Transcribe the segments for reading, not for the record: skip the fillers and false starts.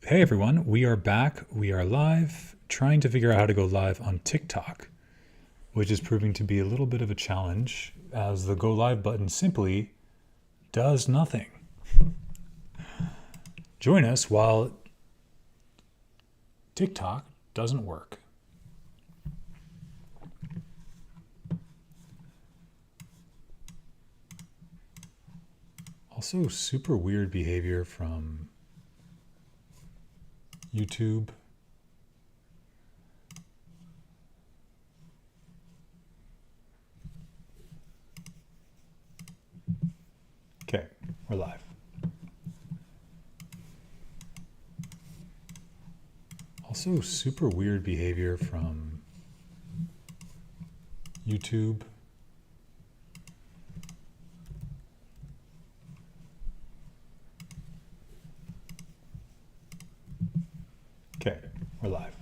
Hey everyone, we are back. We are live, trying to figure out how to go live on TikTok, which is proving to be a little bit of a challenge as the go live button simply does nothing. Join us while TikTok doesn't work. Also, super weird behavior from YouTube. Okay, we're live. Also, super weird behavior from YouTube. Okay, we're live.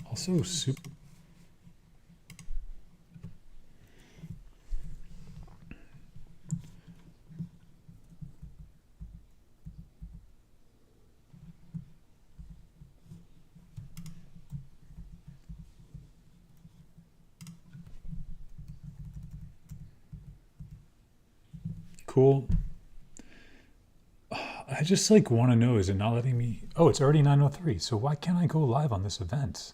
Also, super. Cool. I just want to know, is it not letting me? Oh, it's already 9:03. So why can't I go live on this event?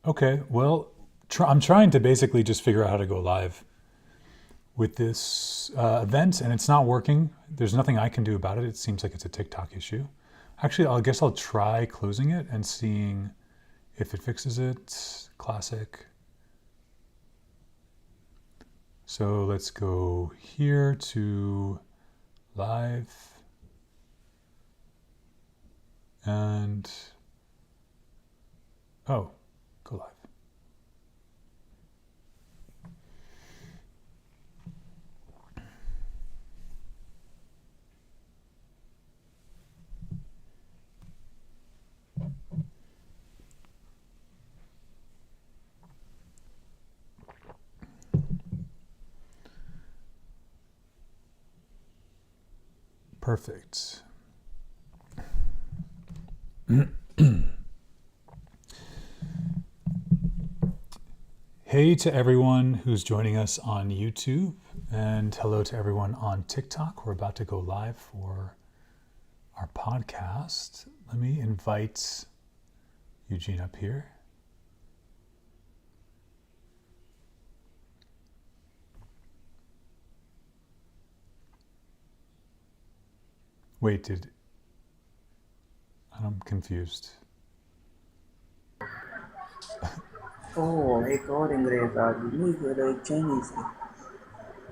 Okay, well, I'm trying to basically just figure out how to go live with this event, and it's not working. There's nothing I can do about it. It seems like it's a TikTok issue. Actually, I guess I'll try closing it and seeing if it fixes it. Classic. So let's go here to live and oh, go live. Perfect. Hey to everyone who's joining us on YouTube, and hello to everyone on TikTok. We're about to go live for our podcast. Let me invite Eugene up here. Wait, I'm confused. Oh, recording record. You need Chinese.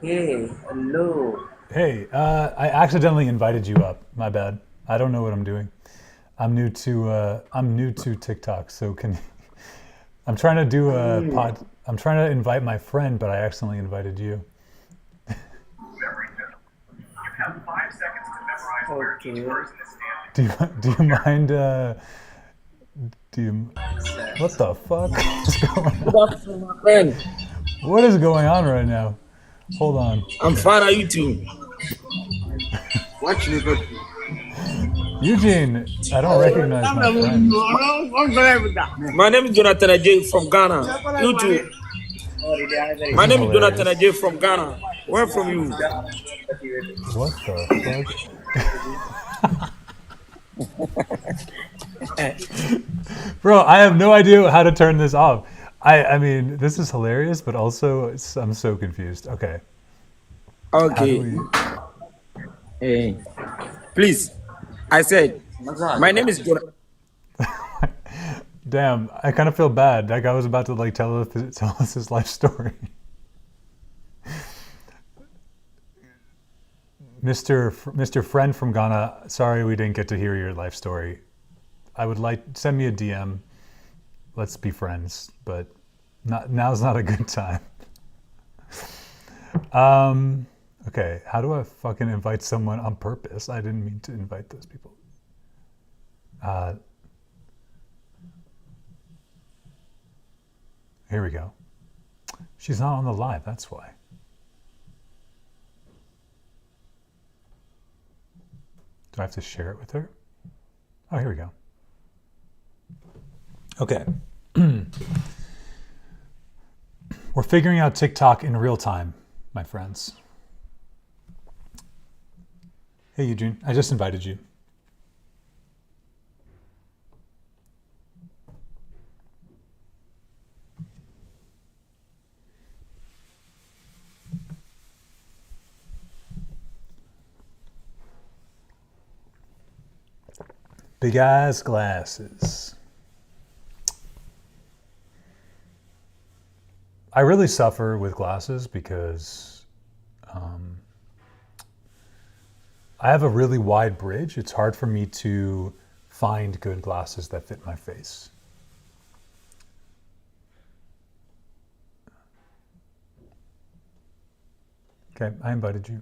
Hey, hello. Hey, I accidentally invited you up. My bad. I don't know what I'm doing. I'm new to TikTok, so I'm trying to do a pod. I'm trying to invite my friend, but I accidentally invited you. Okay. Do you mind? Do you? What the fuck is going on? Good afternoon, my friend. What is going on right now? Hold on. I'm fine. Are you too? Watch me, good. Eugene, I don't recognize my friend. My name is Jonathan Ajay from Ghana. You too. My name is Jonathan Ajay from Ghana. Where from you? What the fuck? Bro, I have no idea how to turn this off. I mean, this is hilarious, but also I'm so confused. Okay. Okay. Hey, please. I said, my name is Jonathan. Damn, I kind of feel bad. That guy was about to tell us his life story. Mr. Friend from Ghana, sorry we didn't get to hear your life story. I would like, send me a DM. Let's be friends, but now's not a good time. Okay, how do I fucking invite someone on purpose? I didn't mean to invite those people. Here we go. She's not on the live, that's why. Do I have to share it with her? Oh, here we go. Okay. We're figuring out TikTok in real time, my friends. Hey, Eugene, I just invited you. Big ass glasses. I really suffer with glasses because I have a really wide bridge. It's hard for me to find good glasses that fit my face. Okay, I invited you.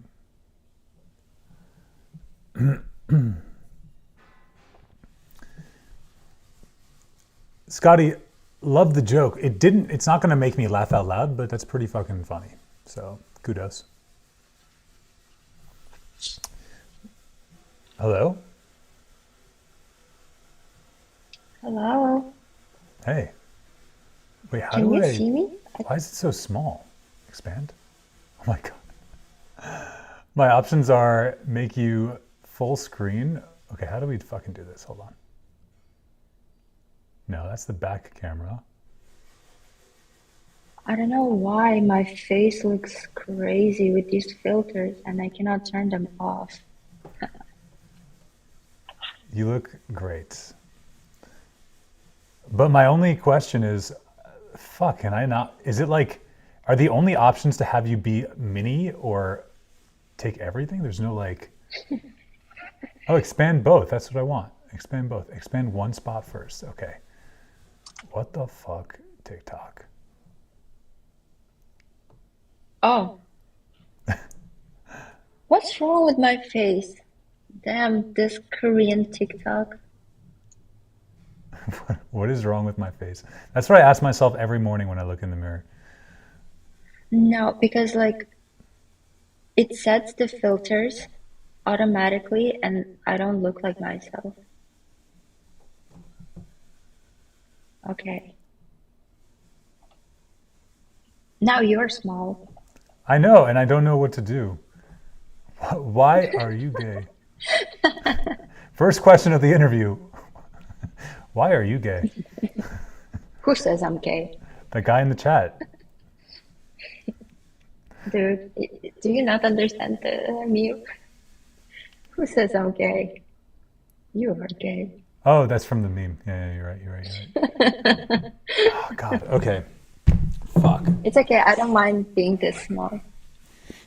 Scotty, love the joke. It's not going to make me laugh out loud, but that's pretty fucking funny. So, kudos. Hello? Hello. Hey. Wait, how Can do you I... see me? Why is it so small? Expand? Oh my god. My options are make you full screen. Okay, how do we fucking do this? Hold on. No, that's the back camera. I don't know why my face looks crazy with these filters and I cannot turn them off. You look great. But my only question is, fuck, can I not... Is it like... Are the only options to have you be mini or take everything? There's no like... Oh, expand both. That's what I want. Expand both. Expand one spot first. Okay. What the fuck, TikTok? Oh. What's wrong with my face? Damn, this Korean TikTok. What is wrong with my face? That's what I ask myself every morning when I look in the mirror. No, because like it sets the filters automatically and I don't look like myself. Okay. Now you're small. I know, and I don't know what to do. Why are you gay? First question of the interview. Why are you gay? Who says I'm gay? The guy in the chat. Dude, do you not understand the meme? Who says I'm gay? You are gay. Oh, that's from the meme. Yeah, you're right. Oh, God. Okay. Fuck. It's okay. I don't mind being this small.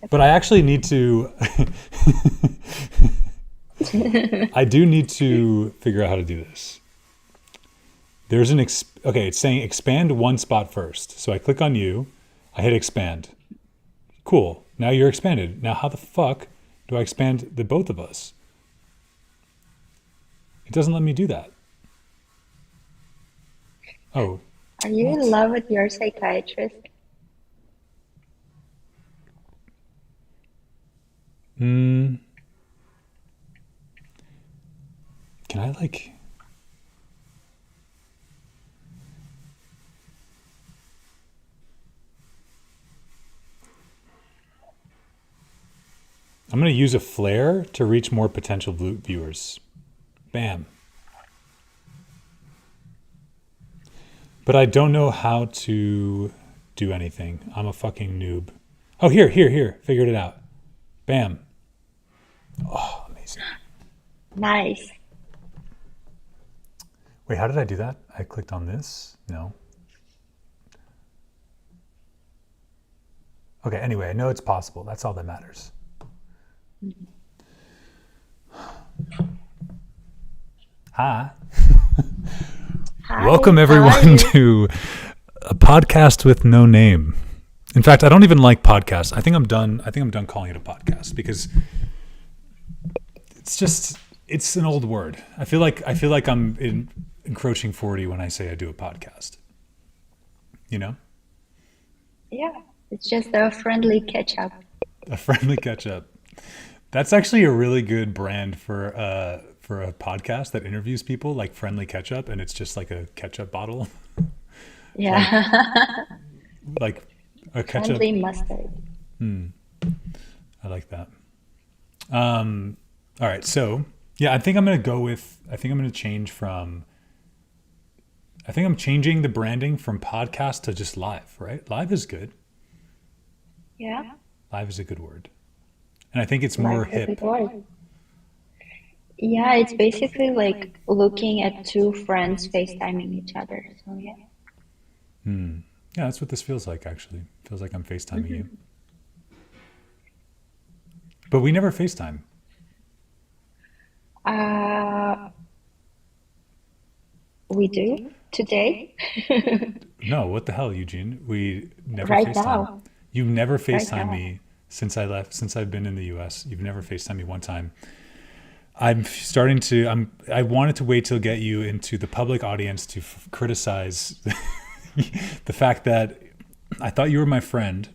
But I actually need to... I do need to figure out how to do this. There's an... Okay, it's saying expand one spot first. So I click on you. I hit expand. Cool. Now you're expanded. Now how the fuck do I expand the both of us? It doesn't let me do that. Oh. Are you in love with your psychiatrist? Can I like... I'm going to use a flare to reach more potential viewers. Bam. But I don't know how to do anything. I'm a fucking noob. Oh, here. Figured it out. Bam. Oh, amazing. Nice. Wait, how did I do that? I clicked on this? No. Okay, anyway, I know it's possible. That's all that matters. Hi. Hi, Welcome how are everyone you? to a podcast with no name. In fact, I don't even like podcasts. I think I'm done calling it a podcast because it's an old word. I feel like I'm encroaching 40 when I say I do a podcast. You know? Yeah, it's just a friendly catch up. A friendly catch up. That's actually a really good brand for a podcast that interviews people, like friendly ketchup, and it's just like a ketchup bottle. Like Yeah, like a ketchup. friendly mustard. I like that. All right, so yeah, I think I'm gonna change from I think I'm changing the branding from podcast to just live, right? Live is good. Yeah, Live is a good word. And I think it's life more is a good hip. word. Yeah, it's basically like looking at two friends FaceTiming each other. So yeah. Yeah, that's what this feels like actually. Feels like I'm FaceTiming you. But we never FaceTime. Uh, we do today, No, what the hell, Eugene? We never right FaceTime. now, You've never right FaceTime now. me since I left, since I've been in the US. You've never FaceTime me one time. I wanted to wait till get you into the public audience to criticize the fact that I thought you were my friend.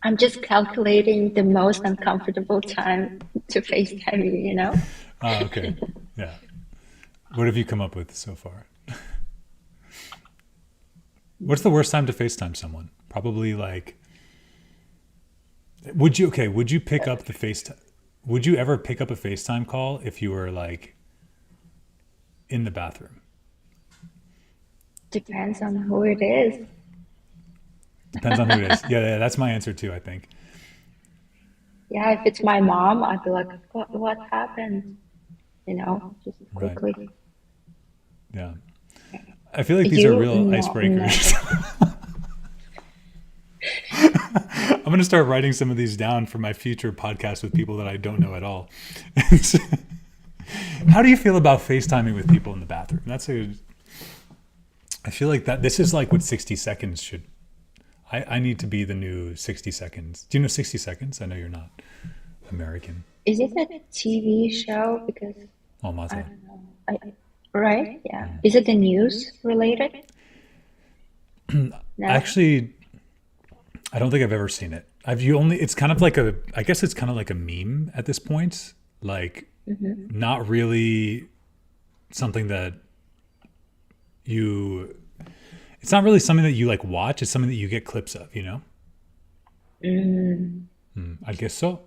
I'm just calculating the most uncomfortable time to FaceTime you, you know? Oh, okay. Yeah. What have you come up with so far? What's the worst time to FaceTime someone? Probably like, would you pick up the FaceTime? Would you ever pick up a FaceTime call if you were like in the bathroom? Depends on who it is. Depends on who it is. Yeah, that's my answer too, I think. Yeah, if it's my mom, I'd be like, what happened? You know, just Right. quickly. Yeah. I feel like these are You, real no, icebreakers. never. I'm going to start writing some of these down for my future podcast with people that I don't know at all. How do you feel about FaceTiming with people in the bathroom? I feel like that this is like what 60 seconds should. I need to be the new 60 seconds. Do you know 60 seconds? I know you're not American. Is it a TV show? Because Oh, I Mazel. don't know. Right? Yeah. Is it the news related? No? Actually, I don't think I've ever seen it. It's kind of like I guess it's kind of like a meme at this point. Like, not really something that you, it's not really something that you like watch. It's something that you get clips of, you know? Mm. I guess so.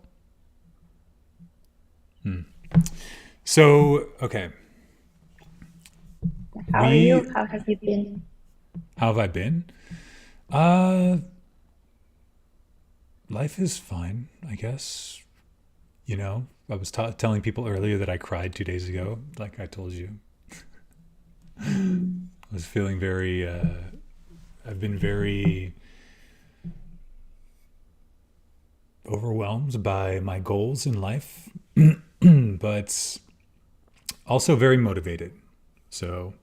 So, okay. How are you? We, How have you been? how have I been? Uh, Life is fine, I guess. You know, I was telling people earlier that I cried 2 days ago, like I told you. I was feeling I've been very overwhelmed by my goals in life, but also very motivated. So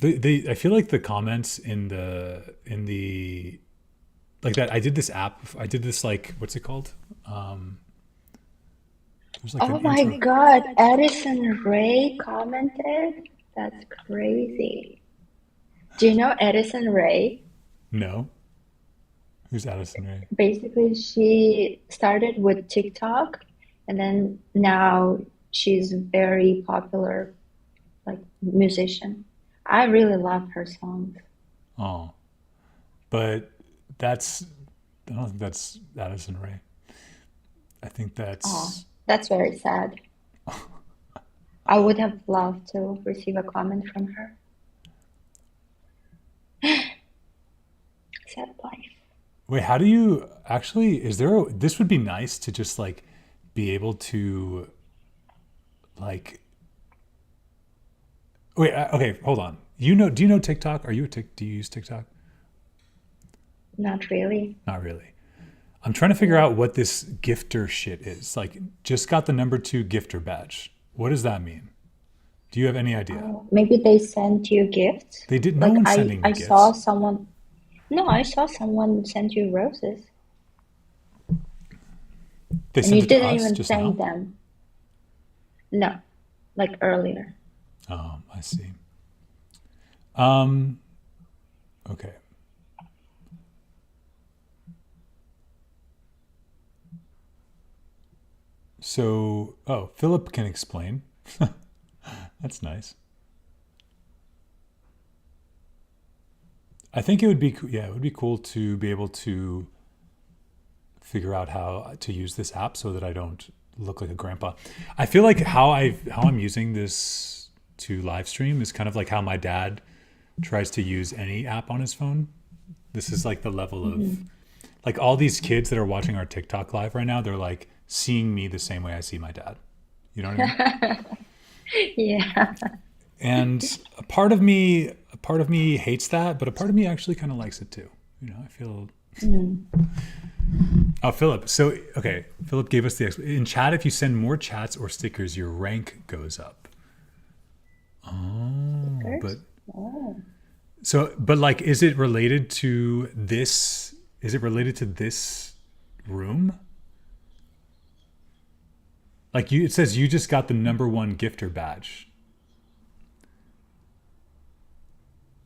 I feel like the comments in the like that I did this app I did this like what's it called there's like Oh an my intro. God, Edison Ray commented? That's crazy. Do you know Edison Ray? No, who's Addison Ray? Basically, she started with TikTok and then now she's very popular, like musician. I really love her songs. Oh, but that's I don't think that's Addison Ray. I think Oh, that's that's very sad. I would have loved to receive a comment from her. Sad life. wait, how do you actually is there this would be nice to just like be able to like wait okay, hold on. Do you know TikTok? Do you use TikTok? Not really. Not really. I'm trying to figure out what this gifter shit is. Like, just got the number 2 gifter badge. What does that mean? Do you have any idea? Maybe they sent you gifts. They did. No Like one's sending me I saw gifts. someone. No, I saw someone send you roses, They and sent you it to didn't us even just thank now. them. No, like earlier. Oh, I see. Um, okay. So, oh, Philip can explain. That's nice. I think it would be, yeah, it would be cool to be able to figure out how to use this app so that I don't look like a grandpa. I feel like how I'm using this to live stream is kind of like how my dad tries to use any app on his phone. This is like the level of like all these kids that are watching our TikTok live right now, they're like seeing me the same way I see my dad. You know what I mean? Yeah. And a part of me hates that, but a part of me actually kind of likes it too. You know, I feel. Oh, Philip. So, okay, Philip gave us in chat. If you send more chats or stickers, your rank goes up. Oh, Stickers? but like, is it related to this? Is it related to this room? Like it says you just got the number 1 gifter badge.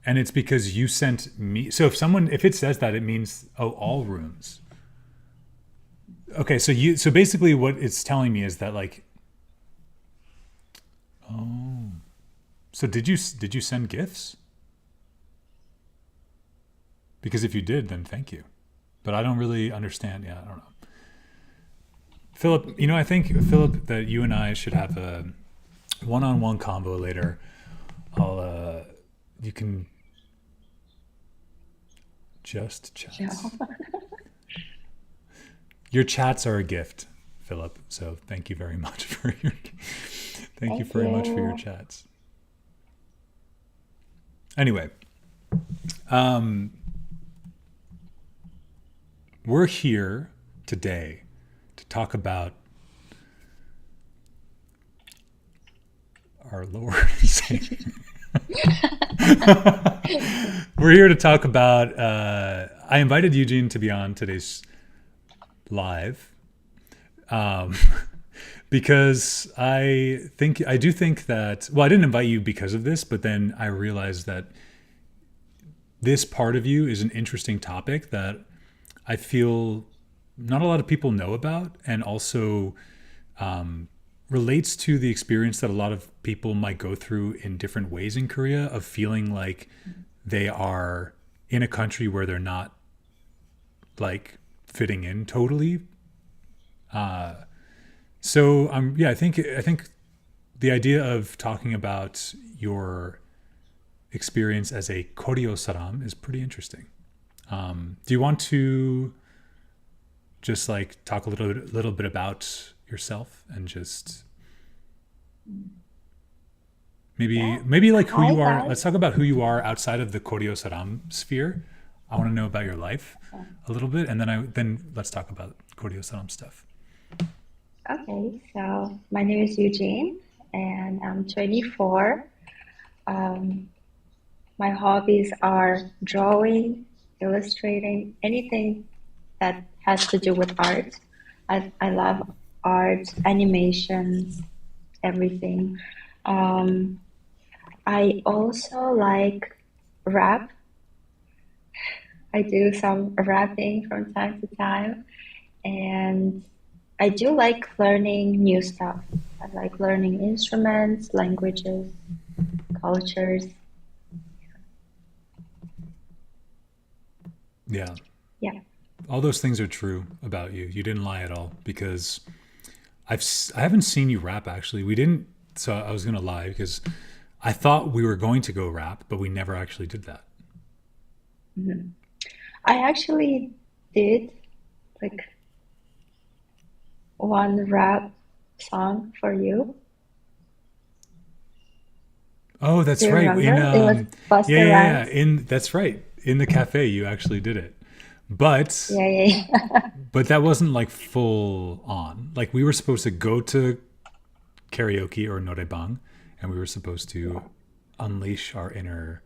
And it's because you sent me. So if it says that, it means, oh, all rooms. Okay. So basically what it's telling me is that like, oh, so did you send gifts? Because if you did, then thank you. But I don't really understand. Yeah, I don't know. Philip, I think, Philip, that you and I should have a one-on-one convo later. You can just chat. Yeah. Your chats are a gift, Philip. So thank you very much for your thank you very much for your chats. Anyway, we're here today to talk about our Lord and Savior. We're here to talk about. I invited Eugene to be on today's live because I do think that. Well, I didn't invite you because of this, but then I realized that this part of you is an interesting topic that I feel not a lot of people know about, and also relates to the experience that a lot of people might go through in different ways in Korea of feeling like they are in a country where they're not like fitting in totally. So I think the idea of talking about your experience as a Koryo Saram is pretty interesting. Do you want to just like talk a little bit about yourself and just maybe like who you are? Let's talk about who you are outside of the Koryo Saram sphere. I want to know about your life a little bit, and then let's talk about Koryo Saram stuff. Okay, so my name is Eugene, and I'm 24. My hobbies are drawing, illustrating, anything that has to do with art. I love art, animations, everything. I also like rap. I do some rapping from time to time, and I do like learning new stuff. I like learning instruments, languages, cultures. Yeah. Yeah. All those things are true about you. You didn't lie at all, because I haven't seen you rap actually. We didn't. So I was going to lie because I thought we were going to go rap, but we never actually did that. Mm-hmm. I actually did like one rap song for you. Oh, that's Do you right. remember? It was Busta Rhymes. That's right. In the cafe, you actually did it. But Yeah. but that wasn't like full on. Like we were supposed to go to karaoke or norebang, and we were supposed to unleash our inner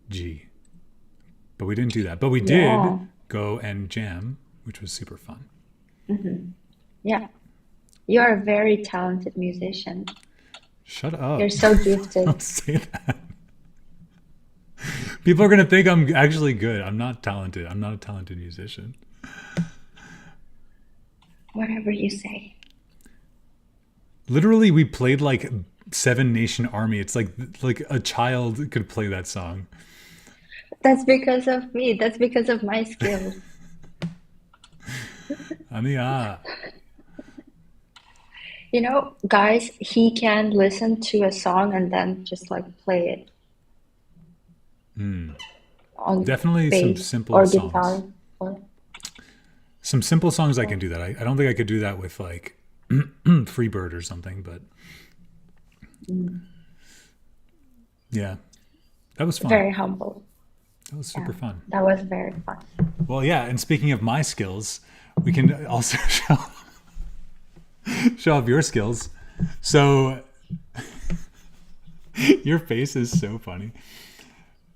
G. But we didn't do that. But we did Yeah. go and jam, which was super fun. Yeah. You're a very talented musician. Shut up. You're so gifted. Don't say that. People are going to think I'm actually good. I'm not talented. I'm not a talented musician. Whatever you say. Literally, we played like Seven Nation Army. It's like a child could play that song. That's because of me. That's because of my skills. 아니야. You know, guys, he can listen to a song and then just like play it on Definitely some bass simple or songs. guitar. Or, Some simple songs I can do that. I don't think I could do that with like Freebird or something, but yeah, that was fun. very humble. That was super fun. That was very fun. Well, yeah, and speaking of my skills, we can also show off your skills. So your face is so funny.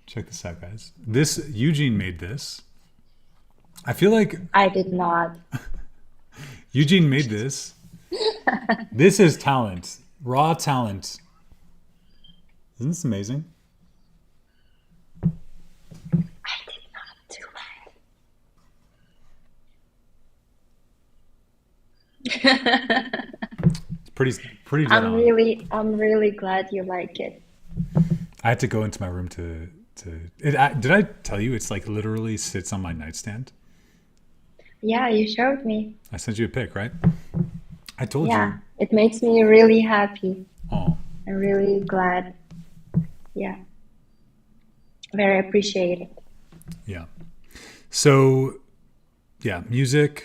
Check this out, guys. This Eugene made this. I feel like I did not. Eugene made this. This is talent, raw talent. Isn't this amazing? I did not do It's pretty dead I'm on. really glad you like it. I had to go into my room to did I tell you it's like literally sits on my nightstand? Yeah, you showed me. I sent you a pic, right? I told Yeah, it makes me really happy. you. Oh, I'm really glad. Yeah, very appreciated. yeah. So, yeah, music,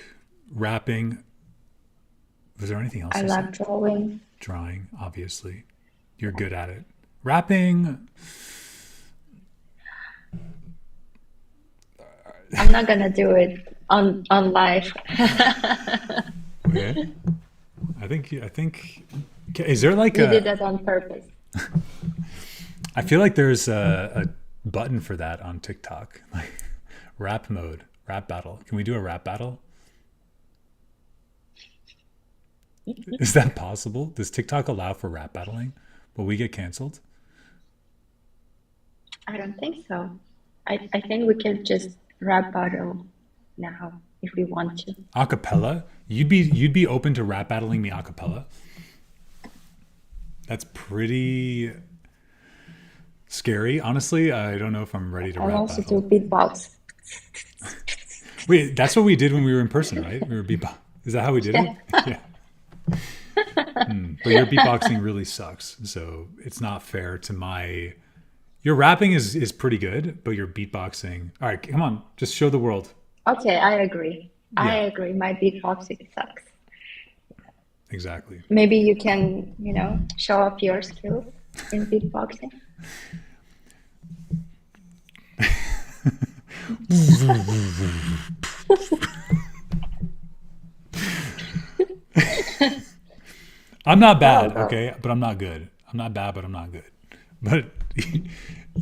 rapping. Was there anything else? I you love said? drawing. Drawing, obviously. You're good at it. Rapping, I'm not gonna do it on live. okay. I think. Okay, is there like You did a? that on purpose. I feel like there's a button for that on TikTok, like rap mode, rap battle. Can we do a rap battle? Is that possible? Does TikTok allow for rap battling? Will we get canceled? I don't think so. I think we can just rap battle now if we want to. Acapella? You'd be open to rap battling me acapella? That's pretty scary. Honestly, I don't know if I'm ready to I'll rap also battle. do beatbox. Wait, that's what we did when we were in person, right? We were beatbox. Is that how we did it? Yeah. But your beatboxing really sucks, so it's not fair to my. Your rapping is pretty good, but your beatboxing. All right, come on, just show the world. Okay, I agree. I Yeah. agree. My beatboxing sucks. Exactly. Maybe you can, show off your skills in beatboxing. I'm not bad, Oh, okay, but I'm not good. I'm not bad, but I'm not good. But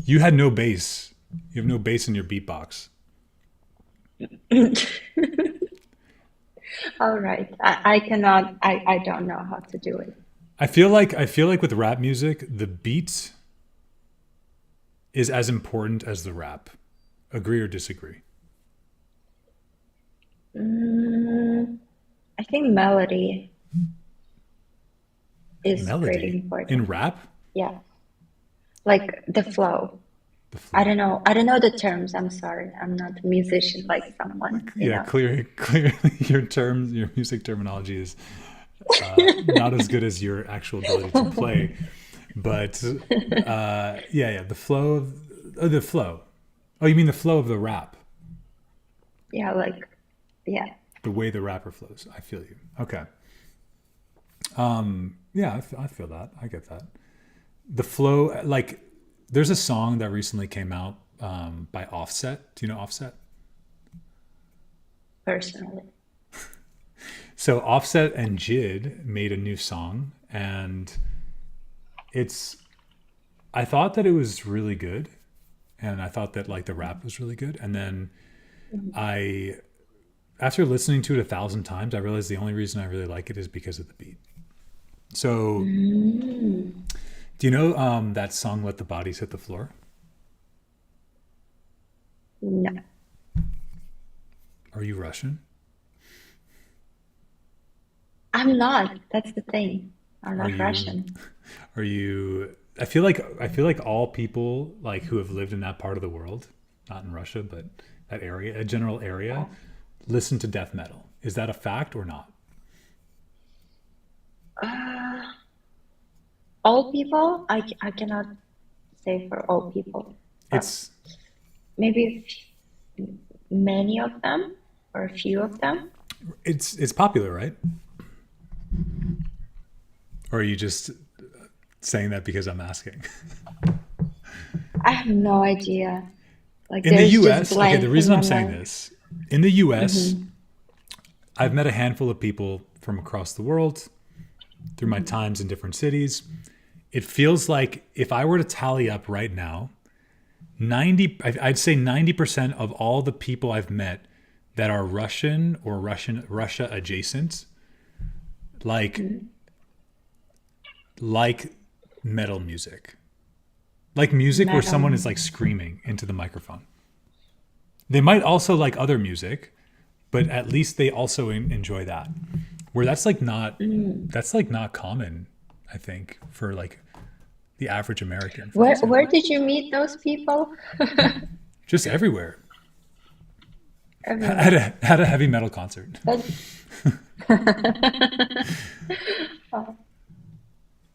you had no bass. You have no bass in your beatbox. all right. I cannot. I don't know how to do it. I feel like with rap music, the beat is as important as the rap. Agree or disagree? I think melody is pretty Melody important. in rap? Yeah, like the flow. The flow. I don't know. I don't know the terms. I'm sorry. I'm not a musician like someone. Yeah, clearly your music terminology is not as good as your actual ability to play. But yeah, the flow of the flow. Oh, you mean the flow of the rap? Yeah, yeah. The way the rapper flows. I feel you. Okay. Yeah, I feel that. I get that. The flow, like, there's a song that recently came out by Offset. Do you know Offset? personally. So Offset and Jid made a new song, and I thought that it was really good, and I thought that like the rap was really good, and then after listening to it 1,000 times, I realized the only reason I really like it is because of the beat. So, do you know that song "Let the Bodies Hit the Floor"? No. Are you Russian? I'm not. That's the thing. I'm Are not you? Russian. Are you? I feel like all people like who have lived in that part of the world, not in Russia, but that area, a general area, listen to death metal. Is that a fact or not? Uh, all people? I cannot say for all people, but It's maybe many of them or a few of them. it's popular, right? Or are you just saying that because I'm asking? I have no idea. Like In the there's just US, okay, the blank in reason my I'm saying mind. this, in the US, I've met a handful of people from across the world through my times in different cities. It feels like if I were to tally up right now, I'd say 90% of all the people I've met that are Russian or Russia adjacent, like like metal music. Like music where someone Metal. is like screaming into the microphone. They might also like other music, but at least they also enjoy that. Where that's like not common, I think, for like the average American, for Where example. did you meet those people? Just everywhere. At Everywhere. a heavy metal concert. But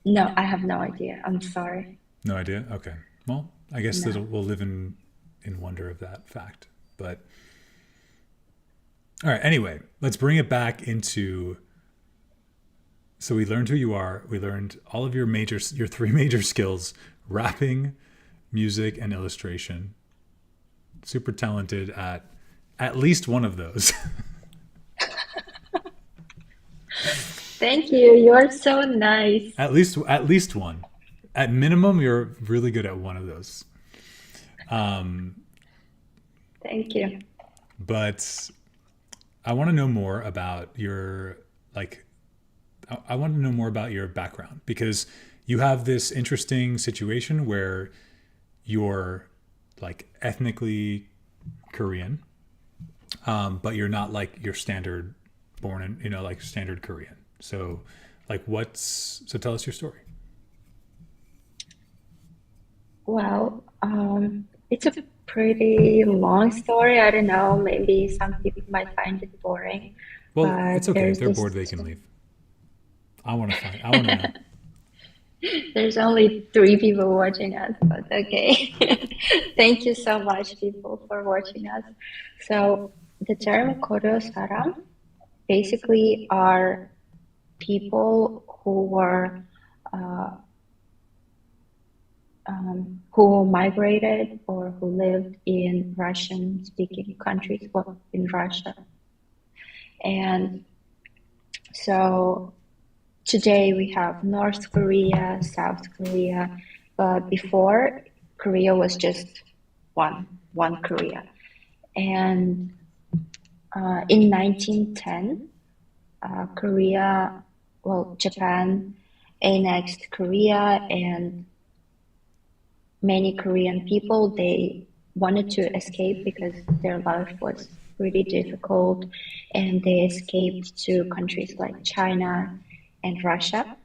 no, I have no idea. I'm sorry. No idea? Okay. Well, I guess that No. we'll live in wonder of that fact. But all right, anyway, let's bring it back into. So we learned who you are. We learned all of your three major skills: rapping, music, and illustration. Super talented at least one of those. Thank you. You're so nice. At least one. At minimum, you're really good at one of those. Thank you. But I want to know more about your like I want to know more about your background because you have this interesting situation where you're like ethnically Korean, but you're not like your standard born in, like standard Korean. So like so tell us your story. Well, it's a pretty long story. I don't know. Maybe some people might find it boring, Well, but it's okay. If there's they're this. bored, they can leave. I want to know. There's only three people watching us, but okay. Thank you so much, people, for watching us. So the term Koryo Saram basically are people uh, who migrated or who lived in Russian-speaking countries, well, in Russia. And so today we have North Korea, South Korea, but before Korea was just one Korea. And in 1910, Japan annexed Korea, and many Korean people, they wanted to escape because their life was really difficult, and they escaped to countries like China and Russia.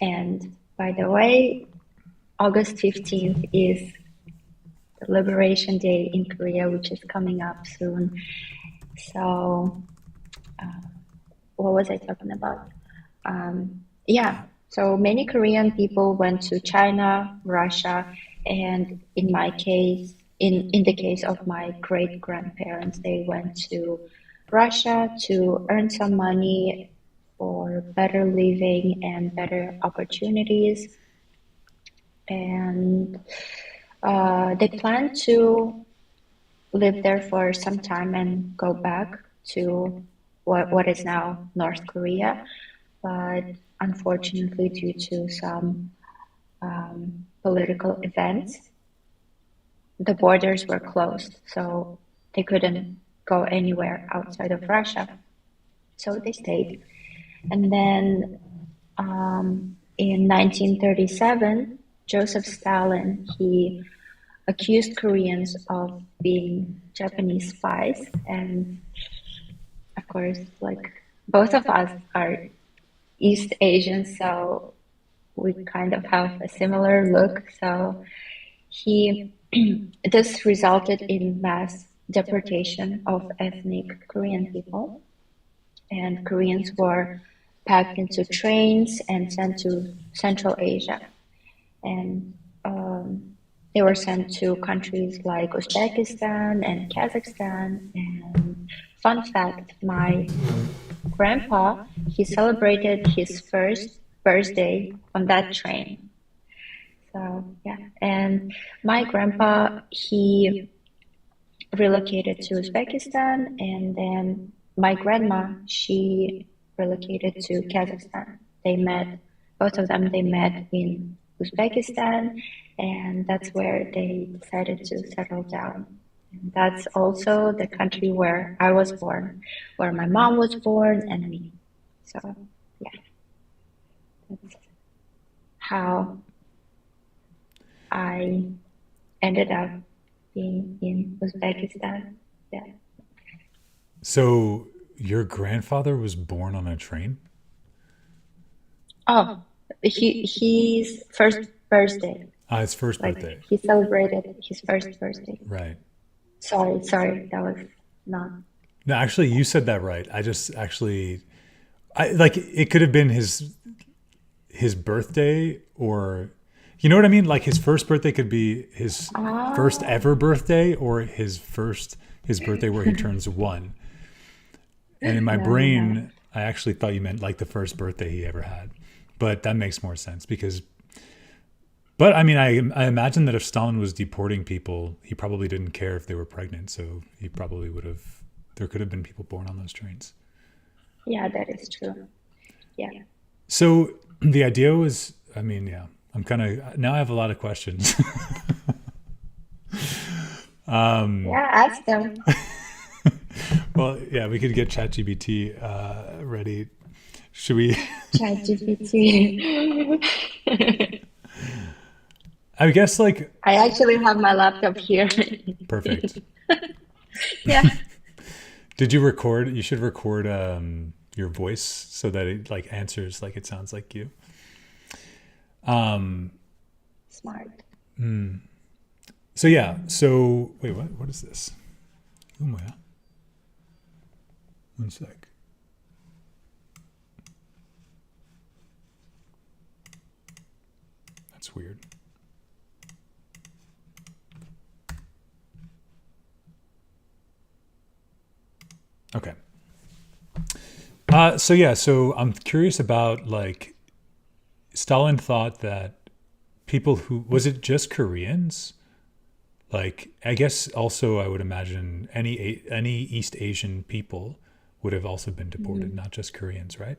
And by the way, August 15th is the Liberation Day in Korea, which is coming up soon. So, what was I talking about? Yeah, so many Korean people went to China, Russia, and in my case, in the case of my great grandparents, they went to Russia to earn some money for better living and better opportunities. And they plan to live there for some time and go back to what is now North Korea, but unfortunately, due to some political events, the borders were closed, so they couldn't go anywhere outside of Russia. So they stayed. And then in 1937, Joseph Stalin, he accused Koreans of being Japanese spies. And of course, like both of us are East Asians, so we kind of have a similar look. So this resulted in mass deportation of ethnic Korean people. And Koreans were packed into trains and sent to Central Asia. And they were sent to countries like Uzbekistan and Kazakhstan. And fun fact, my grandpa, he celebrated his first birthday on that train. So, yeah. And my grandpa, he relocated to Uzbekistan, and then my grandma, she relocated to Kazakhstan. Both of them, they met in Uzbekistan, and that's where they decided to settle down. And that's also the country where I was born, where my mom was born, and me. So, yeah, that's how I ended up being in Uzbekistan. Yeah. So your grandfather was born on a train? Oh, his first birthday. His first Like birthday. he celebrated his first birthday. Right. Sorry, that was not. No, actually, you said that right. It could have been his birthday, or you know what I mean? Like his first birthday could be his first ever birthday, or his birthday where he turns 1. And in my brain, I actually thought you meant like the first birthday he ever had. But that makes more sense but I mean, I imagine that if Stalin was deporting people, he probably didn't care if they were pregnant. So he probably there could have been people born on those trains. Yeah, that is true. Yeah. So the idea was, I mean, yeah, now I have a lot of questions. Yeah, ask them. Well, yeah, we could get ChatGPT ready. Should we? ChatGPT. I guess like. I actually have my laptop here. Perfect. Yeah. Did you record? You should record your voice so that it like answers like it sounds like you. Smart. So yeah. So wait, what is this? Umaya. One sec. That's weird. Okay. So I'm curious about like Stalin thought that people was it just Koreans? Like, I guess also I would imagine any East Asian people would have also been deported, not just Koreans, right?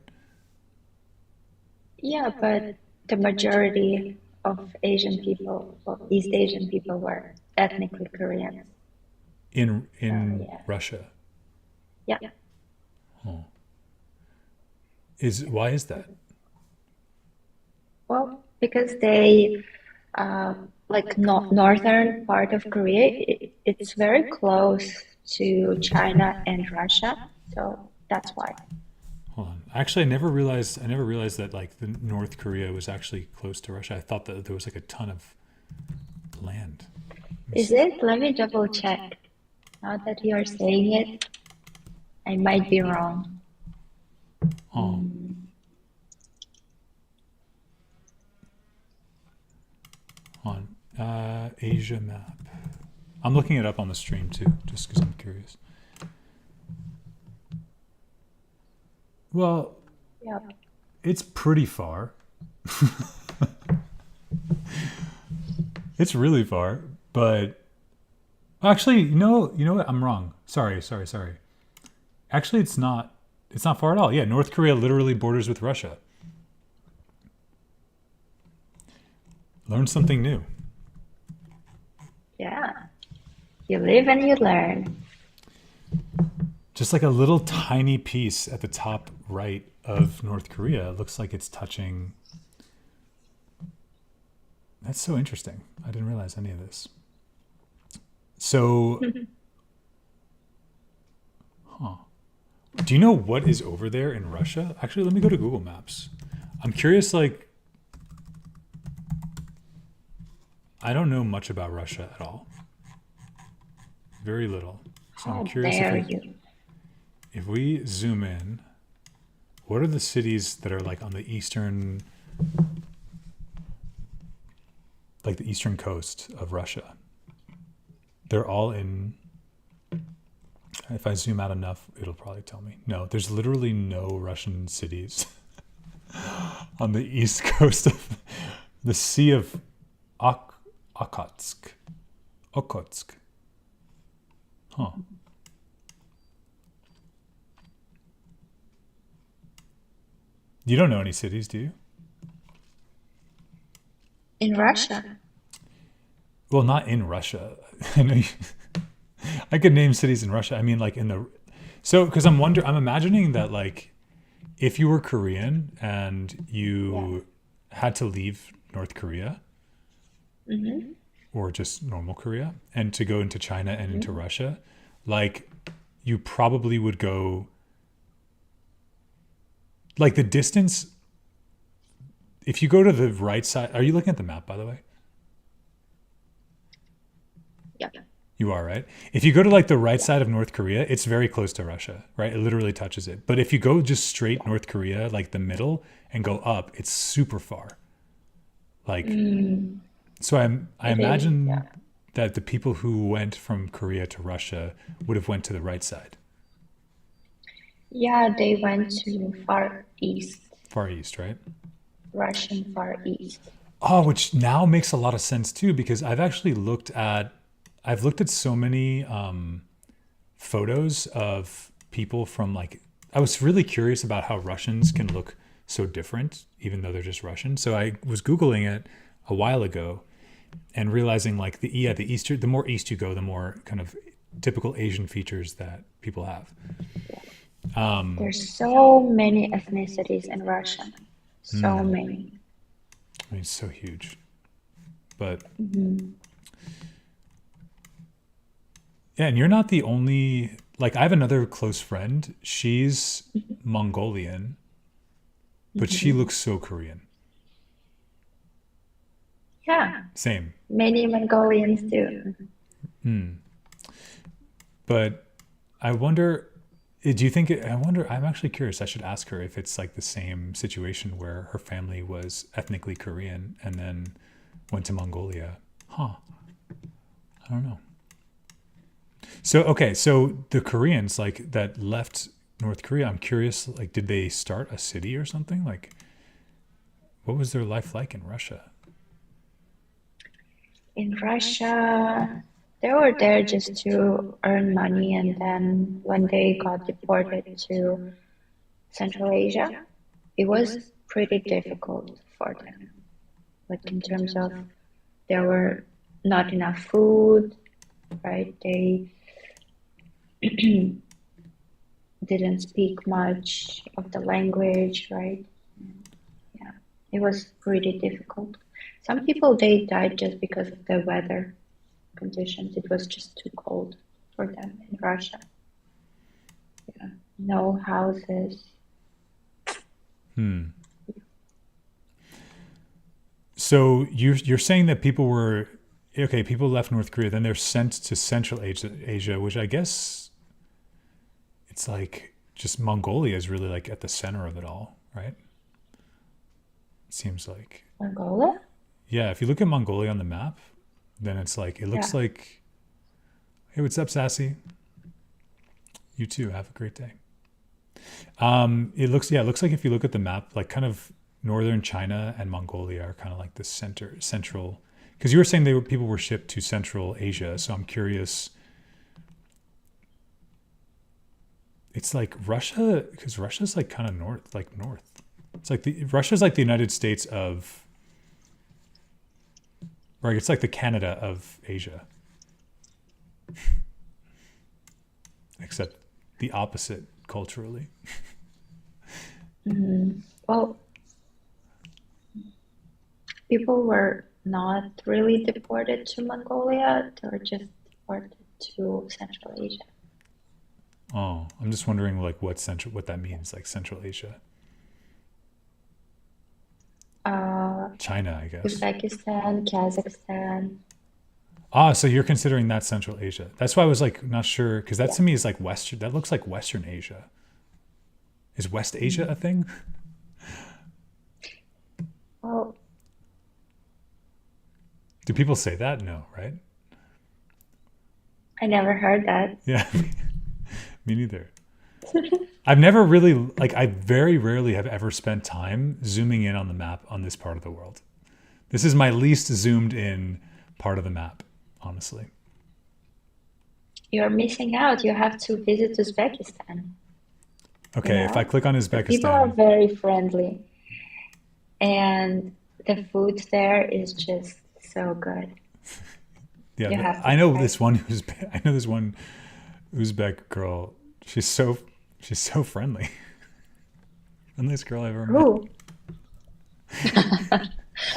Yeah, but the majority of Asian people, of East Asian people, were ethnically Korean. In yeah. Russia. Yeah. Oh. Why is that? Well, because they, like northern part of Korea, it's very close to China and Russia, so that's why. Hold on. Actually, I never realized that like the North Korea was actually close to Russia. I thought that there was like a ton of land. Is it? Let me double check. Now that you're saying it, I might be wrong. Oh. On Asia map. I'm looking it up on the stream too, just because I'm curious. Well, Yeah. it's pretty far. It's really far, but actually, you know what? I'm wrong. Sorry. Actually, it's not. It's not far at all. Yeah, North Korea literally borders with Russia. Learn something new. Yeah. You live and you learn. Just like a little tiny piece at the top right of North Korea. It looks like it's touching. That's so interesting. I didn't realize any of this. So, do you know what is over there in Russia? Actually, let me go to Google Maps. I'm curious, like, I don't know much about Russia at all. Very little. So I'm curious if we zoom in, what are the cities that are like on the eastern, like the eastern coast of Russia? They're all in, if I zoom out enough, it'll probably tell me. No, there's literally no Russian cities on the east coast of the Sea of Okhotsk. Okhotsk. Huh. You don't know any cities, do you? In Russia? Well, not in Russia. I know I could name cities in Russia. I mean, like in the... So, because I'm imagining that, like, if you were Korean and you had to leave North Korea, or just normal Korea, and to go into China and into Russia, like, you probably would go... Like, the distance... If you go to the right side... Are you looking at the map, by the way? Yeah. You are, right? If you go to like the right side of North Korea, it's very close to Russia, right? It literally touches it. But if you go just straight North Korea, like the middle, and go up, it's super far. Like, so I imagine that the people who went from Korea to Russia would have went to the right side. Yeah, they went to Far East. Far East, right? Russian Far East. Oh, which now makes a lot of sense too, because I've actually looked at so many photos of people from like, I was really curious about how Russians can look so different, even though they're just Russian. So I was Googling it a while ago and realizing like the more east you go, the more kind of typical Asian features that people have. There's so many ethnicities in Russia. So many. I mean, it's so huge. But yeah, and you're not the only, like I have another close friend. She's Mongolian, but she looks so Korean. Yeah. Same. Many Mongolians do. But I wonder, I'm actually curious. I should ask her if it's like the same situation where her family was ethnically Korean and then went to Mongolia. I don't know. So, okay. So the Koreans like that left North Korea, I'm curious, like, did they start a city or something? Like, what was their life like in Russia? In Russia, they were there just to earn money, and then when they got deported to Central Asia, it was pretty difficult for them. Like in terms of there were not enough food, right? They didn't speak much of the language, right? Yeah, it was pretty difficult. Some people, they died just because of the weather conditions. It was just too cold for them in Russia. Yeah, no houses. So you're saying that people left North Korea, then they're sent to Central Asia, which I guess it's like just Mongolia is really like at the center of it all, right? It seems like. Mongolia? Yeah, if you look at Mongolia on the map, then it's like, it looks like, hey, what's up, Sassy? You too, have a great day. It looks like if you look at the map, like kind of northern China and Mongolia are kind of like the central, because you were saying people were shipped to Central Asia. So I'm curious it's like Russia, because Russia's like kind of north, like north. It's like Russia's like the United States of, right? It's like the Canada of Asia, except the opposite culturally. Well, people were not really deported to Mongolia, they were just deported to Central Asia. Oh, I'm just wondering like what that means, like Central Asia. China, I guess. Uzbekistan, Kazakhstan. Ah, so you're considering that Central Asia. That's why I was like not sure, because that to me is like Western. That looks like Western Asia. Is West Asia a thing? Well, Do people say that? No, right? I never heard that. Yeah, me neither. I've never really, like, I very rarely have ever spent time zooming in on the map on this part of the world. This is my least zoomed in part of the map, honestly. You're missing out. You have to visit Uzbekistan. Okay, if I click on People are Uzbekistan, very friendly, and the food there is just so good. You yeah, have to I know try. this one I know this one Uzbek girl. She's so friendly. Friendliest girl I've ever met. Who?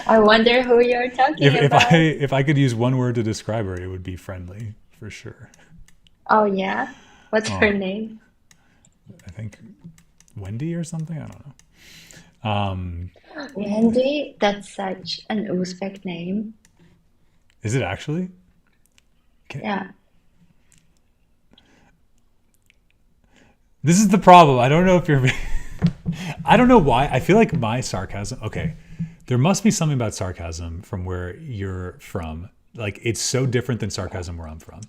I wonder who you're talking about. If I could use one word to describe her, it would be friendly for sure. Oh, yeah? What's her Oh, name? I think Wendy or something. I don't know. Randy? That's such an Uzbek name. Is it actually? Okay. Yeah. This is the problem. I don't know if you're. I don't know why. I feel like my sarcasm. Okay, there must be something about sarcasm from where you're from. Like it's so different than sarcasm where I'm from.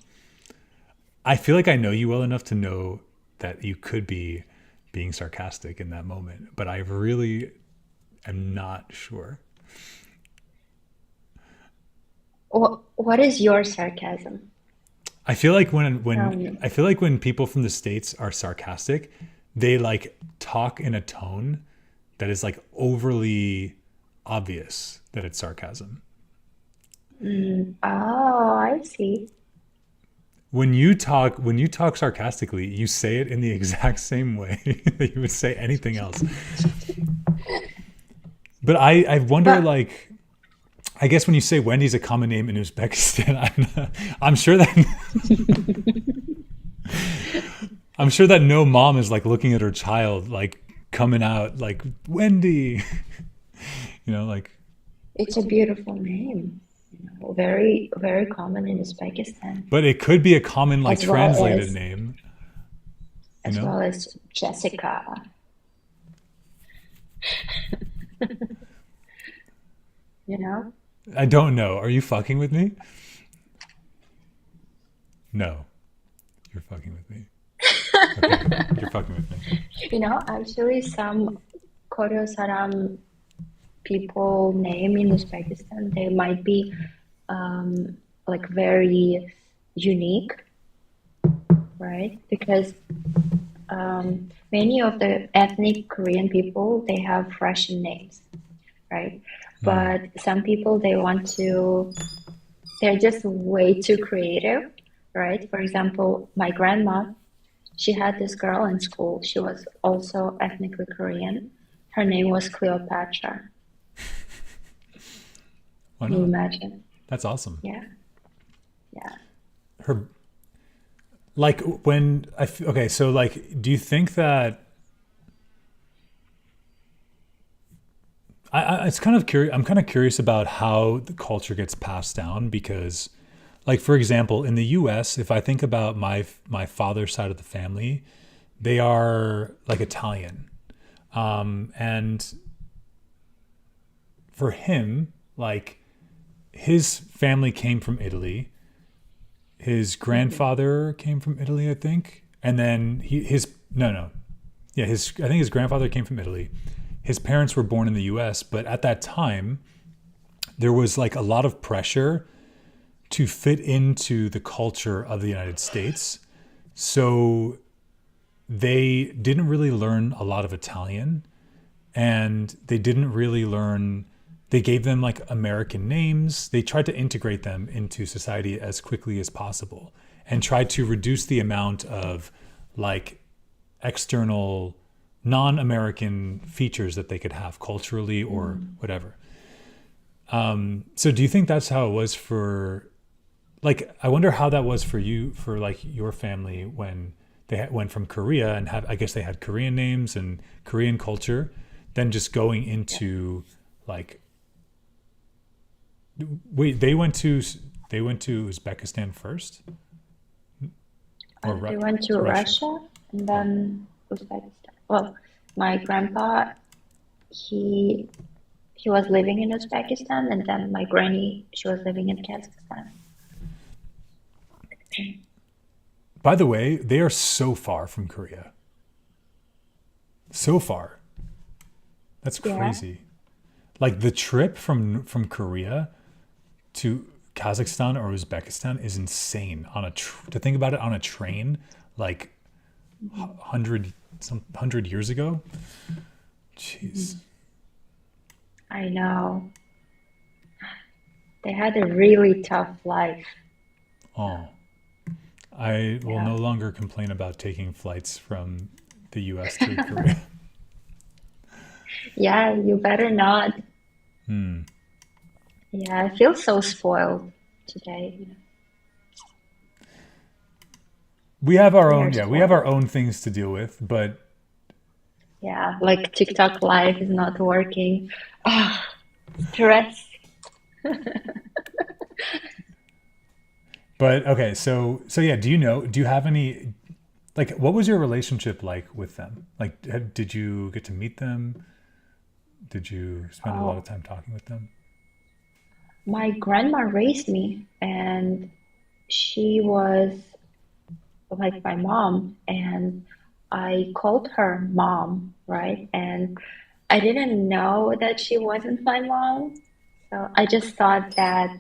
I feel like I know you well enough to know that you could be being sarcastic in that moment, but I really am not sure. What is your sarcasm? I feel like Tell me. when people from the States are sarcastic, they like talk in a tone that is like overly obvious that it's sarcasm. Oh, I see. When you talk sarcastically, you say it in the exact same way that you would say anything else. But I wonder, But like, I guess when you say Wendy's a common name in Uzbekistan, I'm sure that I'm sure that no mom is like looking at her child like coming out like Wendy, like. it's a beautiful name. Very, very common in Uzbekistan, But it could be a common like as well translated as name, you as know. well as Jessica. You know? I don't know. Are you fucking with me? No, you're fucking with me. Okay, you're fucking with me. Actually, some Koryo Saram people name in Uzbekistan, they might be like very unique, right? Because many of the ethnic Korean people, they have Russian names, right? But some people, they're just way too creative, right? For example, my grandma, she had this girl in school. She was also ethnically Korean. Her name was Cleopatra. Why Can you not? imagine? That's awesome. Yeah, yeah. Her like when okay, so like, do you think that it's kind of curious. I'm kind of curious about how the culture gets passed down because, like, for example, in the U.S., if I think about my father's side of the family, they are like Italian, and for him, like, his family came from Italy. His grandfather came from Italy, I think, and then his no no, yeah, I think his grandfather came from Italy. His parents were born in the US, but at that time, there was like a lot of pressure to fit into the culture of the United States. So they didn't really learn a lot of Italian, and they didn't really learn. They gave them like American names. They tried to integrate them into society as quickly as possible and tried to reduce the amount of like external non-American features that they could have culturally or whatever. So do you think that's how it was for, like, I wonder how that was for you, for like your family when they went from Korea and had, I guess they had Korean names and Korean culture, then just going into like, wait, they went to Uzbekistan first? Or They went to Russia and then Uzbekistan. Well, my grandpa, he was living in Uzbekistan, and then my granny, she was living in Kazakhstan. By the way, they are so far from Korea. So far. That's crazy. Like the trip from Korea to Kazakhstan or Uzbekistan is insane. To think about it on a train, like 100 years ago. Jeez. I know. They had a really tough life. Oh, I will no longer complain about taking flights from the US to Korea. Yeah, you better not. Yeah, I feel so spoiled today. We have our We own, are we have spoiled. our own things to deal with, but Yeah, like TikTok live is not working. Ah, stress. okay, so yeah, do you have any, like, what was your relationship like with them? Like, did you get to meet them? Did you spend a lot of Oh, time talking with them? my grandma raised me, and she was like my mom, and I called her mom, right? And I didn't know that she wasn't my mom. So I just thought that,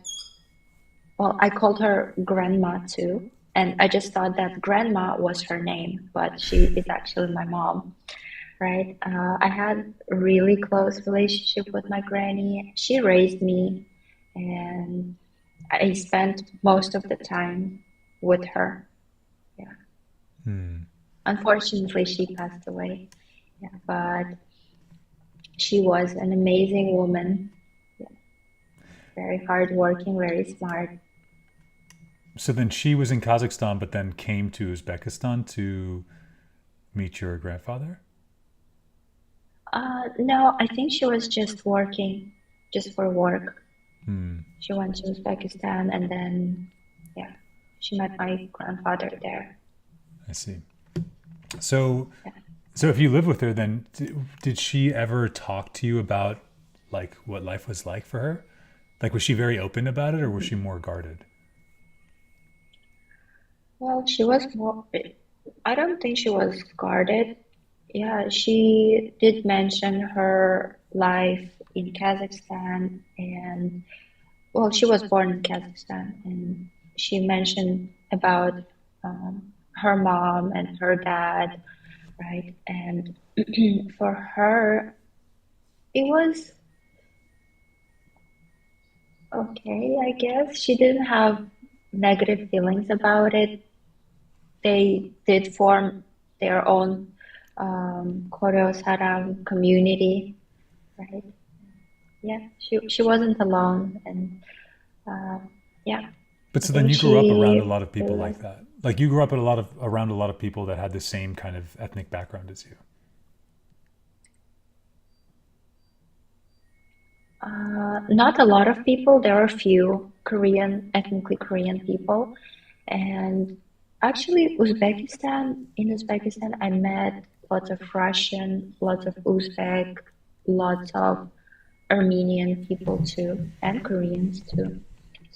well, I called her grandma too. And I just thought that grandma was her name, but she is actually my mom, right? I had a really close relationship with my granny. She raised me, and I spent most of the time with her. Yeah. Unfortunately, she passed away. Yeah, but she was an amazing woman. Yeah, very hardworking, very smart. So then she was in Kazakhstan, but then came to Uzbekistan to meet your grandfather? No, I think she was just working, just for work. She went to Uzbekistan, and then, yeah, she met my grandfather there. I see. So, Yeah. so if you live with her, then did she ever talk to you about like what life was like for her? Like, was she very open about it, or was she more guarded? Well, she was more, I don't think she was guarded. Yeah, she did mention her life in Kazakhstan, and well, she was born in Kazakhstan, and she mentioned about her mom and her dad, right? And for her, it was okay, I guess. She didn't have negative feelings about it. They did form their own Koryo Saram community, right? Yeah, she wasn't alone, and uh, yeah, But I so then think you grew up around a she lot of people really like that. Like you grew up around a lot of people that had the same kind of ethnic background as you. not a lot of people. There are a few Korean, ethnically Korean people, and actually in Uzbekistan, I met lots of Russian, lots of Uzbek, lots of Armenian people too, and Koreans too.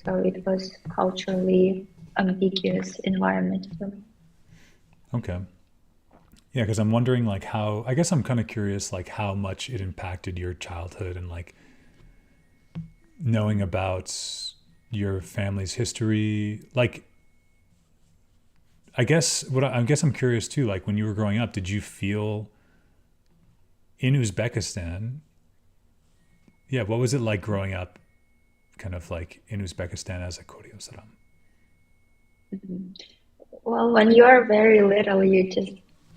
So it was culturally ambiguous environment for me. Okay. Yeah, because I'm wondering like how, I guess I'm kind of curious like how much it impacted your childhood and like knowing about your family's history. Like, I guess I'm curious too. Like when you were growing up, did you feel in Uzbekistan? Yeah, what was it like growing up, kind of like in Uzbekistan as a Koryo Saram? Well, when you're very little, you just,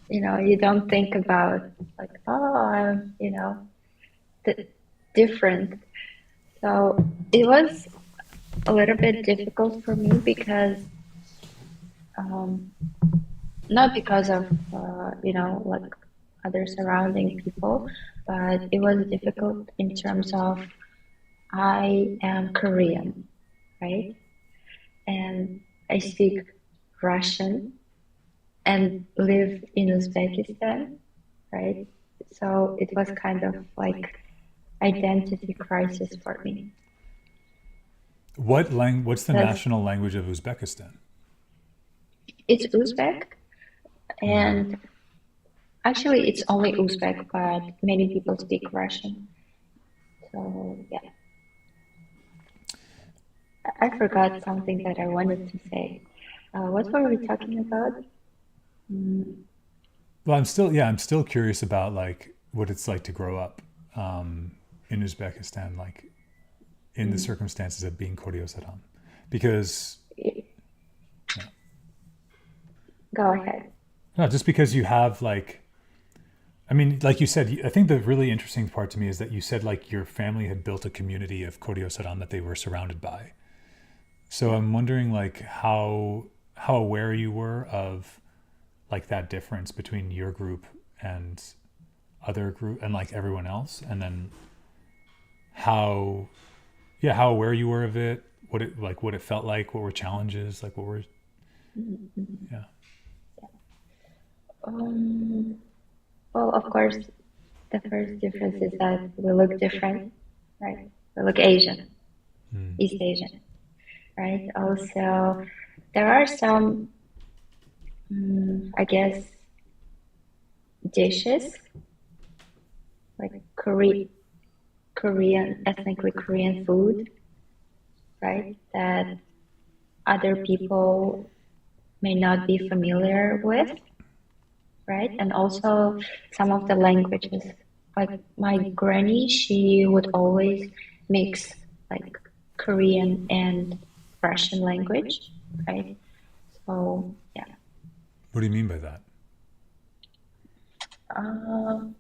you don't think about like, oh, I'm, th different. So it was a little bit difficult for me because, um, not because of, like other surrounding people, but it was difficult in terms of I am Korean, right? And I speak Russian and live in Uzbekistan, right? So it was kind of like identity crisis for me. What's the Because national language of Uzbekistan? it's Uzbek, and actually it's only Uzbek, but many people speak Russian. So yeah, I forgot something that I wanted to say. What were we talking about? Mm, Well, I'm still curious about like what it's like to grow up in Uzbekistan, like in the mm. circumstances of being Koryo Saram, because yeah, Go ahead. no, just because you have like, I mean, like you said, I think the really interesting part to me is that you said like your family had built a community of Koryo Saram that they were surrounded by. So I'm wondering like how aware you were of like that difference between your group and other group and like everyone else, and then how how aware you were of it, what it felt like, what were challenges, like what were Mhm. yeah. Um, well, of course, the first difference is that we look different, right? We look Asian, Hmm. East Asian, right? Also, there are some, I guess, dishes like Korean, ethnically Korean food, right? That other people may not be familiar with, right? And also some of the languages. Like my granny, she would always mix like Korean and Russian language, right? So yeah. What do you mean by that? Um,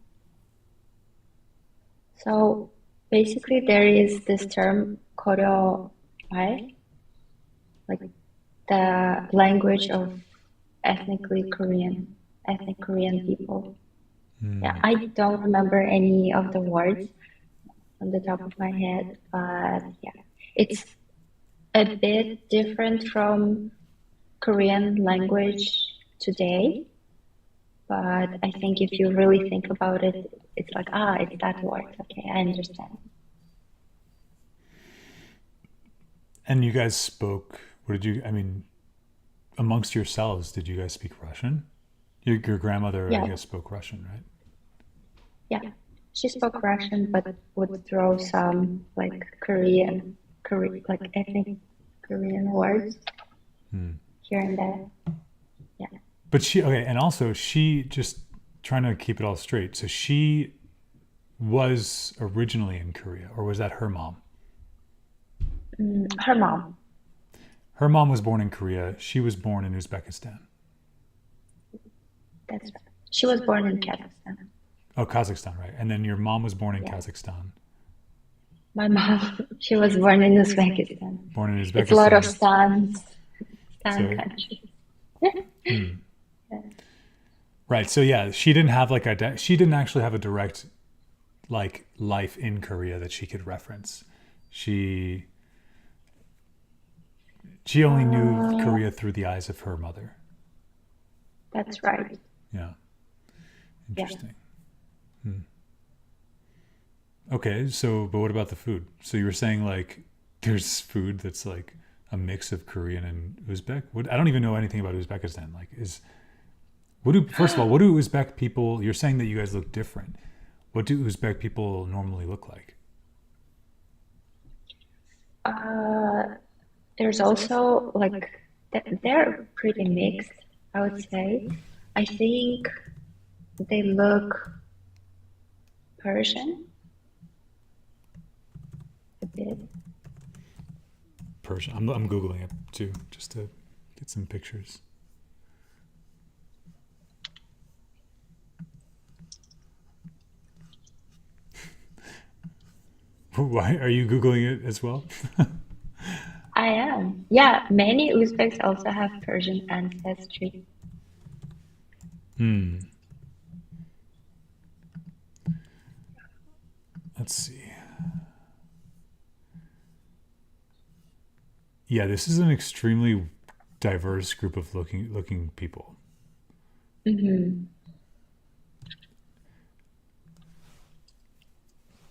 so basically there is this term Koryo, like the language of ethnic Korean people. Yeah, Hmm. I don't remember any of the words on the top of my head, but yeah, it's a bit different from Korean language today. But I think if you really think about it, it's like, it's that word. Okay, I understand. And you guys spoke, what did you, I mean, amongst yourselves, did you guys speak Russian? Your grandmother, I Yeah, guess, spoke Russian, right? yeah. She spoke Russian, but would throw some like like ethnic Korean words Hmm. here and there. Yeah. But okay, and also she just trying to keep it all straight. So she was originally in Korea, or was that her mom? Her mom. Her mom was born in Korea. She was born in Uzbekistan. That's right. She was born in Kazakhstan. Oh, Kazakhstan, right? And then your mom was born in Yeah. Kazakhstan. My mom, she was born in Uzbekistan. Born in It's a lot of Uzbekistan. stan So, countries. right. So yeah, she didn't have like she didn't actually have a direct like life in Korea that she could reference. She she only knew Uh, Korea through the eyes of her mother. that's right. Yeah. Yeah. Interesting. Okay, so but what about the food? So you were saying like there's food that's like a mix of Korean and Uzbek. What I don't even know anything about Uzbekistan. Like is what do first of all, what do Uzbek people, you're saying that you guys look different. What do Uzbek people normally look like? Uh, there's also like they're pretty mixed. I would say. I think they look Persian a bit. Persian. I'm Googling it too, just to get some pictures. Why are you Googling it as well? I am. Yeah, many Uzbeks also have Persian ancestry. Let's see. Yeah, this is an extremely diverse group of looking people.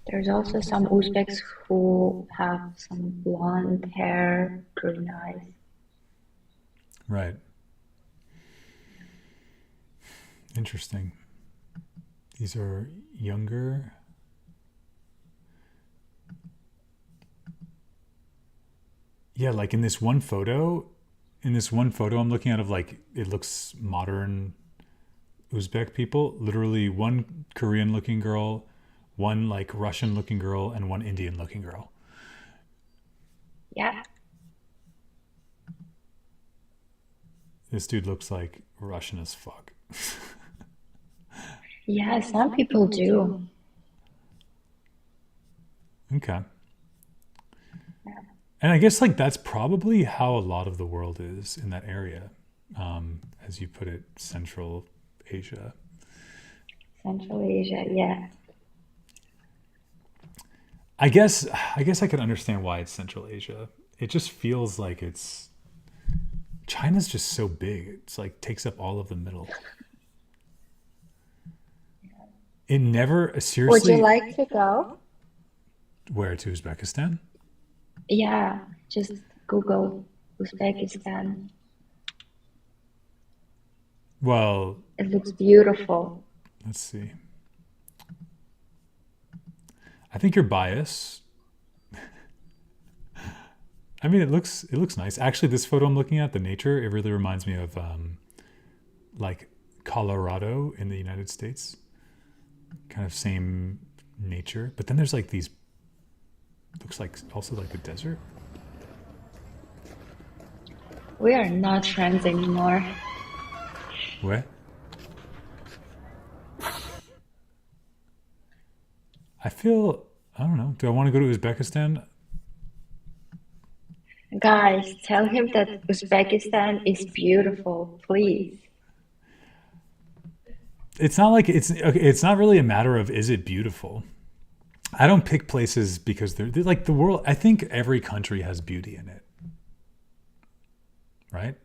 There's also some Uzbeks who have some blonde hair, green eyes. Right. Interesting. These are younger. Yeah, like in this one photo I'm looking at of like, it looks modern Uzbek people, literally one Korean looking girl, one like Russian looking girl, and one Indian looking girl. Yeah, This dude looks like Russian as fuck. yeah, some people do. Okay. And I guess like that's probably how a lot of the world is in that area, as you put it, Central Asia. Central Asia, yeah. I guess I can understand why it's Central Asia. It just feels like China's just so big. It's like takes up all of the middle. It never Would seriously. you like to go? Where, to Uzbekistan? Yeah, just Google Uzbekistan. Well, It looks beautiful. let's see. I think you're biased. I mean, it looks nice. Actually, this photo I'm looking at, the nature, it really reminds me of like Colorado in the United States. Kind of same nature. But then there's like these, looks like also like a desert. We are not friends anymore. Where? I don't know. Do I want to go to Uzbekistan? Guys, tell him that Uzbekistan is beautiful, please. It's not like it's not really a matter of is it beautiful. I don't pick places because they're like the world. I think every country has beauty in it, right?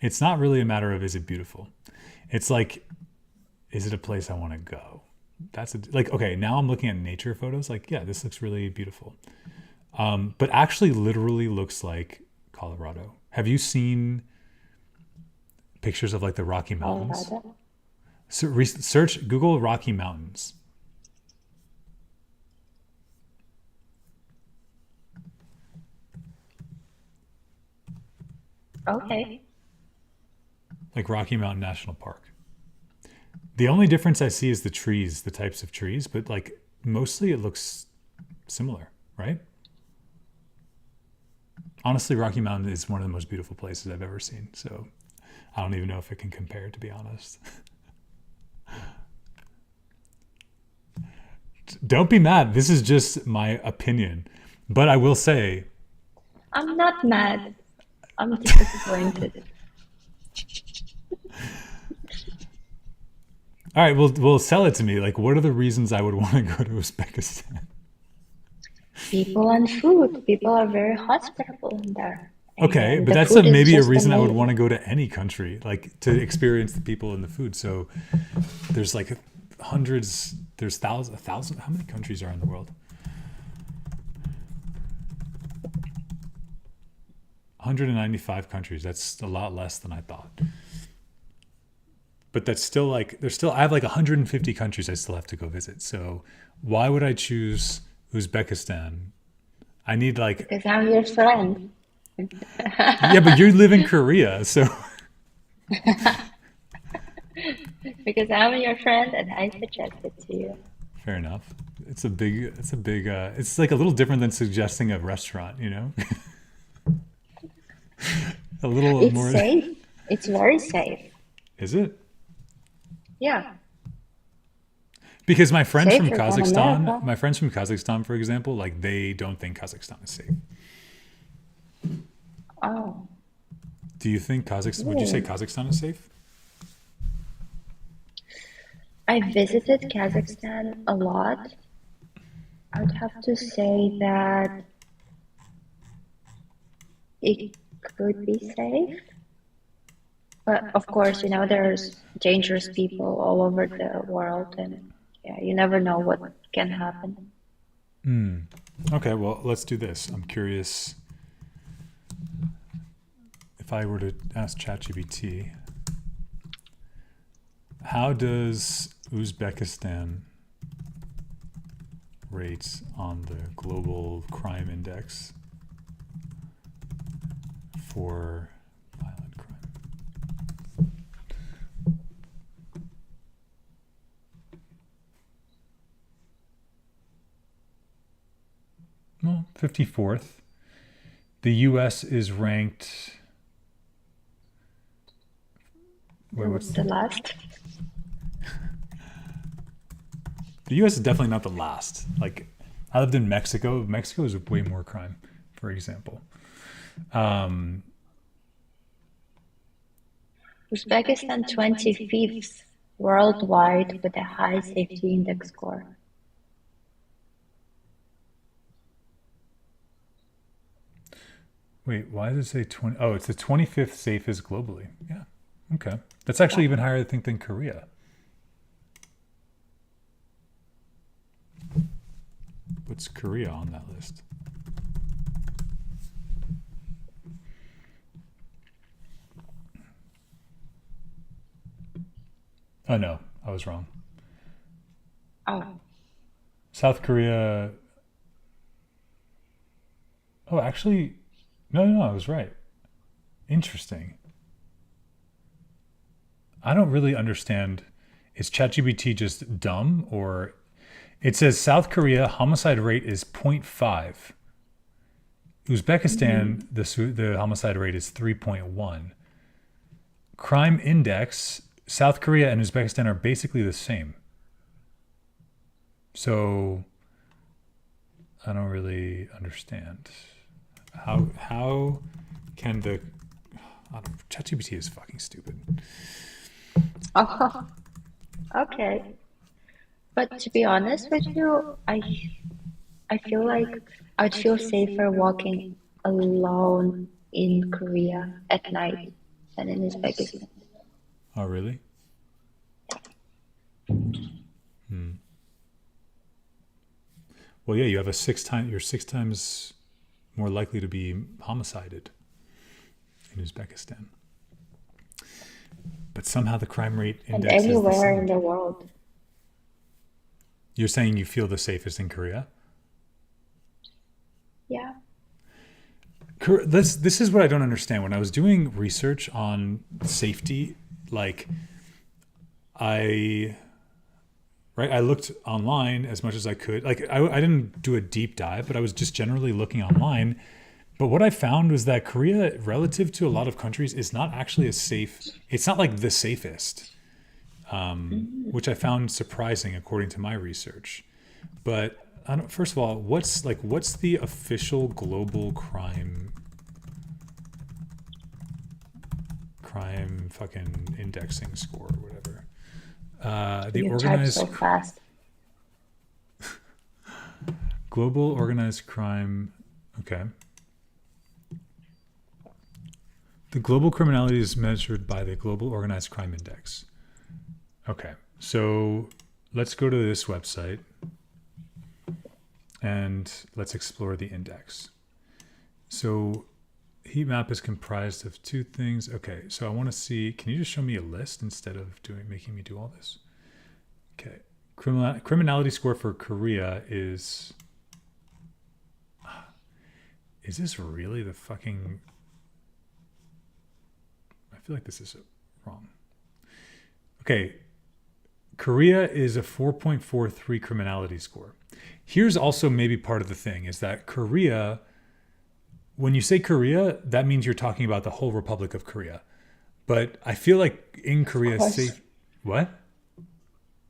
It's not really a matter of is it beautiful. It's like, is it a place I want to go? Like, okay, now I'm looking at nature photos. Like, yeah, this looks really beautiful. But actually literally looks like Colorado. Have you seen pictures of like the Rocky Mountains? Colorado? So search, Google Rocky Mountains. Okay. Like Rocky Mountain National Park. The only difference I see is the trees, the types of trees, but like mostly it looks similar, right? Honestly, Rocky Mountain is one of the most beautiful places I've ever seen. So I don't even know if it can compare, to be honest. Don't be mad. This is just my opinion. But I will say, I'm not mad. I'm disappointed. all right, we'll sell it to me. Like, what are the reasons I would want to go to Uzbekistan? People and food. People are very hospitable in there. Okay, And but the that's food is maybe a just reason I would want to amazing. go to any country, like to experience the people and the food. So there's like hundreds, there's thousands, a thousand. How many countries are in the world? 195 countries. That's a lot less than I thought. But that's still like, I have like 150 countries I still have to go visit. So why would I choose Uzbekistan? I need Because I'm your friend. yeah, but you live in Korea. So Because I'm your friend and I suggest it to you. Fair enough. It's like a little different than suggesting a restaurant, you know? A little It's more. safe. It's very safe. Is it? Yeah, Because my friends from safer than Kazakhstan, America. for example, like they don't think Kazakhstan is safe. Oh, Do you think Kazakhstan, would you say really? Kazakhstan is safe? I visited Kazakhstan a lot. I would have to say that it could be safe. But of course, there's dangerous people all over the world, and yeah, you never know what can happen. Okay, well, let's do this. I'm curious if I were to ask ChatGPT, how does Uzbekistan rate on the global crime index for violent crime? Well, 54th. The US is ranked. Wait, what's The last. the US is definitely not the last. Like, I lived in Mexico. Mexico is way more crime, for example. Uzbekistan 25th worldwide with a high safety index score. Wait, why does it say 20? Oh, it's the 25th safest globally. Yeah. Okay. That's actually even higher, I think, than Korea. What's Korea on that list? Oh, no, I was wrong. Oh, South Korea. Oh, actually, no, I was right. Interesting. I don't really understand. Is ChatGPT just dumb, or it says South Korea homicide rate is 0.5. Uzbekistan, the homicide rate is 3.1. Crime index, South Korea and Uzbekistan are basically the same. So I don't really understand. How can the ChatGPT is fucking stupid. oh, okay. But to be honest with you, I feel like I'd feel safer walking alone in Korea at night than in Uzbekistan. Oh, really? Well, yeah, you have you're 6 times more likely to be homicided in Uzbekistan. But somehow the crime rate And index is the anywhere in same. the world. You're saying you feel the safest in Korea? Yeah. This is what I don't understand. When I was doing research on safety, like I I looked online as much as I could. Like I didn't do a deep dive, but I was just generally looking online. But what I found was that Korea, relative to a lot of countries, is not actually as safe. It's not like the safest, which I found surprising according to my research. But first of all, what's the official global crime fucking indexing score or whatever? The You type so organized fast. global organized crime. Okay. The global criminality is measured by the Global Organized Crime Index. Okay, so let's go to this website and let's explore the index. So heat map is comprised of two things. Okay, so I want to see, can you just show me a list instead of making me do all this? Okay, criminality score for Korea is this really the fucking, I feel like this is wrong. Okay. Korea is a 4.43 criminality score. Here's also maybe part of the thing is that Korea, when you say Korea, that means you're talking about the whole Republic of Korea. But I feel like in Korea, what?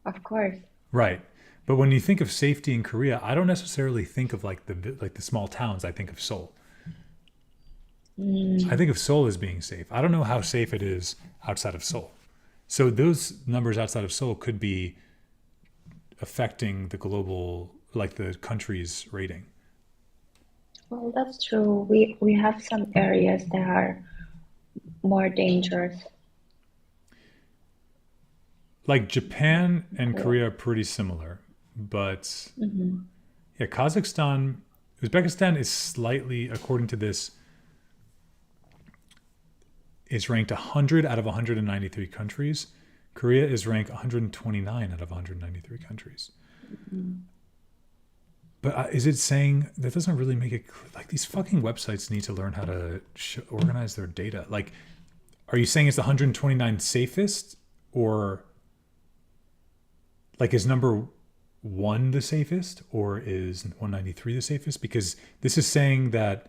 Of course. Right. But when you think of safety in Korea, I don't necessarily think of like the small towns. I think of Seoul. I think of Seoul as being safe. I don't know how safe it is outside of Seoul. So those numbers outside of Seoul could be affecting the global, like the country's rating. Well, that's true. We have some areas that are more dangerous. Like Japan and Korea are pretty similar, but yeah, Uzbekistan is slightly, according to this, is ranked 100 out of 193 countries. Korea is ranked 129 out of 193 countries. But is it saying that doesn't really make it like these fucking websites need to learn how to organize their data? Like, are you saying it's the 129 safest, or like is number 1 the safest, or is 193 the safest? Because this is saying that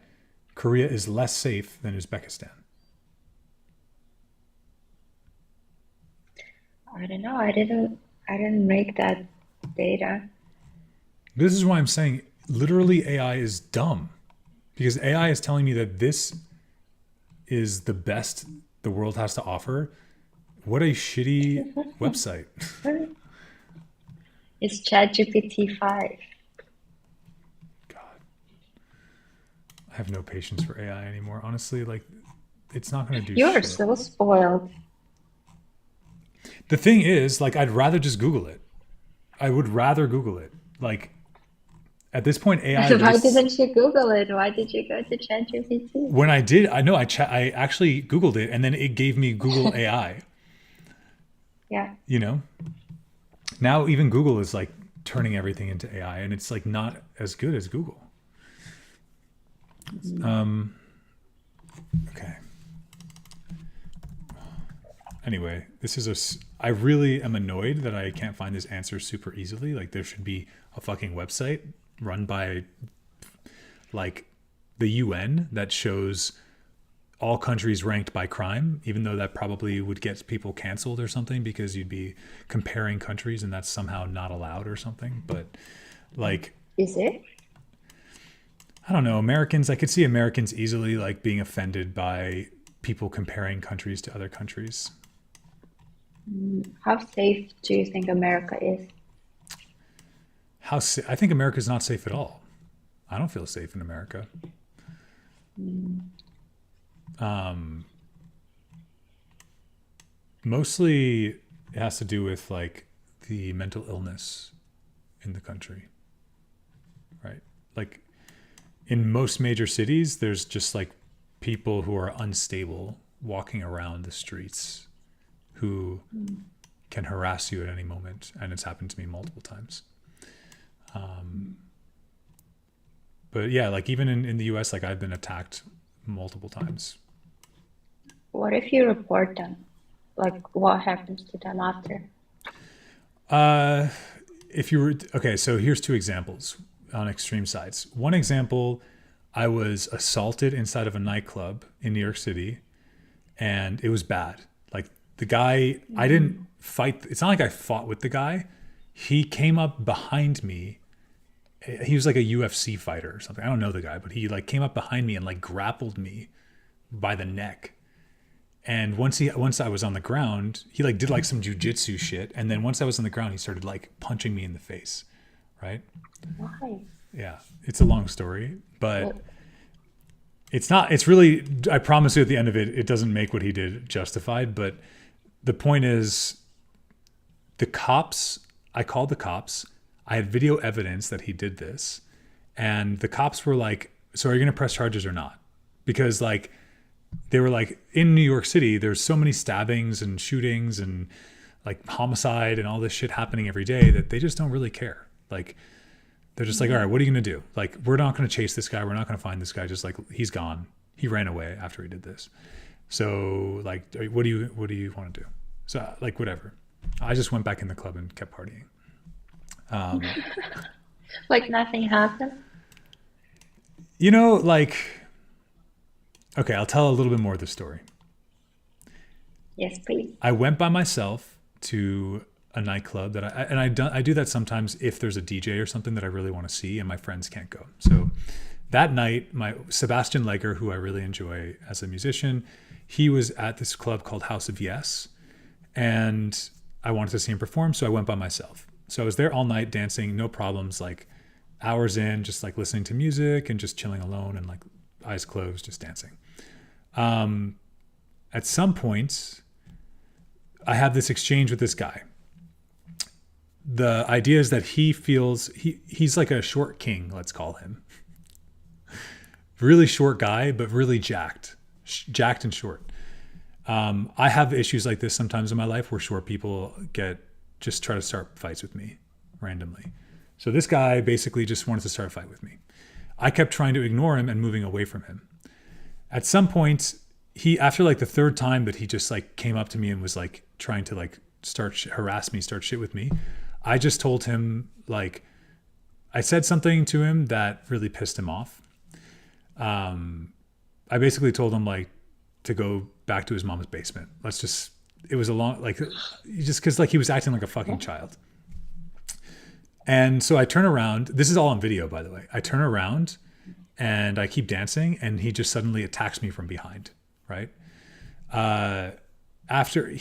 Korea is less safe than Uzbekistan. I don't know. I didn't make that data. This is why I'm saying literally AI is dumb, because AI is telling me that this is the best the world has to offer. What a shitty website. It's ChatGPT 5. God. I have no patience for AI anymore. Honestly, like it's not going to do You are shit. so spoiled. The thing is, like, I'd rather just Google it. I would rather Google it. Like, at this point, AI. Why didn't you Google it? Why did you go to ChatGPT? When I did, I know I actually Googled it, and then it gave me Google AI. Yeah. You know, now even Google is like turning everything into AI, and it's like not as good as Google. Okay. Anyway, I really am annoyed that I can't find this answer super easily. Like, there should be a fucking website run by like the UN that shows all countries ranked by crime, even though that probably would get people canceled or something, because you'd be comparing countries and that's somehow not allowed or something. But like, is it? I don't know, Americans, I could see Americans easily like being offended by people comparing countries to other countries. How safe do you think America is? I think America's not safe at all. I don't feel safe in America. Mostly it has to do with like the mental illness in the country, right? Like in most major cities, there's just like people who are unstable walking around the streets who can harass you at any moment. And it's happened to me multiple times. But yeah, like even in the US, like I've been attacked multiple times. What if you report them? Like, what happens to them after? Okay, so here's 2 examples on extreme sides. One example, I was assaulted inside of a nightclub in New York City, and it was bad. Like the guy, I didn't fight. It's not like I fought with the guy. He came up behind me. He was like a UFC fighter or something. I don't know the guy, but he like came up behind me and like grappled me by the neck. And once I was on the ground, he like did like some jujitsu shit. And then once I was on the ground, he started like punching me in the face. Right? Why? Yeah, it's a long story, but it's really, I promise you at the end of it, it doesn't make what he did justified. But the point is, I called the cops. I had video evidence that he did this. And the cops were like, so are you going to press charges or not? Because like, they were like, in New York City, there's so many stabbings and shootings and like homicide and all this shit happening every day that they just don't really care. Like, they're just like, all right, what are you going to do? Like, we're not going to chase this guy. We're not going to find this guy. Just like, he's gone. He ran away after he did this. So like, what do you want to do? So like, whatever. I just went back in the club and kept partying. Like nothing happened? Like, okay, I'll tell a little bit more of the story. Yes, please. I went by myself to a nightclub that I do that sometimes if there's a DJ or something that I really want to see and my friends can't go. So that night, my Sebastian Leger, who I really enjoy as a musician, he was at this club called House of Yes, and I wanted to see him perform, so I went by myself. So I was there all night dancing, no problems, like hours in, just like listening to music and just chilling alone and like eyes closed, just dancing. At some point, I have this exchange with this guy. The idea is that he feels he's like a short king, let's call him. Really short guy, but really jacked and short. I have issues like this sometimes in my life where short people just try to start fights with me randomly. So this guy basically just wanted to start a fight with me. I kept trying to ignore him and moving away from him. At some point, after like the third time that he just like came up to me and was like trying to like harass me, start shit with me, I just told him, like, I said something to him that really pissed him off. I basically told him like to go back to his mom's basement. It was a long, like, just cause like he was acting like a fucking child. And so I turn around, this is all on video, by the way. I turn around and I keep dancing and he just suddenly attacks me from behind. Right. After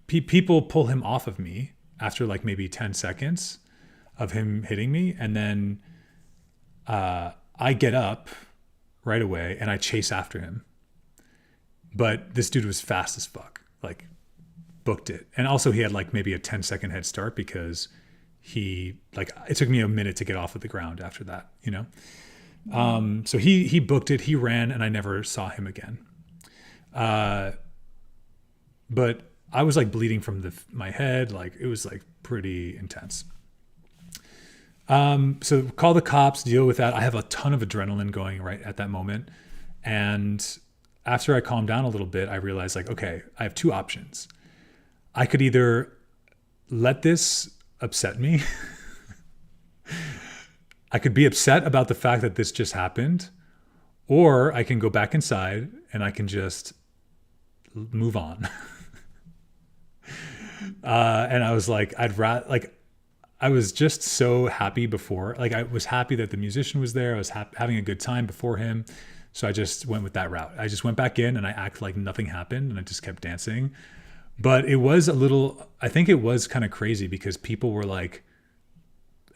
people pull him off of me after like maybe 10 seconds of him hitting me. And then, I get up right away and I chase after him. But this dude was fast as fuck, like booked it. And also he had like maybe a 10-second head start because it took me a minute to get off of the ground after that, So he booked it, he ran, and I never saw him again. But I was like bleeding from my head. Like it was like pretty intense. So call the cops, deal with that. I have a ton of adrenaline going right at that moment. And after I calmed down a little bit, I realized like, okay, I have two options. I could either let this upset me. I could be upset about the fact that this just happened, or I can go back inside and I can just move on. And I was like, I was just so happy before. Like I was happy that the musician was there. I was having a good time before him. So I just went with that route. I just went back in and I acted like nothing happened and I just kept dancing. But it was I think it was kind of crazy because people were like,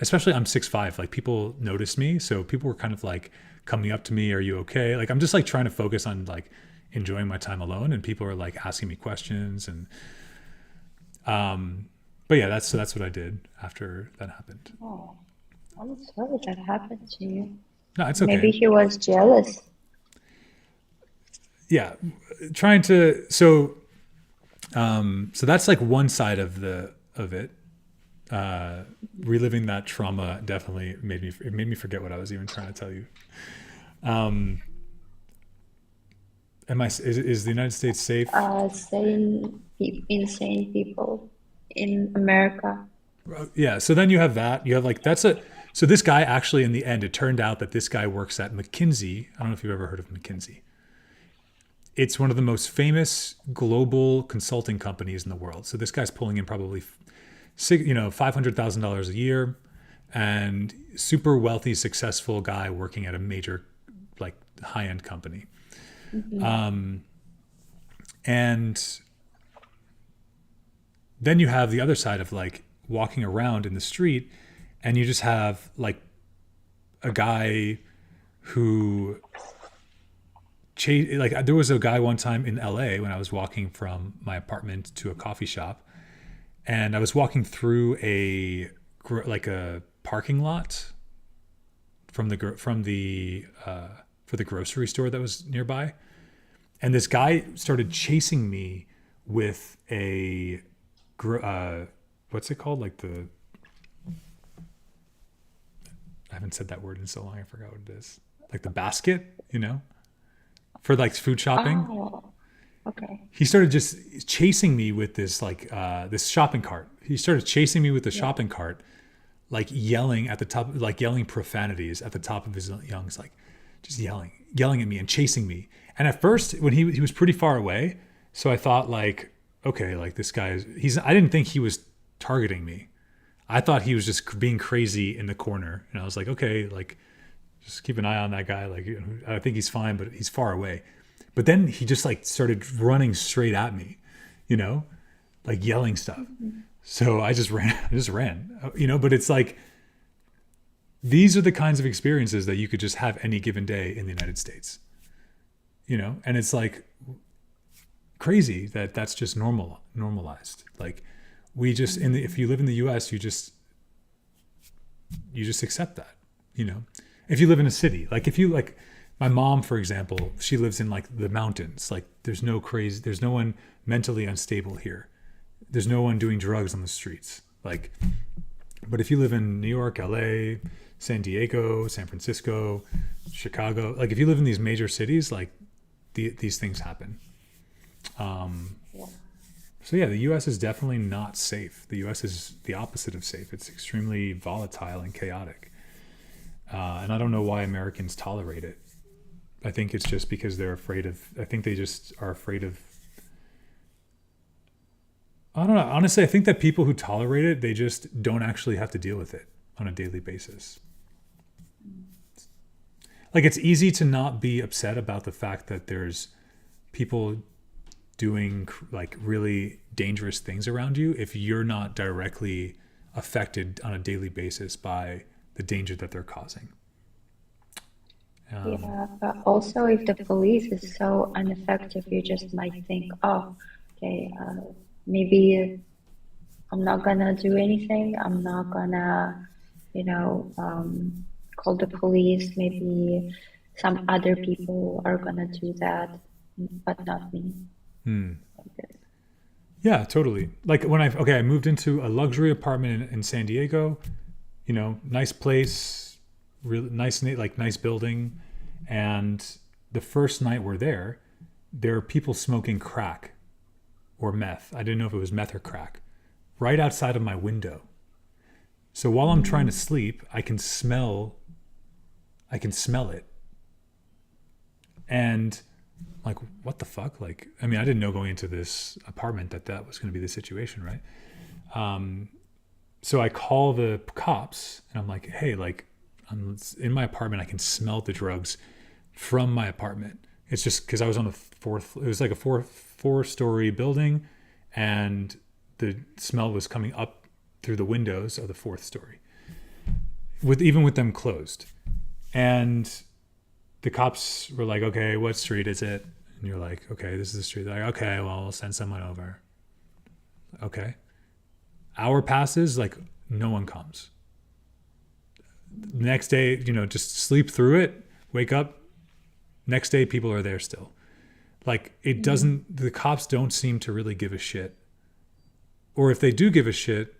especially I'm 6'5", like people noticed me. So people were kind of like coming up to me, are you okay? Like I'm just like trying to focus on like enjoying my time alone. And people are like asking me questions and, but yeah, that's what I did after that happened. Oh, I'm sorry that happened to you. No, it's okay. Maybe he was jealous. Yeah, trying to so that's like one side of it. Reliving that trauma definitely made me forget what I was even trying to tell you. Is the United States safe? Insane people in America. Yeah. So then you have that. You have like so this guy actually in the end, it turned out that this guy works at McKinsey. I don't know if you've ever heard of McKinsey. It's one of the most famous global consulting companies in the world. So this guy's pulling in probably $500,000 a year, and super wealthy, successful guy working at a major like high-end company. Mm-hmm. And then you have the other side of like walking around in the street and you just have like a guy who like there was a guy one time in LA when I was walking from my apartment to a coffee shop, and I was walking through a parking lot for the grocery store that was nearby, and this guy started chasing me with a what's it called? Like I haven't said that word in so long. I forgot what it is. Like the basket, for like food shopping. Oh. Okay. he started just chasing me with this this shopping cart. He started chasing me with the Yeah. shopping cart, like yelling at the top, like yelling profanities at the top of his lungs, like just yelling at me and chasing me. And at first, when he was pretty far away, so I thought like, okay, like this guy is I didn't think he was targeting me. I thought he was just being crazy in the corner, and I was like, okay, like just keep an eye on that guy. Like I think he's fine, but he's far away. But then he just like started running straight at me, you know, like yelling stuff. So I just ran, but it's like, these are the kinds of experiences that you could just have any given day in the United States, and it's like crazy that that's just normalized. Like we just, if you live in the US, you just accept that, if you live in a city, like if you like, my mom, for example, she lives in like the mountains. Like there's no one mentally unstable here. There's no one doing drugs on the streets. Like, but if you live in New York, LA, San Diego, San Francisco, Chicago, like if you live in these major cities, like these things happen. So yeah, the US is definitely not safe. The US is the opposite of safe. It's extremely volatile and chaotic. And I don't know why Americans tolerate it. I think it's just because they're afraid of, I think they just are afraid of, I don't know. Honestly, I think that people who tolerate it, they just don't actually have to deal with it on a daily basis. Like it's easy to not be upset about the fact that there's people doing like really dangerous things around you if you're not directly affected on a daily basis by the danger that they're causing. Yeah, but also if the police is so ineffective, you just might think, oh, okay, maybe I'm not gonna do anything. I'm not gonna, call the police. Maybe some other people are gonna do that, but not me. Like this. Yeah, totally. Like when I moved into a luxury apartment in San Diego, nice place, really nice, like nice building. And the first night we're there are people smoking crack or meth. I didn't know if it was meth or crack right outside of my window. So while I'm trying to sleep, I can smell it. And like, what the fuck? Like, I mean, I didn't know going into this apartment that was going to be the situation, right? So I call the cops and I'm like, hey, like I'm in my apartment. I can smell the drugs from my apartment. It's just because I was on the fourth, it was like a four-story building and the smell was coming up through the windows of the fourth story even with them closed. And the cops were like, okay, what street is it? And you're like, okay, this is the street. They're like, okay, well, we'll send someone over. Okay. Hour passes, like no one comes. The next day, just sleep through it, wake up. Next day, people are there still. Like the cops don't seem to really give a shit. Or if they do give a shit,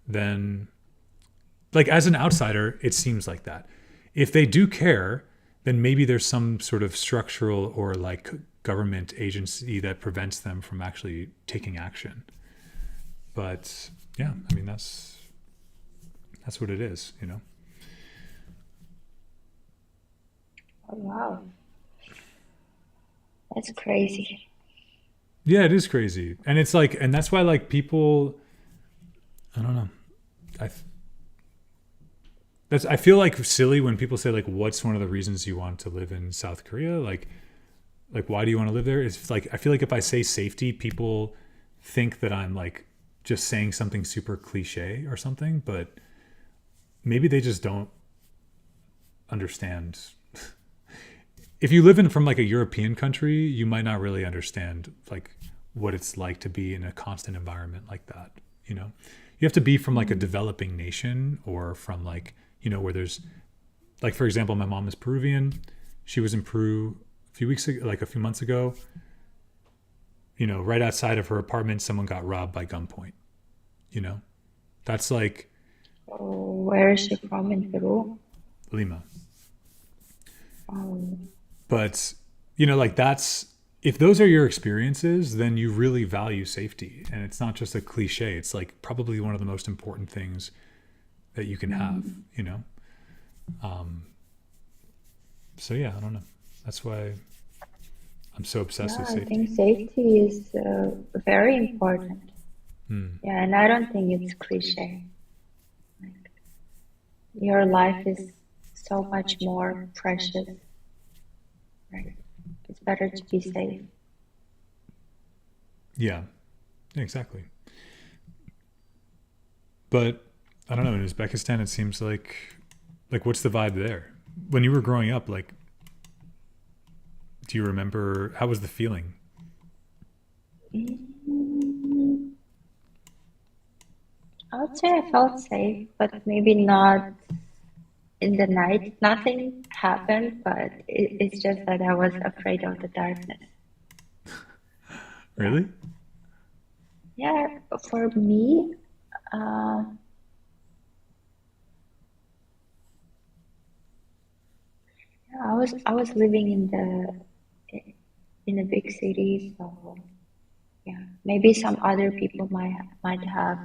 then like as an outsider, it seems like that. If they do care, then maybe there's some sort of structural or like government agency that prevents them from actually taking action. But yeah, I mean, that's what it is, Oh, wow. That's crazy. Yeah, it is crazy. And it's like, and that's why like people, I don't know. I feel like silly when people say like, what's one of the reasons you want to live in South Korea? Like why do you want to live there? It's like, I feel like if I say safety, people think that I'm like just saying something super cliche or something, but maybe they just don't understand. If you live in from like a European country, you might not really understand like what it's like to be in a constant environment like that. You have to be from like a developing nation or from like, where there's like, for example, my mom is Peruvian. She was in Peru a few months ago. Right outside of her apartment, someone got robbed by gunpoint. That's like. Oh, where is she from in Peru? Lima. Oh, But, like that's if those are your experiences, then you really value safety. And it's not just a cliche. It's like probably one of the most important things that you can have, you know? So yeah, I don't know. That's why I'm so obsessed with I safety. think safety is very important. Yeah, and I don't think it's cliche. Like, your life is so much more precious, right? It's better to be safe. Yeah, exactly. But I don't know, in Uzbekistan, it seems like what's the vibe there? When you were growing up, like, do you remember, how was the feeling? I would say I felt safe, but maybe not in the night. Nothing happened, but it's just that I was afraid of the darkness. Really? Yeah, for me, uh, I was living in a big city, so yeah, maybe some other people might have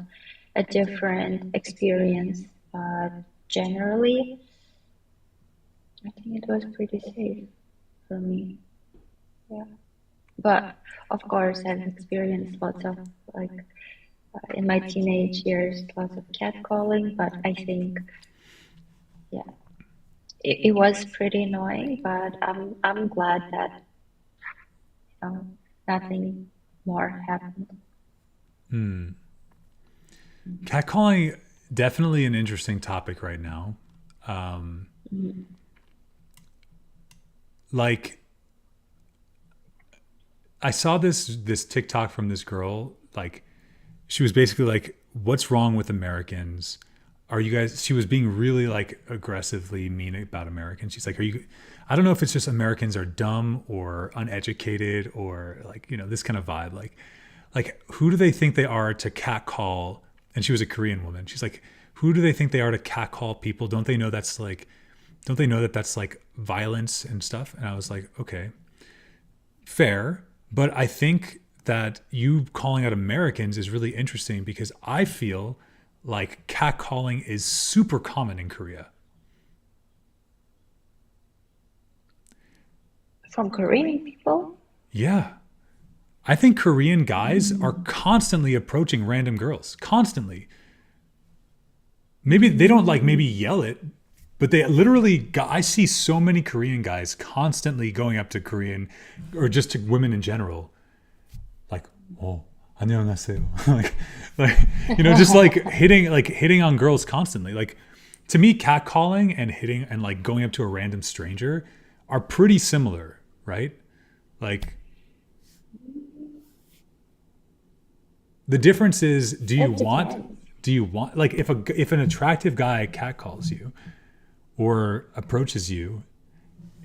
a different experience, but generally, I think it was pretty safe for me. Yeah, but of course, I've experienced lots of like in my teenage years, lots of catcalling. But I think, yeah, it was pretty annoying. But I'm glad that nothing more happened. Catcalling, definitely an interesting topic right now. Like, I saw this TikTok from this girl. Like, she was basically like, "What's wrong with Americans? Are you guys?" She was being really like aggressively mean about Americans. She's like, "Are you?" I don't know if it's just Americans are dumb or uneducated or like, you know, this kind of vibe. Like who do they think they are to catcall? And she was a Korean woman. She's like, who do they think they are to catcall people? Don't they know that's like violence and stuff? And I was like, okay, fair. But I think that you calling out Americans is really interesting because I feel like catcalling is super common in Korea. From Korean people? Yeah. I think Korean guys are constantly approaching random girls. Constantly. Maybe they don't like maybe yell it, but they literally, I see so many Korean guys constantly going up to Korean or just to women in general. Like, oh, 안녕하세요. like, you know, just like hitting on girls constantly. Like, to me, catcalling and hitting and like going up to a random stranger are pretty similar, right? Like, the difference is, do you want like if an attractive guy catcalls you or approaches you,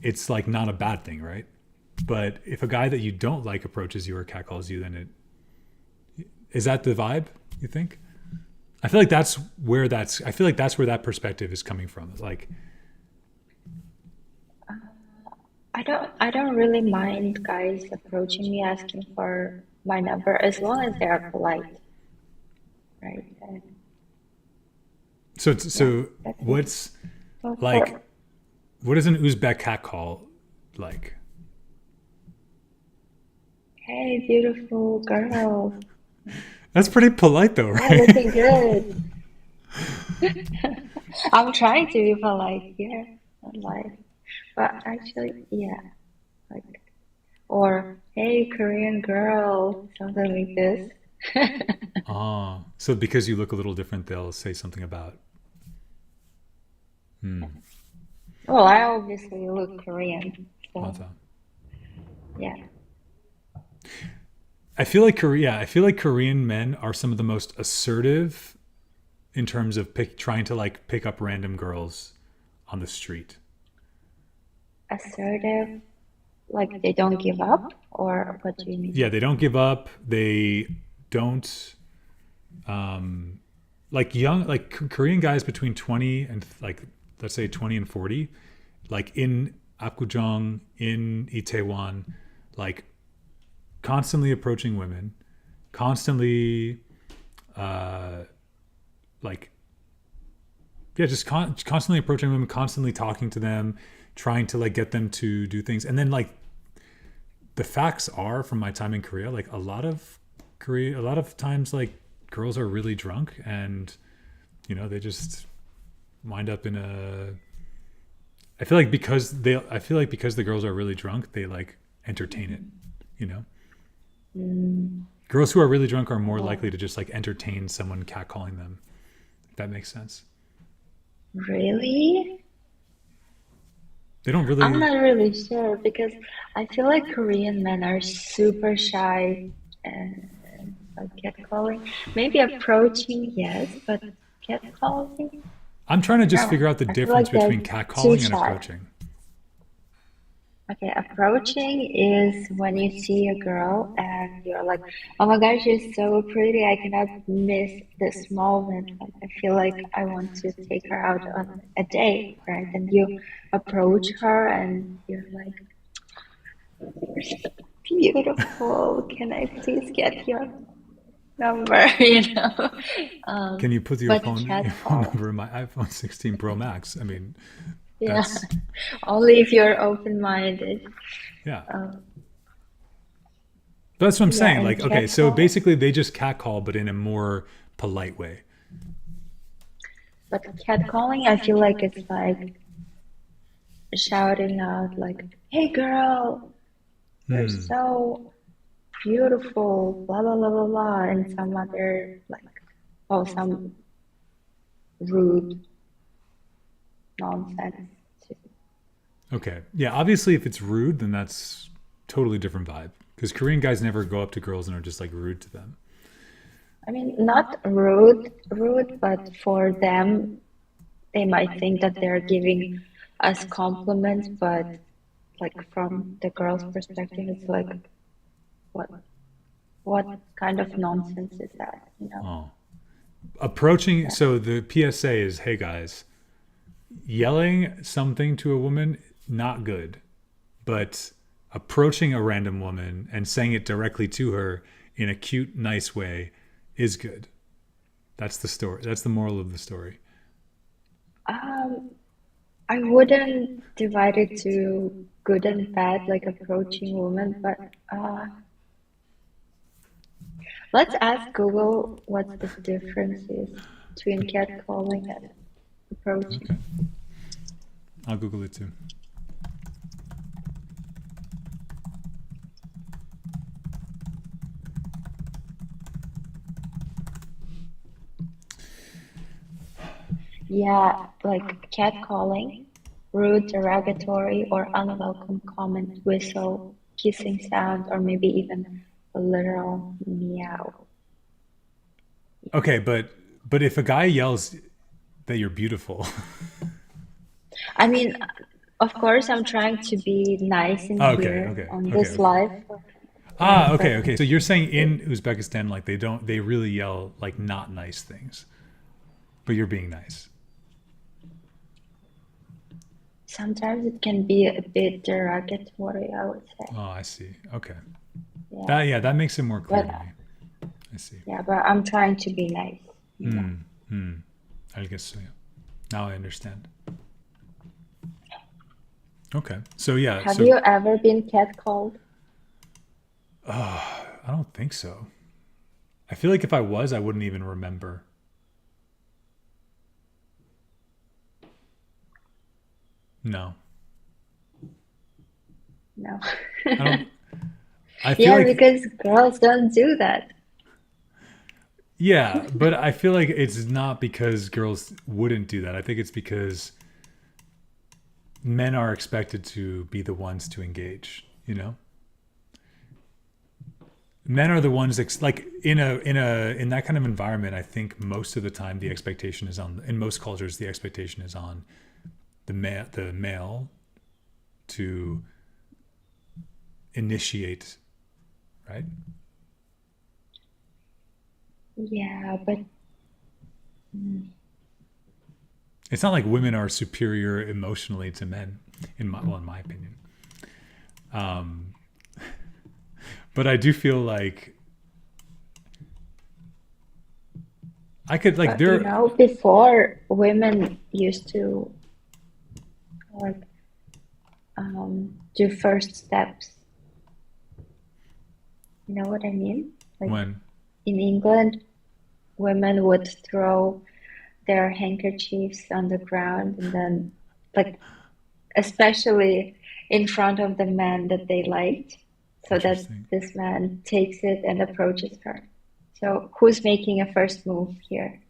it's like not a bad thing, right? But if a guy that you don't like approaches you or catcalls you, then is that the vibe, you think? I feel like that's where that perspective is coming from. Like, I don't really mind guys approaching me asking for my number as long as they are polite, right? so Yeah, what's well, like, what is an Uzbek catcall like? hey, beautiful girl, That's pretty polite though, oh, right? looking good. I'm trying to be polite here, like, but actually, yeah, like, or hey, Korean girl, something like this. So because you look a little different, they'll say something about. Well, I obviously look Korean, so 맞아. yeah. I feel like Korean men are some of the most assertive in terms of trying to like pick up random girls on the street. Assertive, like they don't give up, or what do you mean? Yeah, they don't give up. They don't like Korean guys between 20 and like, let's say 20 and 40, like in Apgujeong, in Itaewon, like constantly approaching women, constantly just constantly approaching women, constantly talking to them, trying to like get them to do things. And then like the facts are, from my time in Korea, like a lot of times like girls are really drunk, and they just wind up in a, I feel like because the girls are really drunk, they like entertain it, Girls who are really drunk are more likely to just like entertain someone catcalling them, if that makes sense. Really? They don't really. I'm not really sure because I feel like Korean men are super shy and like catcalling. Maybe approaching, yes, but catcalling? I'm trying to just No, figure out the I feel difference like they're between too catcalling and shy. approaching. Okay, approaching is when you see a girl and you're like, oh my gosh, she's so pretty. I cannot miss this moment. Like, I feel like I want to take her out on a date, right? And you approach her and you're like, you're so beautiful. Can I please get your number? Can you put your But phone catcall, number in my iPhone 16 Pro Max? I mean, yeah, that's only if you're open-minded. yeah. Um, That's what I'm yeah, saying. and Like, okay, so catcall. basically they just catcall, but in a more polite way. But catcalling, I feel like it's like shouting out, like, "Hey, girl, you're Hmm. so beautiful," blah blah blah blah blah, and some other like, oh, some rude nonsense too. Okay. Yeah. Obviously, if it's rude, then that's totally different vibe. Because Korean guys never go up to girls and are just like rude to them. I mean, not rude, but for them, they might think that they're giving us compliments, but like from the girl's perspective, it's like, what what kind of nonsense is that, you know? Oh. Approaching. Yeah. So the PSA is, hey guys, yelling something to a woman, not good. But approaching a random woman and saying it directly to her in a cute, nice way is good. That's the story. That's the moral of the story. Um, I wouldn't divide it to good and bad, like approaching women, but let's ask Google what the difference is between catcalling and approaching. Okay. I'll Google it too. Yeah, like catcalling, rude, derogatory, or unwelcome comment, whistle, kissing sound, or maybe even a literal meow. Okay, but if a guy yells that you're beautiful, I mean, of course, I'm trying to be nice in okay, here okay, on okay, this okay. live, right? Okay, But okay. So you're saying in Uzbekistan, like they really yell like not nice things, but you're being nice. sometimes it can be a bit derogatory, I would say. Oh, I see. Okay. Yeah, That makes it more clear but to me. I see. yeah, but I'm trying to be nice, you know. Hmm. Hmm. I guess so. Yeah. Now I understand. Okay. So yeah. Have So you ever been catcalled? I don't think so. I feel like if I was, I wouldn't even remember. No. No. I don't. I feel Yeah, like because girls don't do that. yeah, but I feel like it's not because girls wouldn't do that. I think it's because men are expected to be the ones to engage, you know? Men are the ones like in that kind of environment, I think most of the time the expectation is on, in most cultures the expectation is on the male to initiate, right? Yeah, but It's not like women are superior emotionally to men in my opinion. Um But I do feel like I could like But you know, before women used to like do first steps. You know what I mean? Like when in England, women would throw their handkerchiefs on the ground and then like especially in front of the man that they liked, so that interesting. this man takes it and approaches her. So who's making a first move here?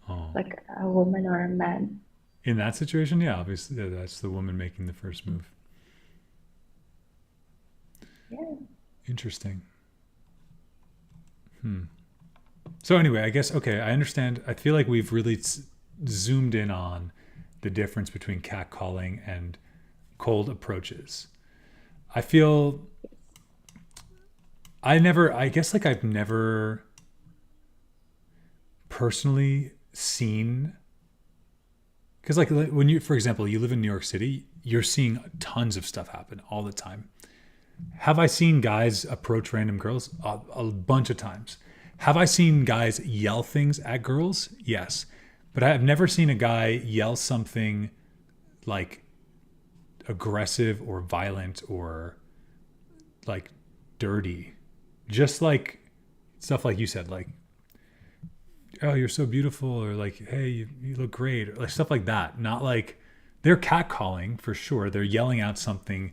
Oh, Like a woman or a man? in that situation, yeah, obviously that's the woman making the first move. Yeah. Interesting. So anyway, I guess okay, I understand. I feel like we've really zoomed in on the difference between catcalling and cold approaches. I feel I guess like I've never personally seen, because like when you, for example, you live in New York City, you're seeing tons of stuff happen all the time. Have I seen guys approach random girls? A bunch of times. Have I seen guys yell things at girls? Yes. But I have never seen a guy yell something like aggressive or violent or like dirty. Just like stuff like you said, like, oh, you're so beautiful, or like, hey, you look great, or like stuff like that. Not like they're catcalling for sure. They're yelling out something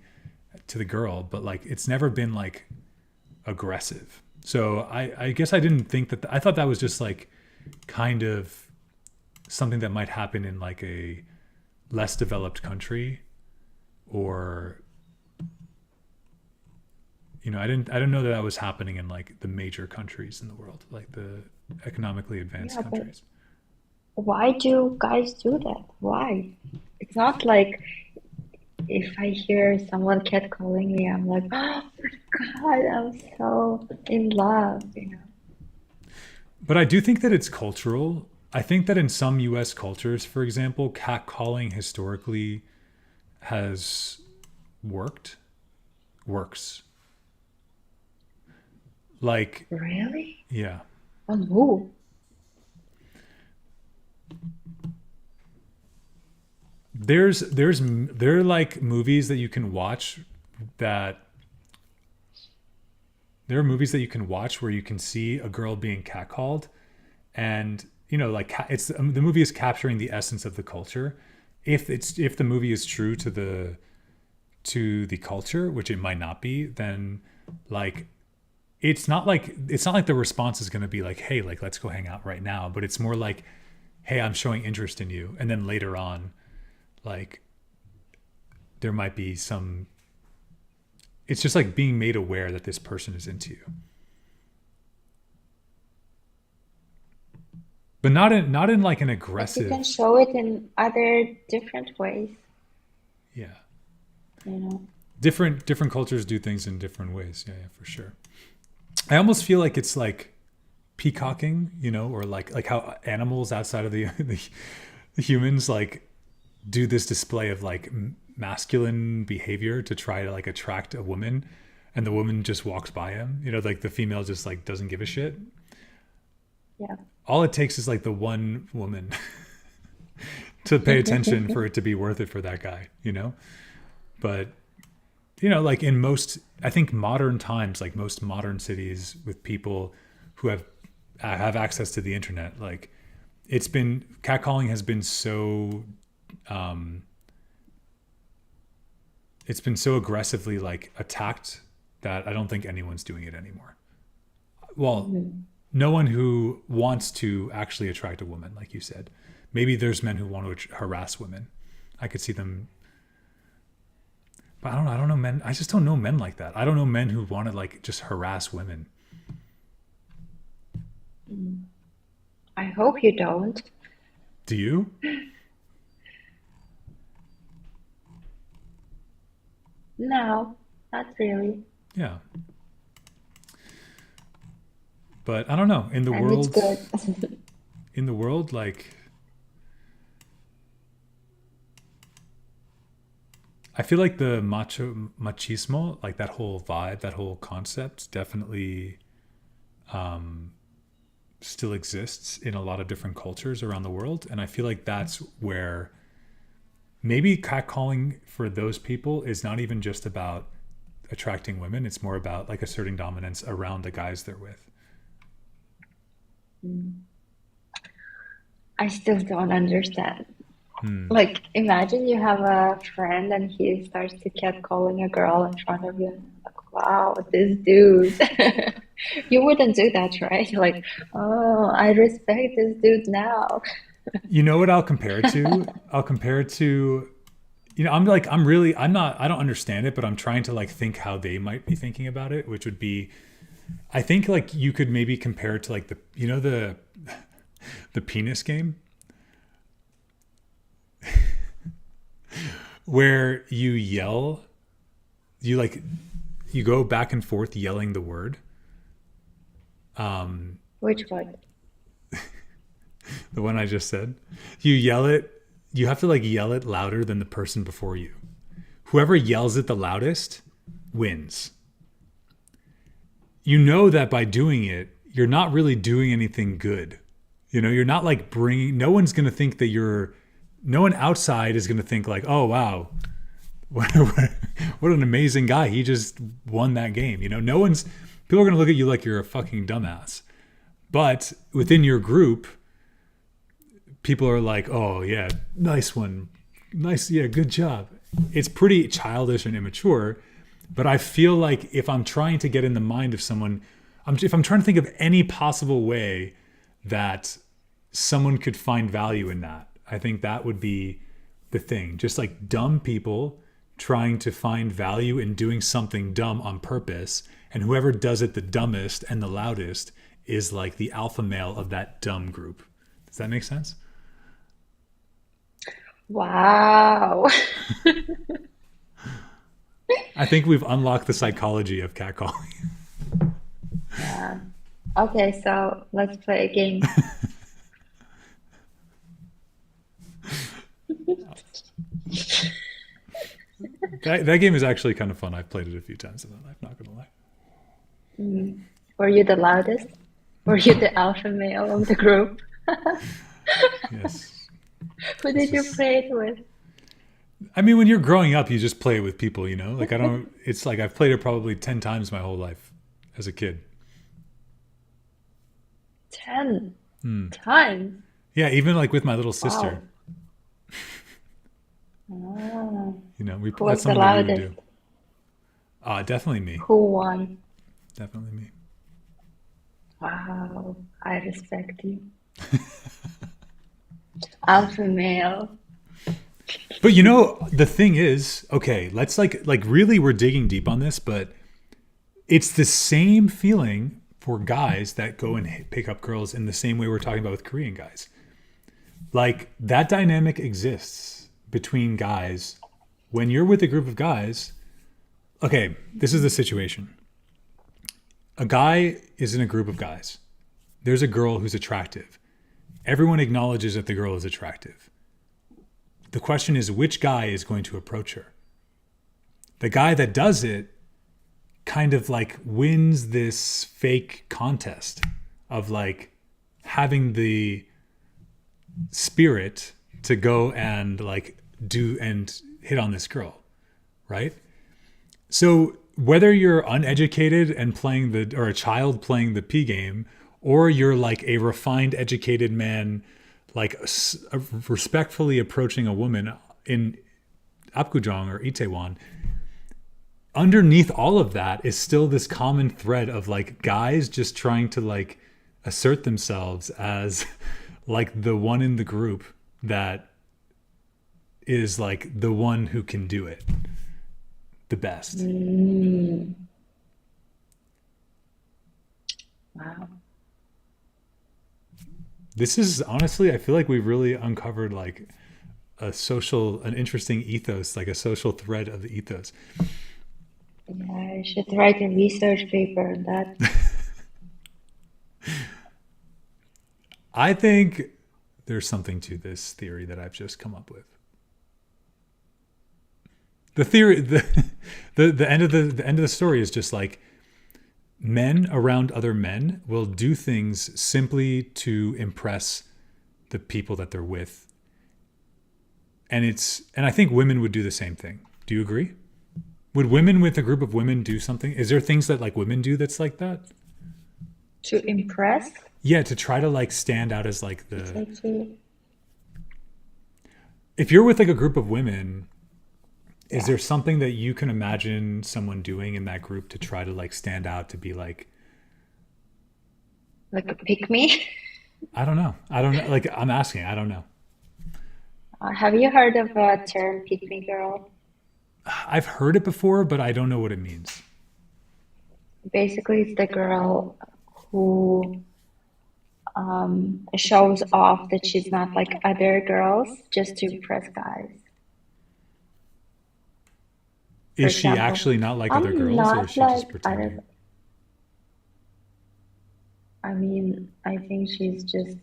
to the girl, but like it's never been like aggressive. So I guess I didn't think that I thought that was just like kind of something that might happen in like a less developed country, or I didn't know that that was happening in like the major countries in the world, like the economically advanced Yeah, but countries. why do guys do that? Why? It's not like if I hear someone catcalling me, I'm like, oh my God, I'm so in love, you know. But I do think that it's cultural. I think that in some US cultures, for example, catcalling historically has works. Like, Really? yeah. On who? There are like movies that you can watch that there are movies that you can watch where you can see a girl being catcalled, and like it's the movie is capturing the essence of the culture. If the movie is true to the culture, which it might not be, then like it's not like the response is going to be like, hey, like let's go hang out right now, but it's more like, hey, I'm showing interest in you, and then later on, like there might be some, it's just like being made aware that this person is into you, but not in like an But you can aggressive. show it in other different ways, Yeah, you know. different cultures do things in different ways. Yeah, for sure. I almost feel like it's like peacocking, or like how animals outside of the humans like do this display of like masculine behavior to try to like attract a woman, and the woman just walks by him, like the female just like doesn't give a shit. Yeah. All it takes is like the one woman to pay attention for it to be worth it for that guy, but like in most, I think modern times, like most modern cities with people who have access to the internet, like catcalling has been so it's been so aggressively like attacked that I don't think anyone's doing it anymore. Well, no one who wants to actually attract a woman, like you said. Maybe there's men who want to harass women. I could see them, but I don't know men. I just don't know men like that. I don't know men who want to like just harass women. I hope you don't. Do you? No, not really. Yeah. But I don't know. And it's good. In the world, like, I feel like the machismo, like that whole vibe, that whole concept, definitely still exists in a lot of different cultures around the world. And I feel like that's where maybe catcalling for those people is not even just about attracting women. It's more about like asserting dominance around the guys they're with. I still don't understand. Like, imagine you have a friend and he starts to catcalling a girl in front of you. Like, wow, this dude. You wouldn't do that, right? Like, oh, I respect this dude now. You know what I'll compare it to? I'll compare it to, I'm not, I don't understand it, but I'm trying to like think how they might be thinking about it, which would be, I think like you could maybe compare it to like the penis game where you go back and forth yelling the word. Which one? The one I just said. You yell it. You have to like yell it louder than the person before you. Whoever yells it the loudest wins. You know that by doing it, you're not really doing anything good. You're not like no one's going to think that no one outside is going to think like, oh, wow, what an amazing guy. He just won that game. People are going to look at you like you're a fucking dumbass. But within your group, people are like, oh yeah, nice one. Nice. Yeah. Good job. It's pretty childish and immature, but I feel like if I'm trying to get in the mind of someone, if I'm trying to think of any possible way that someone could find value in that, I think that would be the thing. Just like dumb people trying to find value in doing something dumb on purpose. And whoever does it the dumbest and the loudest is like the alpha male of that dumb group. Does that make sense? Wow. I think we've unlocked the psychology of catcalling. Yeah. Okay, so let's play a game. That game is actually kind of fun. I've played it a few times in my life, not gonna lie. Were you the loudest? Were you the alpha male of the group? Yes. Who did you play it with? I mean, when you're growing up, you just play with people, Like it's like I've played it probably 10 times my whole life as a kid. 10 times? Yeah, even like with my little sister. Oh. We Who was that's the something we would loudest? do. Definitely me. Who won? Definitely me. Wow, I respect you. Alpha male. But the thing is, okay, let's like really we're digging deep on this, but it's the same feeling for guys that go and pick up girls in the same way we're talking about with Korean guys. Like that dynamic exists between guys. When you're with a group of guys, okay, this is the situation. A guy is in a group of guys. There's a girl who's attractive. Everyone acknowledges that the girl is attractive. The question is, which guy is going to approach her? The guy that does it kind of like wins this fake contest of like having the spirit to go and like do and hit on this girl, right? So whether you're uneducated and or a child playing the P game, or you're like a refined, educated man, like respectfully approaching a woman in Apgujeong or Itaewon, underneath all of that is still this common thread of like guys just trying to like assert themselves as like the one in the group that is like the one who can do it the best. Wow. This is honestly, I feel like we've really uncovered like an interesting ethos, like a social thread of the ethos. Yeah, I should write a research paper on that. I think there's something to this theory that I've just come up with. The theory, the end of the end of the story is just like men around other men will do things simply to impress the people that they're with. And I think women would do the same thing. Do you agree? Would women with a group of women do something? Is there things that like women do that's like that? To impress? Yeah, to try to like stand out as like the... Like to... If you're with like a group of women, is there something that you can imagine someone doing in that group to try to like stand out, to be like... Like a pick me? I don't know. Like, I'm asking. I don't know. Have you heard of a term pick me girl? I've heard it before, but I don't know what it means. Basically, it's the girl who shows off that she's not like other girls just to impress guys. Is she example, actually not like other I'm girls, or not is she just like pretending? other. I mean, I think she's just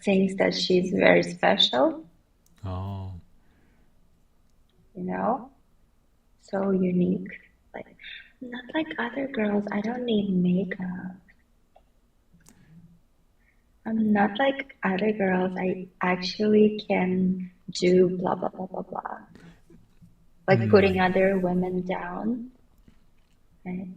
thinks that she's very special, Oh, you know, so unique. Like, not like other girls. I don't need makeup. I'm not like other girls. I actually can do blah blah blah blah blah. Like putting other women down. Right?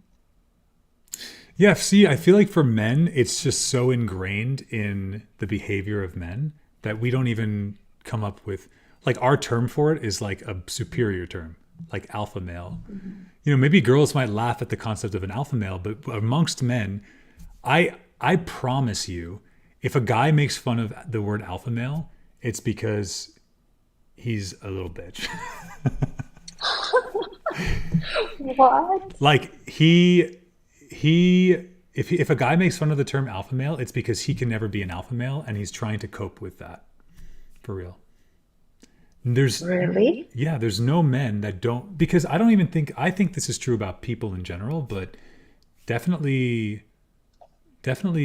yeah. See, I feel like for men, it's just so ingrained in the behavior of men that we don't even come up with, like, our term for it is like a superior term, like alpha male. You know, maybe girls might laugh at the concept of an alpha male, but amongst men, I promise you, if a guy makes fun of the word alpha male, it's because he's a little bitch. What? Like if a guy makes fun of the term alpha male, it's because he can never be an alpha male, and he's trying to cope with that. For real. Really? There's no men that don't, because I think this is true about people in general, but definitely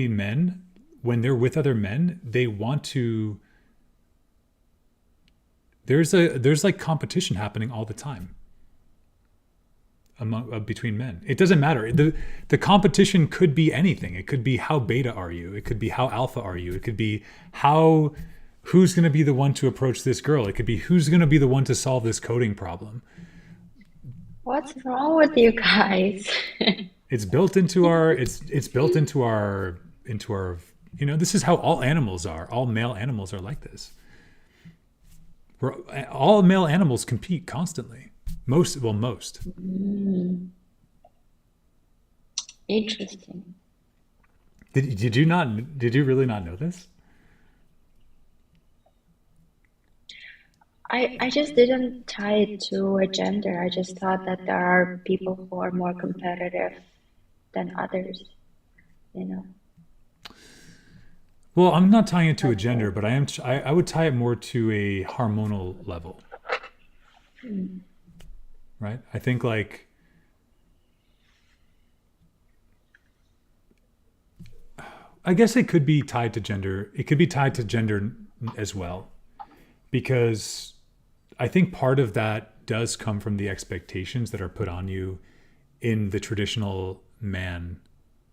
men, when they're with other men, they want to, there's like competition happening all the time between men. It doesn't matter. The competition could be anything. It could be how beta are you? It could be how alpha are you? It could be who's going to be the one to approach this girl? It could be who's going to be the one to solve this coding problem. What's wrong with you guys? It's built into our you know, this is how all animals are. All male animals are like this. All male animals compete constantly. Most. Interesting. Did you really not know this? I just didn't tie it to a gender. I just thought that there are people who are more competitive than others, you know. Well, I'm not tying it to a gender, but I would tie it more to a hormonal level. Right? I think like I guess it could be tied to gender. It could be tied to gender as well, because I think part of that does come from the expectations that are put on you in the traditional man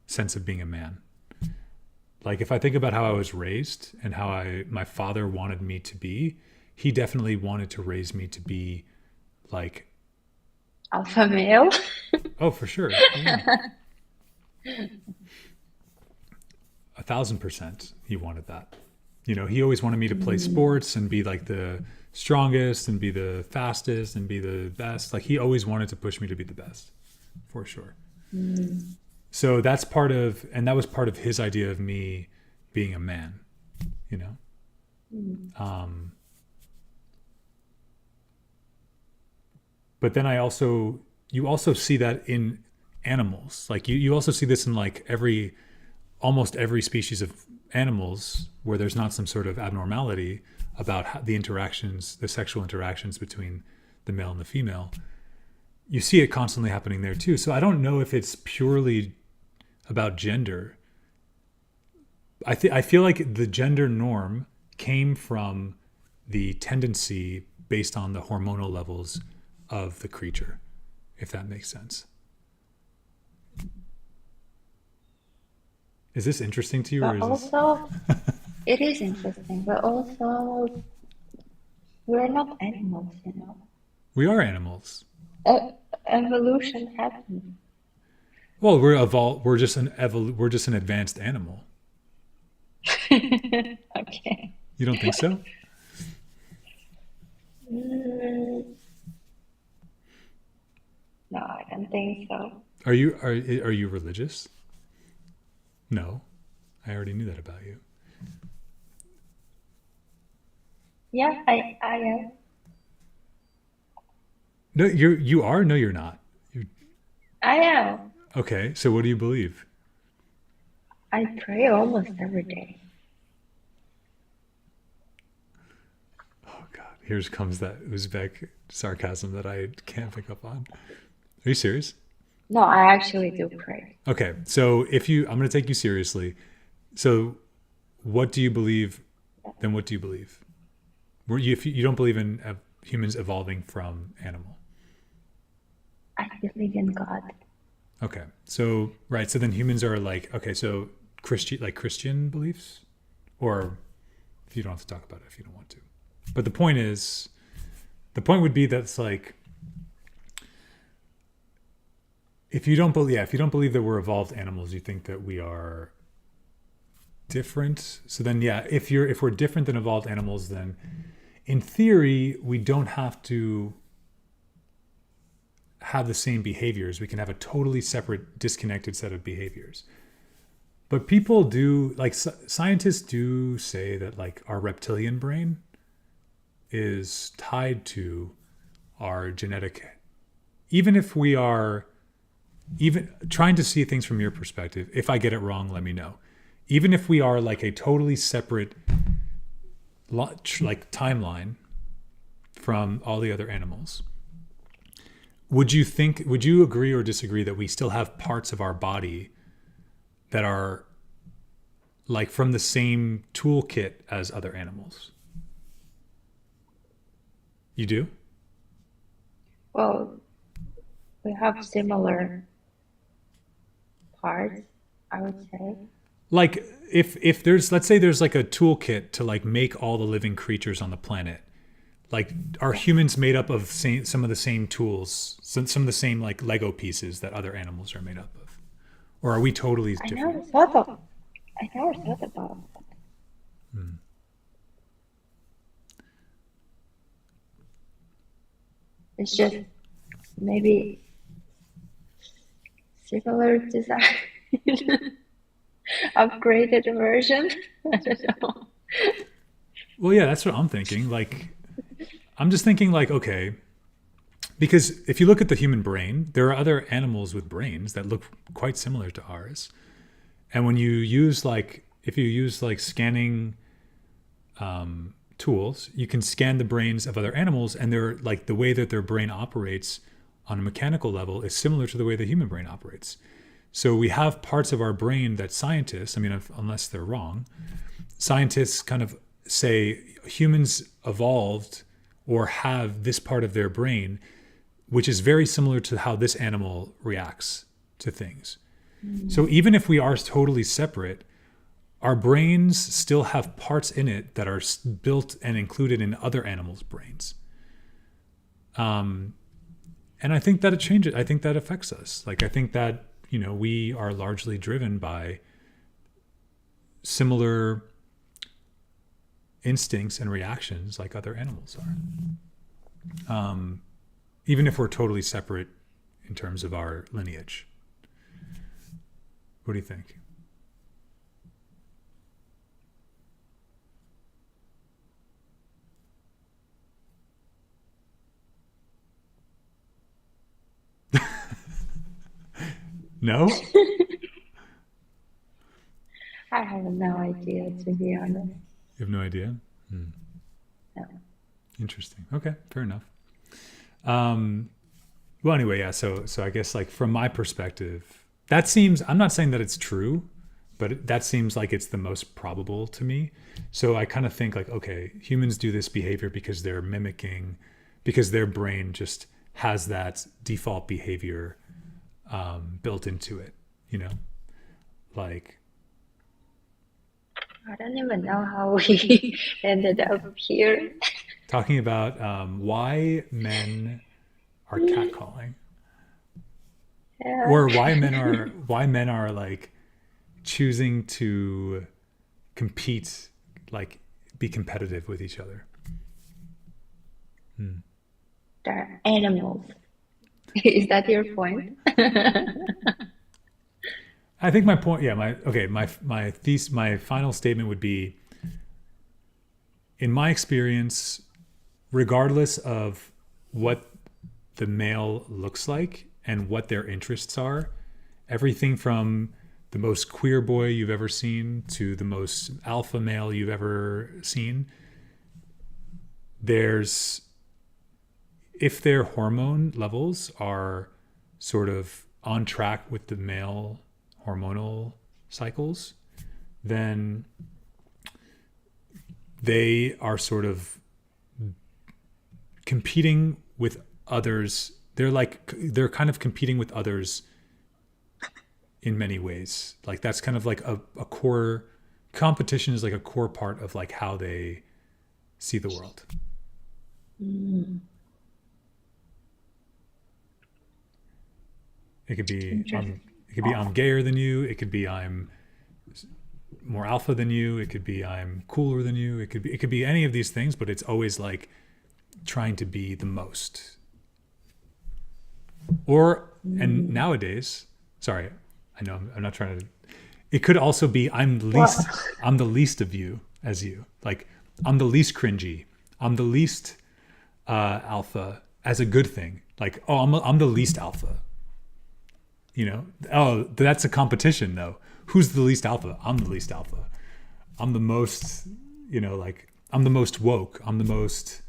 sense of being a man. Like if I think about how I was raised and how my father wanted me to be, he definitely wanted to raise me to be like Alpha male? Oh, for sure. Yeah. 1,000% he wanted that. You know, he always wanted me to play sports and be like the strongest and be the fastest and be the best. Like he always wanted to push me to be the best, for sure. So that was part of his idea of me being a man, you know? But then you also see that in animals. Like you also see this in like almost every species of animals where there's not some sort of abnormality about the sexual interactions between the male and the female. You see it constantly happening there too. So I don't know if it's purely about gender. I feel like the gender norm came from the tendency based on the hormonal levels of the creature, if that makes sense. Is this interesting to you? But Or is this... also, it is interesting, but also, we're not animals, you know. We are animals. Evolution happens. Well, we're just an advanced animal. Okay. You don't think so? Mm, no, I don't think so. Are you religious? No. I already knew that about you. Yeah, I am. No, you are? No, you're not. I am. Okay, so what do you believe? I pray almost every day. Oh God, here comes that Uzbek sarcasm that I can't pick up on. Are you serious? No, I actually do pray. Okay, so I'm going to take you seriously. So, what do you believe? Then what do you believe? If you don't believe in humans evolving from animal. I believe in God. Okay, so right, so then humans are like, okay, so Christian beliefs, or if you don't have to talk about it if you don't want to. But the point would be that it's like, if you don't believe that we're evolved animals, you think that we are different. So then, yeah, if we're different than evolved animals, then in theory, we don't have to have the same behaviors. We can have a totally separate, disconnected set of behaviors. But people do, like scientists do say that like our reptilian brain is tied to our genetic, even if we are even trying to see things from your perspective. If I get it wrong, let me know. Even if we are like a totally separate like timeline from all the other animals, would you agree or disagree that we still have parts of our body that are like from the same toolkit as other animals? You do? Well, we have similar parts, I would say. Like if there's, let's say there's like a toolkit to like make all the living creatures on the planet, like are humans made up of some of the same tools, some of the same like Lego pieces that other animals are made up of? Or are we totally I different? never thought about that. It's just maybe similar design, upgraded version. I don't know. Well, yeah, that's what I'm thinking. Like, I'm just thinking like, okay, because if you look at the human brain, there are other animals with brains that look quite similar to ours. And when you use if you use scanning tools, you can scan the brains of other animals, and they're like the way that their brain operates on a mechanical level is similar to the way the human brain operates. So we have parts of our brain that scientists, I mean, unless they're wrong, scientists kind of say humans evolved or have this part of their brain, which is very similar to how this animal reacts to things. So even if we are totally separate, our brains still have parts in it that are built and included in other animals' brains. And I think that it changes. I think that affects us. Like, I think that, we are largely driven by similar instincts and reactions like other animals are. Even if we're totally separate in terms of our lineage. What do you think? No? I have no idea, to be honest. You have no idea? No. Interesting. Okay, fair enough. Well, anyway, yeah. So I guess like from my perspective, that seems. I'm not saying that it's true, but that seems like it's the most probable to me. So I kind of think like, okay, humans do this behavior because they're mimicking, because their brain just has that default behavior built into it, you know, like. I don't even know how we ended up here. Talking about why men are catcalling, Yeah. or why men are like choosing to compete, like be competitive with each other. They're animals. Is that your point? I think my point, yeah, my final statement would be, in my experience, regardless of what the male looks like and what their interests are, everything from the most queer boy you've ever seen to the most alpha male you've ever seen, if their hormone levels are sort of on track with the male hormonal cycles, then they are sort of competing with others. They're kind of competing with others in many ways. Like that's kind of like a core competition is like a core part of like how they see the world. It could be I'm gayer than you. It could be I'm more alpha than you. It could be I'm cooler than you. It could be any of these things, but it's always like trying to be the most. And nowadays, sorry, I know I'm not trying to. It could also be I'm the least of you as you. Like I'm the least cringy. I'm the least alpha as a good thing. Like, oh, I'm the least alpha. You know, oh, that's a competition though. Who's the least alpha? I'm the least alpha. I'm the most, you know, like I'm the most woke. I'm the most,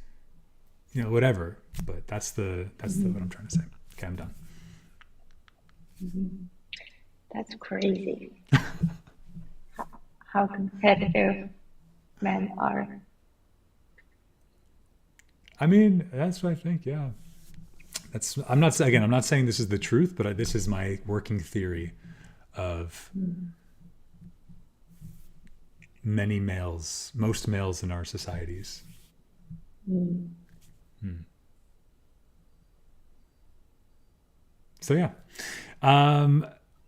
you know, whatever. But that's what I'm trying to say. Okay, I'm done. That's crazy. How competitive men are. I mean, that's what I think. Yeah. I'm not saying this is the truth, but this is my working theory of most males in our societies. So yeah,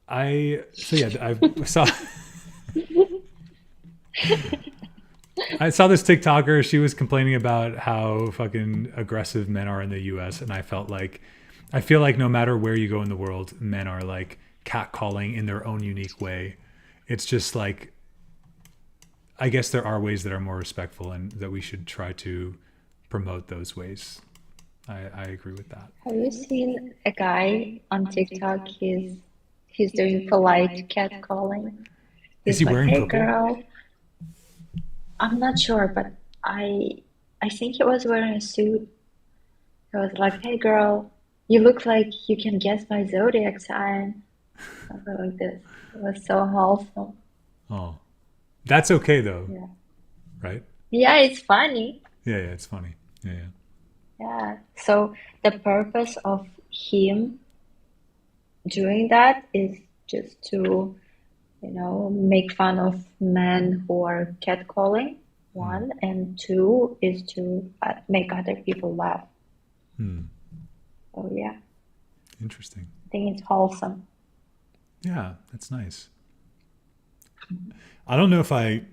I saw I saw this TikToker. She was complaining about how fucking aggressive men are in the U.S. And I feel like no matter where you go in the world, men are like catcalling in their own unique way. It's just like, I guess there are ways that are more respectful and that we should try to promote those ways. I agree with that. Have you seen a guy on TikTok? He's doing polite catcalling. Is He's he like, wearing "Hey purple? girl." I'm not sure, but I think he was wearing a suit. He was like, "Hey girl, you look like you can guess my zodiac sign." Something like this. It was so wholesome. Oh, that's okay though, Yeah. right? Yeah, it's funny. Yeah, it's funny. Yeah. Yeah. So the purpose of him doing that is just to, make fun of men who are catcalling, one, and two is to make other people laugh. So yeah, Interesting. I think it's wholesome. Yeah, that's nice. I don't know if I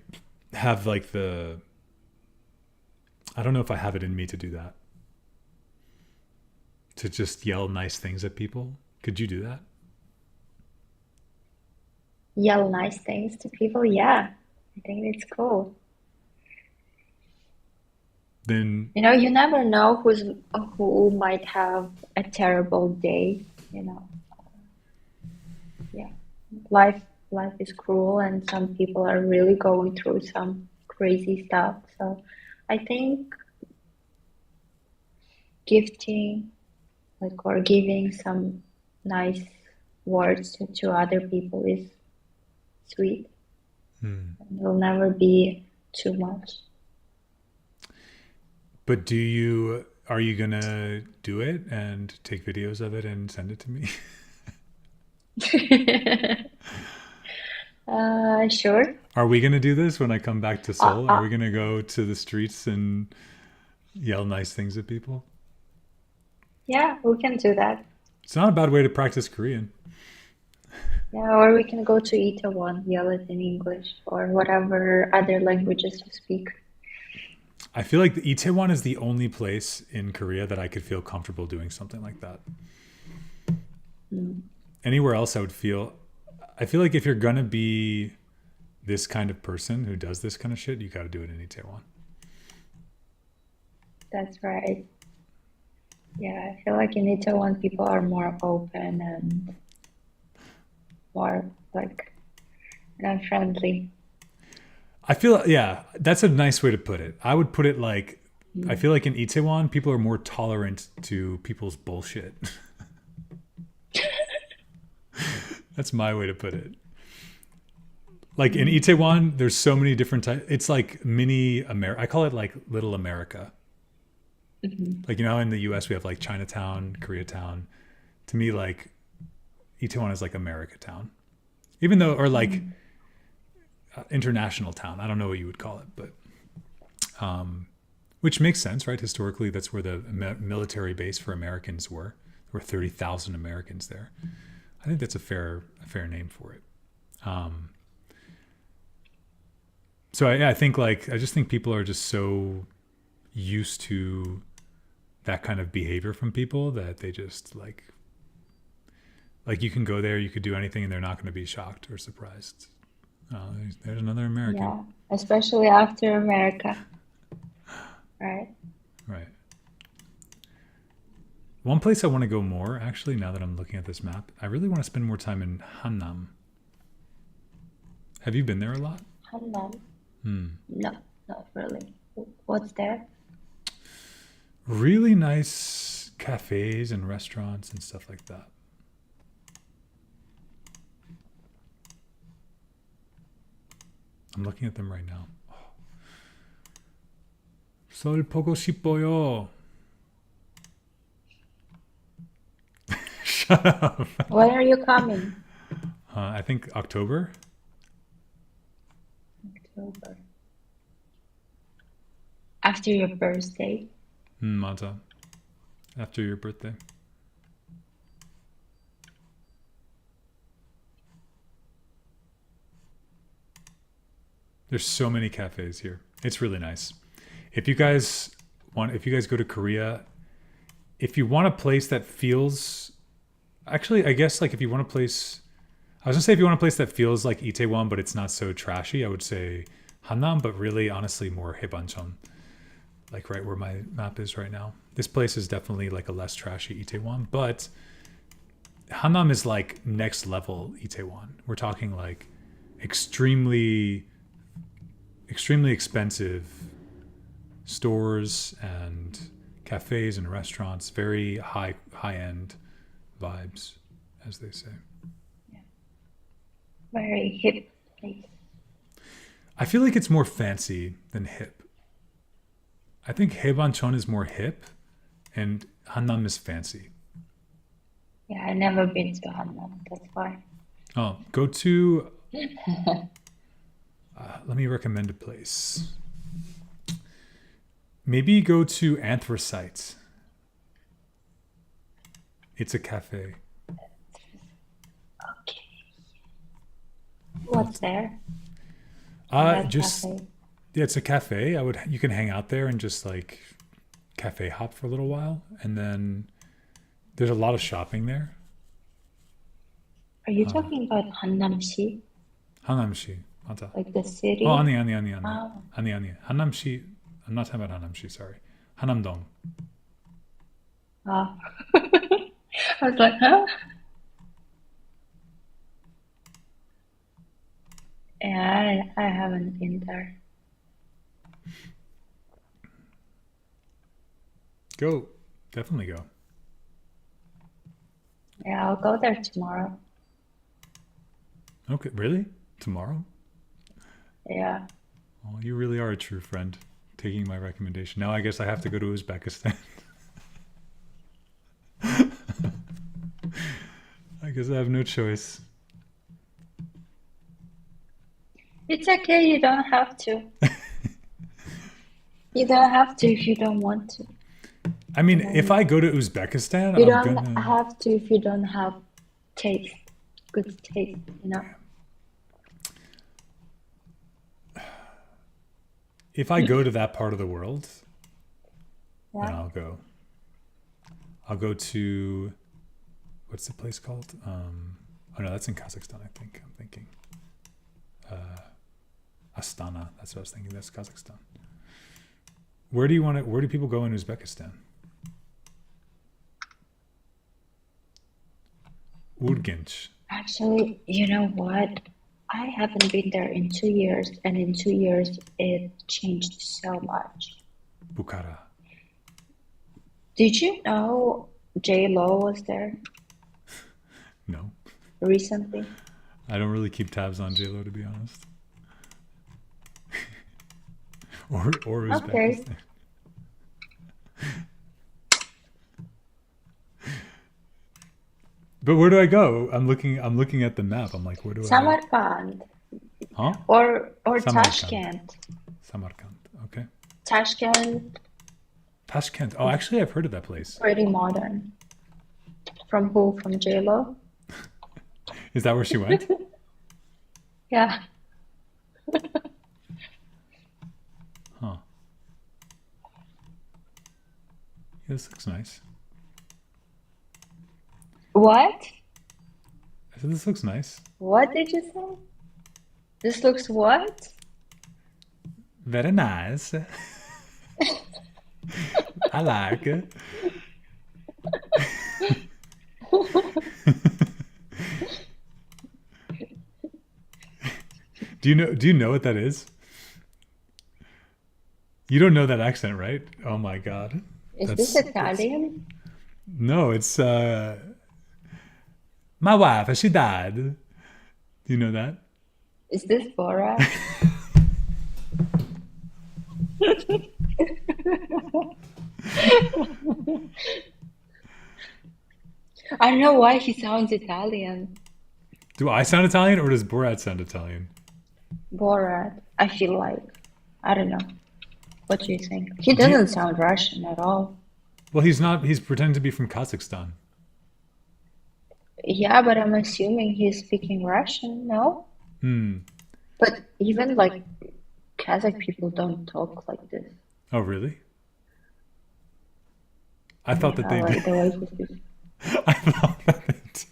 have I don't know if I have it in me to do that. To just yell nice things at people. Could you do that? Yell nice things to people, yeah. I think it's cool. Then You never know who might have a terrible day, Yeah. Life is cruel and some people are really going through some crazy stuff. So I think gifting or giving some nice words to other people is sweet. It will never be too much. But are you gonna do it and take videos of it and send it to me? Sure. Are we gonna do this when I come back to Seoul? Are we gonna go to the streets and yell nice things at people? Yeah, we can do that. It's not a bad way to practice Korean. Yeah, or we can go to Itaewon, yell it in English or whatever other languages you speak. I feel like the Itaewon is the only place in Korea that I could feel comfortable doing something like that. Anywhere else, I feel like if you're gonna be this kind of person who does this kind of shit, you got to do it in Itaewon. That's right. Yeah, I feel like in Itaewon people are more open and more like friendly. I feel, yeah, that's a nice way to put it. I would put it like, I feel like in Itaewon, people are more tolerant to people's bullshit. That's my way to put it. Like in Itaewon, there's so many different types. It's like mini America. I call it like little America. Like, you know, in the US, we have like Chinatown, Koreatown. To me, like Itaewon is like America town. Even though, or like international town. I don't know what you would call it, but which makes sense, right? Historically, that's where the military base for Americans were. There were 30,000 Americans there. I think that's a fair name for it. So I think I just think people are just so used to that kind of behavior from people that they just like you can go there, you could do anything and they're not going to be shocked or surprised. Oh, there's another American. Yeah, especially after America. Right. Right. One place I want to go more, actually, now that I'm looking at this map, I really want to spend more time in Gangnam. Have you been there a lot? Gangnam? No, not really. What's there? Really nice cafes and restaurants and stuff like that. I'm looking at them right now. Seoul 보고 싶어요. Shut up. When are you coming? I think October. October. After your birthday? 맞아. After your birthday. There's so many cafes here. It's really nice. If you guys go to Korea, if you want a place that feels, actually, I guess like if you want a place, I was gonna say if you want a place that feels like Itaewon, but it's not so trashy, I would say Gangnam, but really, honestly, more Haebancheon, like right where my map is right now. This place is definitely like a less trashy Itaewon, but Gangnam is like next level Itaewon. We're talking like extremely expensive stores and cafes and restaurants, very high end vibes, as they say. Yeah. Very hip place. I feel like it's more fancy than hip. I think Haebancheon is more hip and Gangnam is fancy. Yeah, I've never been to Gangnam, that's why. Oh, go to let me recommend a place. Maybe go to Anthracite. It's a cafe. Okay. What's there? Just cafe? Yeah, it's a cafe. You can hang out there and just like cafe hop for a little while, and then there's a lot of shopping there. Are you talking about Gangnam-si? Hanam시, 맞아. Like the city? Oh, 아니. Oh. 아니. Hanam시. I'm not talking about Hanam시. Sorry, Hanamdong. Oh. I was like, huh? Yeah, I haven't been there. Go, definitely go. Yeah, I'll go there tomorrow. Okay, really? Tomorrow? Yeah. Oh, you really are a true friend, taking my recommendation. Now I guess I have to go to Uzbekistan. I guess I have no choice. It's okay, you don't have to. You don't have to if you don't want to. I mean, if I go to Uzbekistan, You I'm don't gonna. have to if you don't have taste, good taste, you know? If I go to that part of the world, then Yeah. I'll go. I'll go to, what's the place called? Oh no, that's in Kazakhstan. I think I'm thinking Astana. That's what I was thinking. That's Kazakhstan. Where do you want to? Where do people go in Uzbekistan? Urgench. Actually, you know what? I haven't been there in 2 years, and in 2 years it changed so much. Bukhara. Did you know J-Lo was there No, recently? I don't really keep tabs on JLo, to be honest. or Okay. Uzbekistan. But where do I go? I'm looking at the map. I'm like, where do I? Samarkand Huh? or Samarkand. Tashkent. Samarkand. Okay. Tashkent, Tashkent. Oh, actually, I've heard of that place. pretty modern. From who? From J-Lo? Is that where she went? Yeah. Huh. Yeah, this looks nice. What? I said this looks nice. What did you say? This looks what? Very nice. I like it. Do you know what that is? You don't know that accent, right? Oh my god. Is this Italian? No, it's my wife, she died. Do you know that? Is this Borat? I don't know why he sounds Italian. Do I sound Italian or does Borat sound Italian? Borat, I feel like. I don't know. What do you think? He doesn't sound Russian at all. Well, he's not. He's pretending to be from Kazakhstan. Yeah, but I'm assuming he's speaking Russian, no? But even like Kazakh people don't talk like this. Oh, really? I thought that they Like did. the way he speaks. I thought that they did.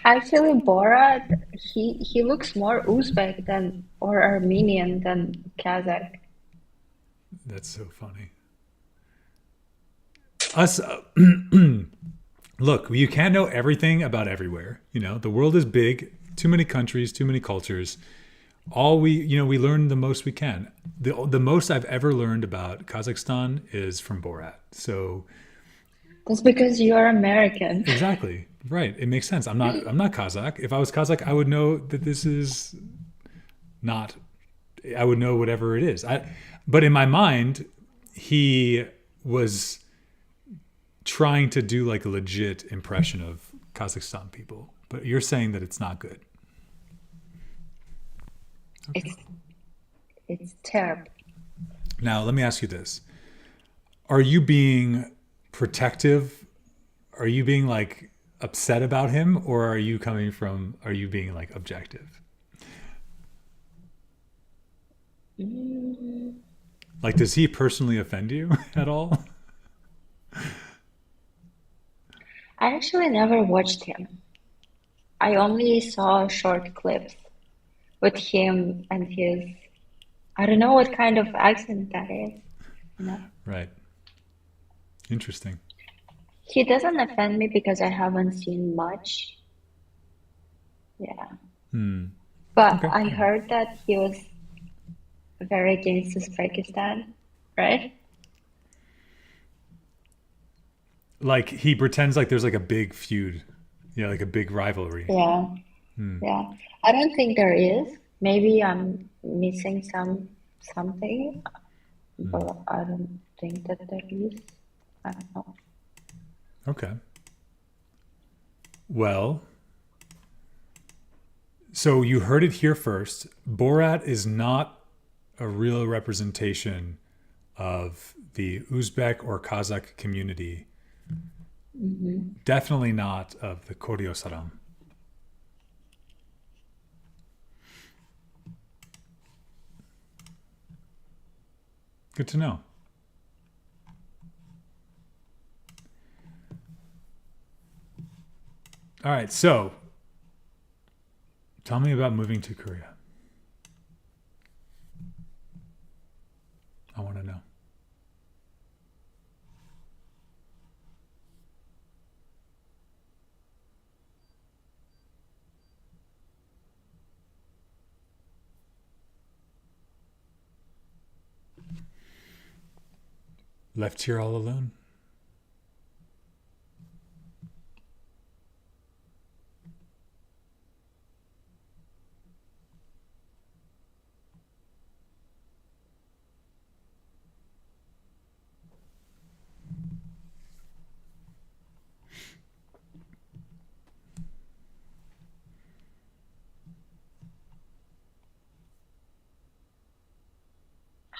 Actually, Borat, he looks more Uzbek than or Armenian than Kazakh. That's so funny. Us, look, you can't know everything about everywhere. You know, the world is big. Too many countries, too many cultures. We learn the most we can. The most I've ever learned about Kazakhstan is from Borat. So That's because you're American. exactly right. It makes sense. I'm not Kazakh. If I was Kazakh, I would know that this is not. I would know whatever it is. But in my mind, he was trying to do like a legit impression of Kazakhstan people. But you're saying that it's not good. It's terrible. Now, let me ask you this. Are you being protective? Are you being like upset about him? Or are you being like objective? Like, does he personally offend you at all? I actually never watched him. I only saw short clips with him and his, I don't know what kind of accent that is. You know? Right. Interesting. He doesn't offend me because I haven't seen much. Yeah. But Okay. I heard that he was very against Uzbekistan, right? Like, he pretends like there's like a big feud, like a big rivalry. Yeah. Yeah. I don't think there is, maybe I'm missing something, but I don't think that there is. I don't know. Okay. Well, so you heard it here first. Borat is not a real representation of the Uzbek or Kazakh community. Definitely not of the Koryo Saram. Good to know. All right, so tell me about moving to Korea. I want to know. Left here all alone?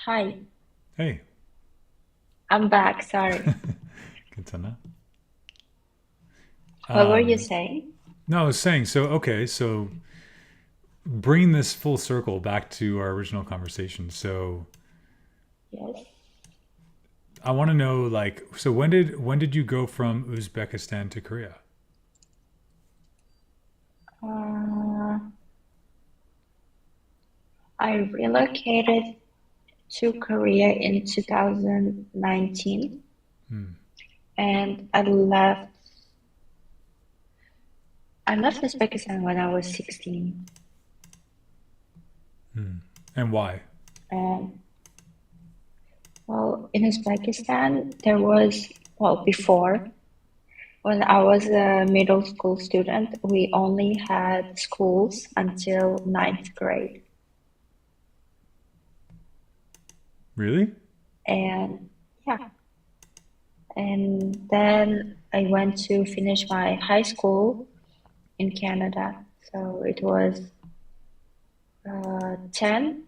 Hi, Hey, I'm back. Sorry. good to know. What were you saying? No, I was saying, so bring this full circle back to our original conversation. So Yes. I want to know, like, so when did you go from Uzbekistan to Korea? Uh, I relocated to Korea in 2019, and I left Uzbekistan when I was 16. And why? And well, in Uzbekistan, there was, well, before, when I was a middle school student, we only had schools until ninth grade. Really? And yeah, and then I went to finish my high school in Canada. So it was 10,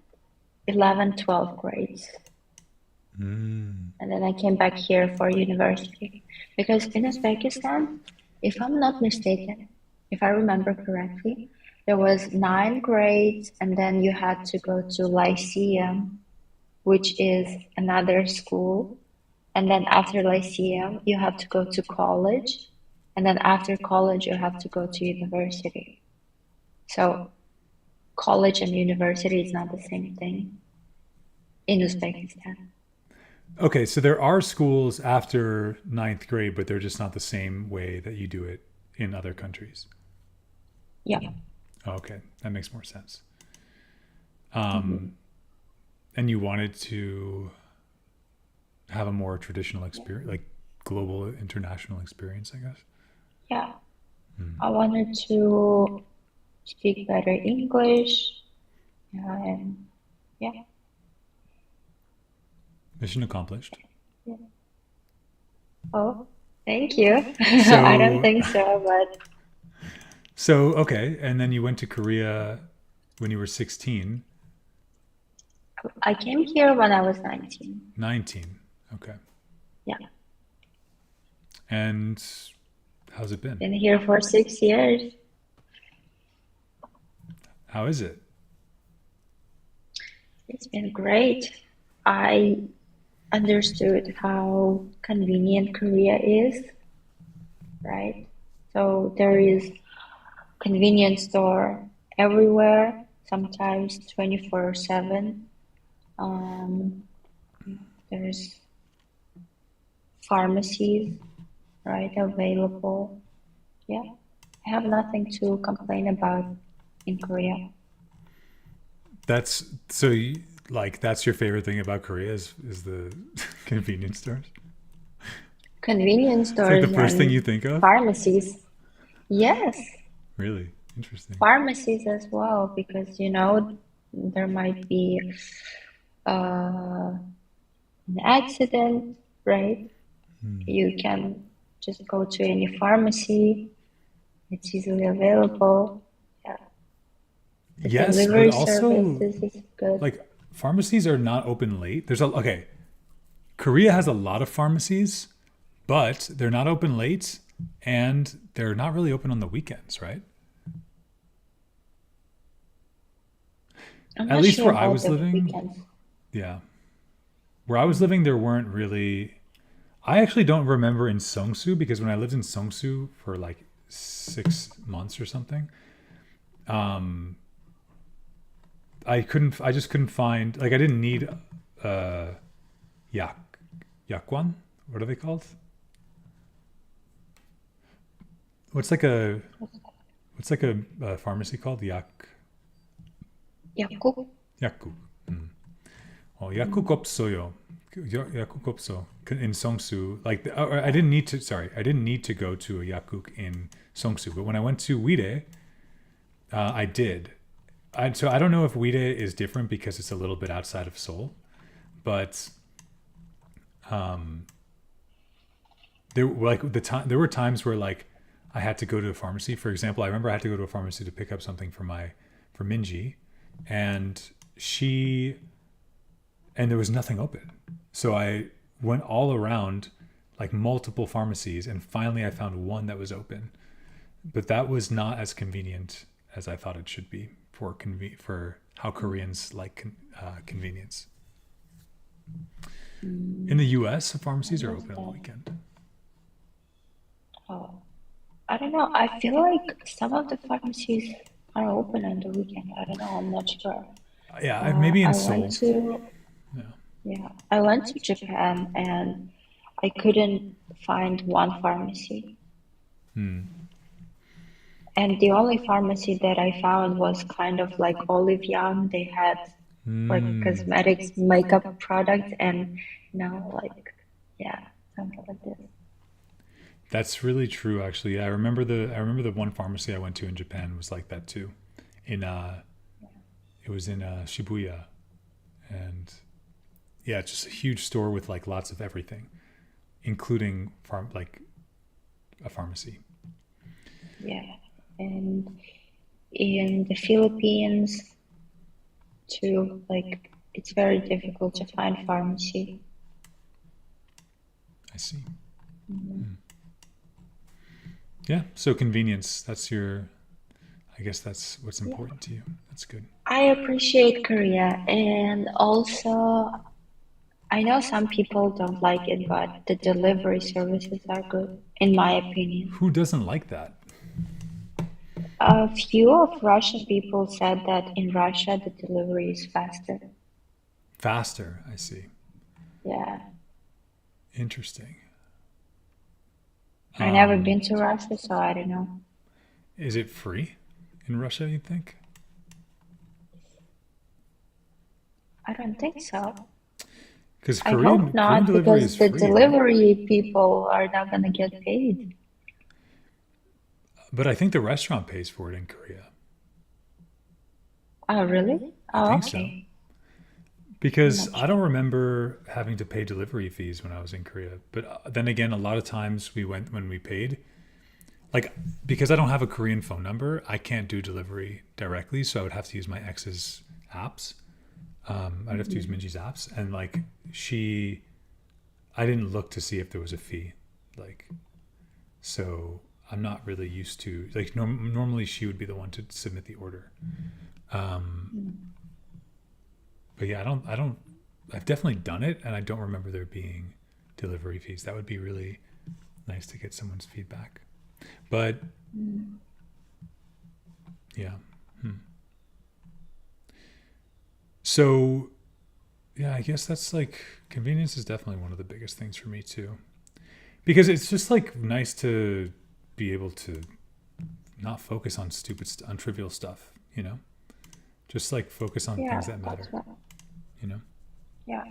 11, 12 grades. And then I came back here for university. Because in Uzbekistan, if I'm not mistaken, if I remember correctly, there was 9 grades and then you had to go to Lyceum, which is another school. And then after Lyceum, you have to go to college. And then after college, you have to go to university. So college and university is not the same thing in Uzbekistan. Okay, so there are schools after ninth grade, but they're just not the same way that you do it in other countries. Yeah. Okay, that makes more sense. And you wanted to have a more traditional experience, like global, international experience, I guess. Yeah. I wanted to speak better English. And yeah. Mission accomplished. Yeah. Oh, thank you. I don't think so, but So, okay, and then you went to Korea when you were 16, I came here when I was 19. 19. Okay. Yeah. And how's it been? Been here for 6 years. How is it? It's been great. I understood how convenient Korea is, right? So there is convenience store everywhere, sometimes 24/7. There's pharmacies, right, available. Yeah, I have nothing to complain about in Korea. That's so you, like that's your favorite thing about Korea is the convenience stores? Convenience It's like the stores first thing you and think of? pharmacies. Yes, Really? Interesting. pharmacies as well, because there might be an accident, right? You can just go to any pharmacy. It's easily available. Yeah. The Yes, but delivery also services is good. like pharmacies are not open late. Okay. Korea has a lot of pharmacies, but they're not open late and they're not really open on the weekends, right? I'm At not least sure where I about was the living, weekends. yeah. Where I was living, there weren't really. I actually don't remember in Seongsu because when I lived in Seongsu for like 6 months or something, I just couldn't find, like, I didn't need yak yakwan. What are they called? What's like a pharmacy called? 약국? 약국. 약국 없어요. 약국 없어 in Seongsu. Like I didn't need to. Sorry, I didn't need to go to a yakuk in Seongsu, but when I went to Uide, I did. So I don't know if Uide is different because it's a little bit outside of Seoul, but there were times where like I had to go to a pharmacy. For example, I remember I had to go to a pharmacy to pick up something for Minji, and there was nothing open. So I went all around like multiple pharmacies and finally I found one that was open. But that was not as convenient as I thought it should be for how Koreans like convenience. In the US, pharmacies are open on the weekend. Oh, I don't know. I feel like some of the pharmacies are open on the weekend. I don't know. I'm not sure. Yeah, maybe in I Seoul. went to I went to Japan and I couldn't find one pharmacy. And the only pharmacy that I found was kind of like Olive Young. They had like cosmetics, makeup products, and like something like this. That's really true, actually. I remember the one pharmacy I went to in Japan was like that too. It was in Shibuya, and yeah, it's just a huge store with like lots of everything, including a pharmacy. Yeah, and in the Philippines too, like it's very difficult to find pharmacy. I see. Yeah, so convenience, I guess that's what's important to you. That's good. I appreciate Korea, and also I know some people don't like it, but the delivery services are good, in my opinion. Who doesn't like that? A few of Russian people said that in Russia the delivery is faster. Faster, I see. Yeah. Interesting. I've never been to Russia, so I don't know. Is it free in Russia, you think? I don't think so. Because I hope not, Korean delivery because is the free, right? delivery people are not gonna get paid. But I think the restaurant pays for it in Korea. Oh, really? Oh, I think okay. so. Because I don't remember having to pay delivery fees when I was in Korea. But then again, a lot of times when we paid, like, because I don't have a Korean phone number, I can't do delivery directly. So I would have to use my ex's apps. I'd have to use Minji's apps. And like I didn't look to see if there was a fee. Like, so I'm not really used to, like, normally she would be the one to submit the order. But yeah, I've definitely done it and I don't remember there being delivery fees. That would be really nice to get someone's feedback. But yeah. So yeah, I guess that's like, convenience is definitely one of the biggest things for me too. Because it's just like nice to be able to not focus on on trivial stuff, you know? Just like focus on things that matter, right. you know? Yeah.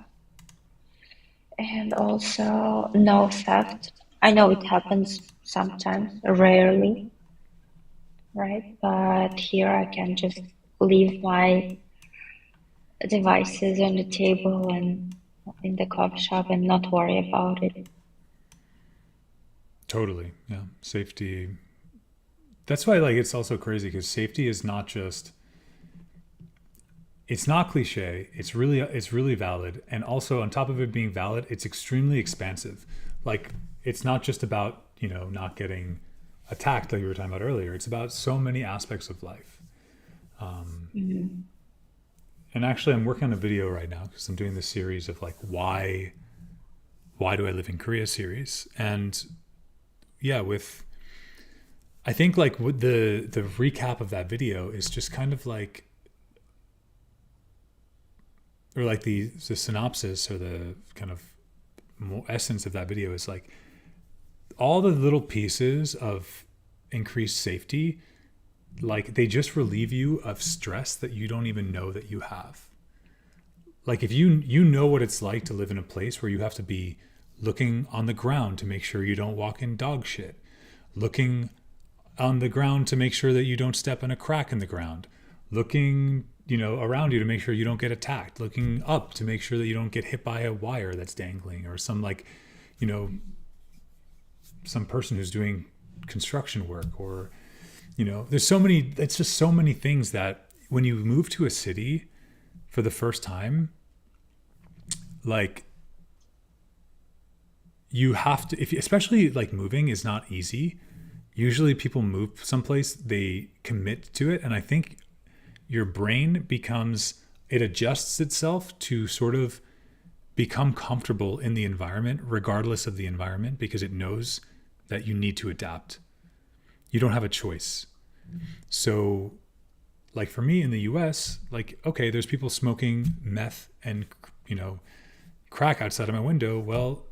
And also no theft. I know it happens sometimes, rarely, right? But here I can just leave my devices on the table and in the coffee shop and not worry about it. Totally. Yeah. Safety. That's why like it's also crazy because safety is not just it's not cliche. It's really valid. And also on top of it being valid, it's extremely expansive. Like it's not just about, not getting attacked like we were talking about earlier. It's about so many aspects of life. And actually I'm working on a video right now because I'm doing this series of like why do I live in Korea series. And yeah, I think like with the recap of that video is just kind of like, or like the synopsis or the kind of essence of that video is like all the little pieces of increased safety, like they just relieve you of stress that you don't even know that you have. Like if you know what it's like to live in a place where you have to be looking on the ground to make sure you don't walk in dog shit, looking on the ground to make sure that you don't step in a crack in the ground, looking, around you to make sure you don't get attacked, looking up to make sure that you don't get hit by a wire that's dangling or some like, some person who's doing construction work or, there's so many, it's just so many things that when you move to a city for the first time, like you have to, especially like moving is not easy. Usually people move someplace, they commit to it. And I think your brain it adjusts itself to sort of become comfortable in the environment, regardless of the environment, because it knows that you need to adapt. You don't have a choice. So like for me in the US, like, okay, there's people smoking meth and, crack outside of my window. Well,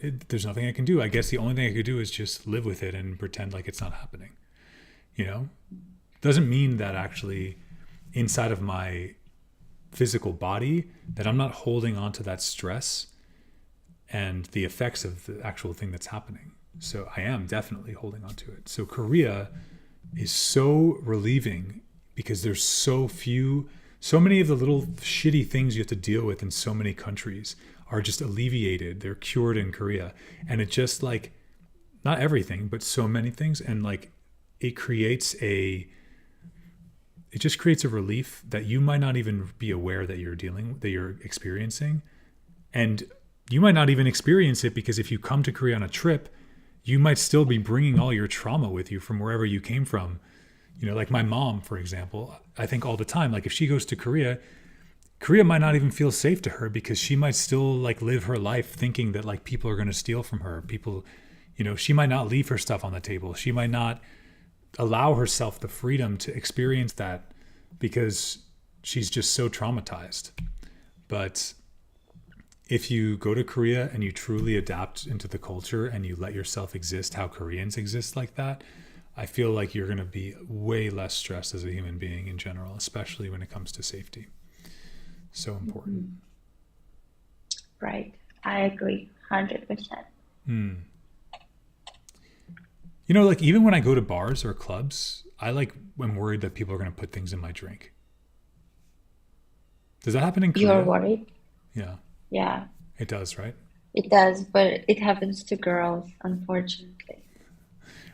there's nothing I can do. I guess the only thing I could do is just live with it and pretend like it's not happening. Doesn't mean that actually inside of my physical body that I'm not holding on to that stress and the effects of the actual thing that's happening. So I am definitely holding on to it. So Korea is so relieving because there's so many of the little shitty things you have to deal with in so many countries are just alleviated. They're cured in Korea. And it just like, not everything, but so many things. And like, it just creates a relief that you might not even be aware that you're experiencing. And you might not even experience it because if you come to Korea on a trip, you might still be bringing all your trauma with you from wherever you came from. Like my mom, for example, I think all the time, like if she goes to Korea might not even feel safe to her because she might still like live her life thinking that like people are going to steal from her. People, she might not leave her stuff on the table. She might not allow herself the freedom to experience that because she's just so traumatized. But if you go to Korea and you truly adapt into the culture and you let yourself exist how Koreans exist like that, I feel like you're going to be way less stressed as a human being in general, especially when it comes to safety. So important. Right. I agree 100%. Like even when I go to bars or clubs, I'm worried that people are going to put things in my drink. Does that happen in Korea? You're worried? Yeah. Yeah, It does, right? it does, but it happens to girls, unfortunately.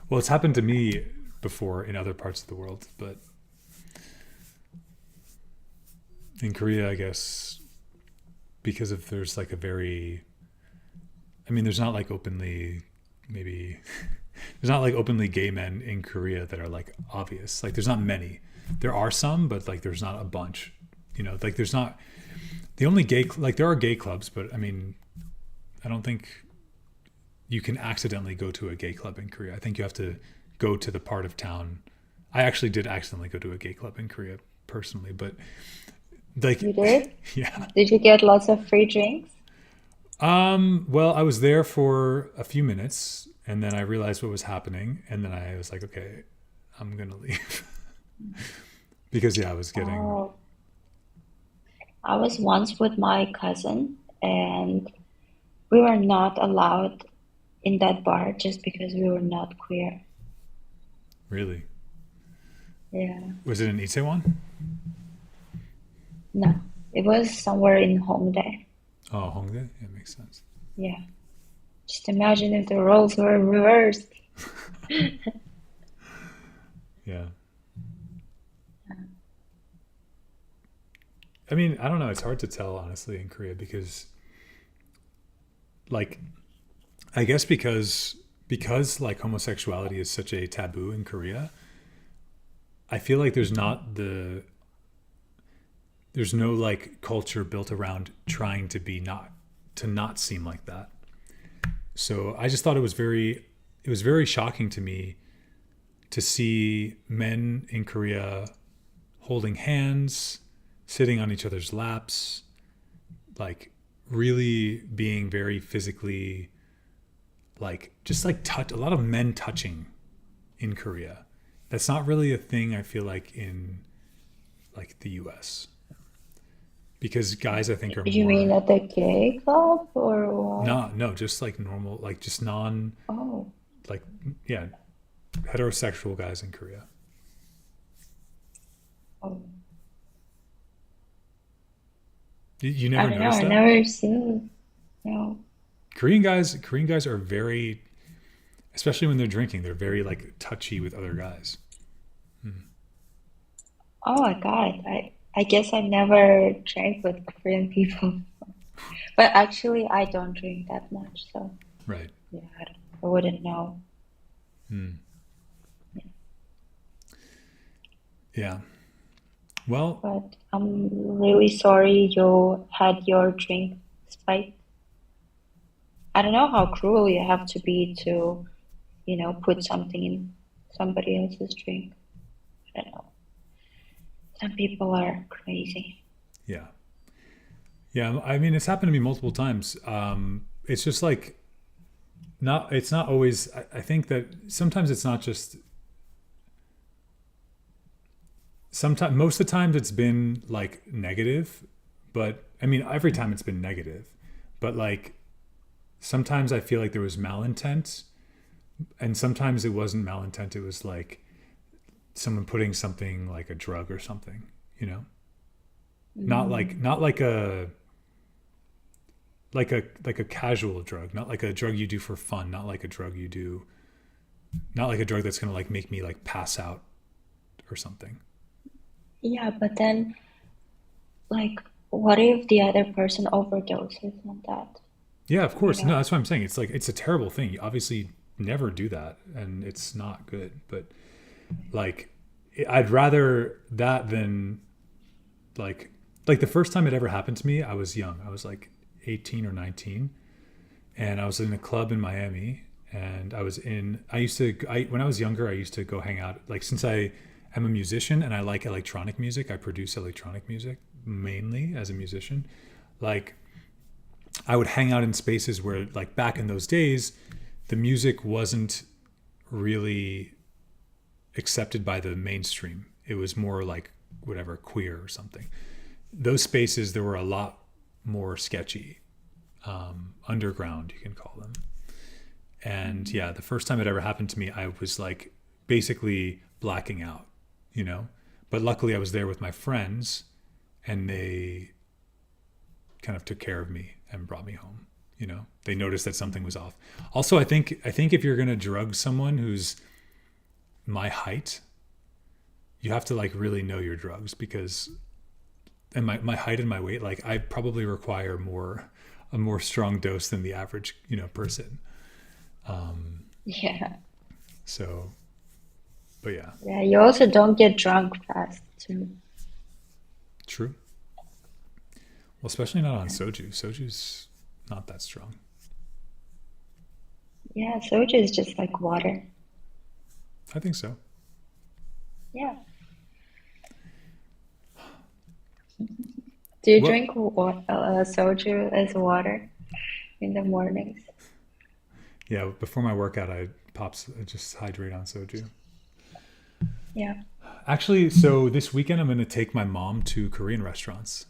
Well, it's happened to me before in other parts of the world, but in Korea, I guess, because of there's like there's not like openly, maybe, there's not like openly gay men in Korea that are like obvious. Like there's not many. There are some, but like there's not a bunch. Like there's not, the only gay, like there are gay clubs, but I mean, I don't think you can accidentally go to a gay club in Korea. I think you have to go to the part of town. I actually did accidentally go to a gay club in Korea personally, but like, You did? yeah. Did you get lots of free drinks? Well, I was there for a few minutes and then I realized what was happening. And then I was like, okay, I'm going to leave because I was getting, Oh, I was once with my cousin and we were not allowed in that bar just because we were not queer. really, Yeah. was it an Itaewon? No, It was somewhere in Hongdae. Oh, Hongdae? Yeah, makes sense. Yeah. Just imagine if the roles were reversed. Yeah. I mean, I don't know. It's hard to tell, honestly, in Korea because, like, I guess because like homosexuality is such a taboo in Korea, I feel like there's no like culture built around trying to not seem like that. So I just thought it was very shocking to me to see men in Korea holding hands, sitting on each other's laps, like really being very physically, like just like a lot of men touching in Korea. That's not really a thing I feel like in like the US. Because guys I think are You mean more at the gay club or what? no, just like normal, like just non Oh, like yeah, heterosexual guys in Korea. oh. You I never don't know. noticed I that? never seen. No. Korean guys are very, especially when they're drinking, they're very like touchy with other guys. Oh my God. I guess I never drank with Korean people. But actually, I don't drink that much, so Right. yeah, I wouldn't know. Yeah. Well, But I'm really sorry you had your drink spiked. I don't know how cruel you have to be to, put something in somebody else's drink. I don't know. Some people are crazy. yeah. Yeah. I mean, it's happened to me multiple times. It's just like, it's not always, I think that sometimes it's not just, sometimes, most of the times it's been like negative, but I mean, every time it's been negative, but like sometimes I feel like there was malintent and sometimes it wasn't malintent. It was like someone putting something like a drug or something, you know, not like a casual drug, not like a drug you do for fun, not like a drug that's going to like make me like pass out or something. Yeah, but then, like, what if the other person overdoses on that? Yeah, of You course. No, know? that's what I'm saying. It's like, it's a terrible thing. You obviously never do that and it's not good, but like, I'd rather that than like the first time it ever happened to me, I was young. I was like 18 or 19 and I was in a club in Miami and when I was younger, I used to go hang out. Like, since I am a musician and I like electronic music, I produce electronic music mainly as a musician. Like, I would hang out in spaces where, like, back in those days, the music wasn't really accepted by the mainstream. It was more like whatever, queer or something. Those spaces, there were a lot more sketchy, underground, you can call them. And yeah, the first time it ever happened to me, I was like basically blacking out, you know? But luckily I was there with my friends and they kind of took care of me and brought me home. You know, they noticed that something was off. Also, I think if you're going to drug someone who's my height, you have to like really know your drugs because, and my height and my weight, like I probably require a more strong dose than the average, person. Yeah. So, but yeah. Yeah, you also don't get drunk fast, too. True. Well, especially not on soju. Soju's not that strong. Yeah, soju is just like water. I think so. Yeah. Do you What? drink soju as water in the mornings? Yeah, before my workout, I just hydrate on soju. Yeah. Actually, so this weekend I'm going to take my mom to Korean restaurants,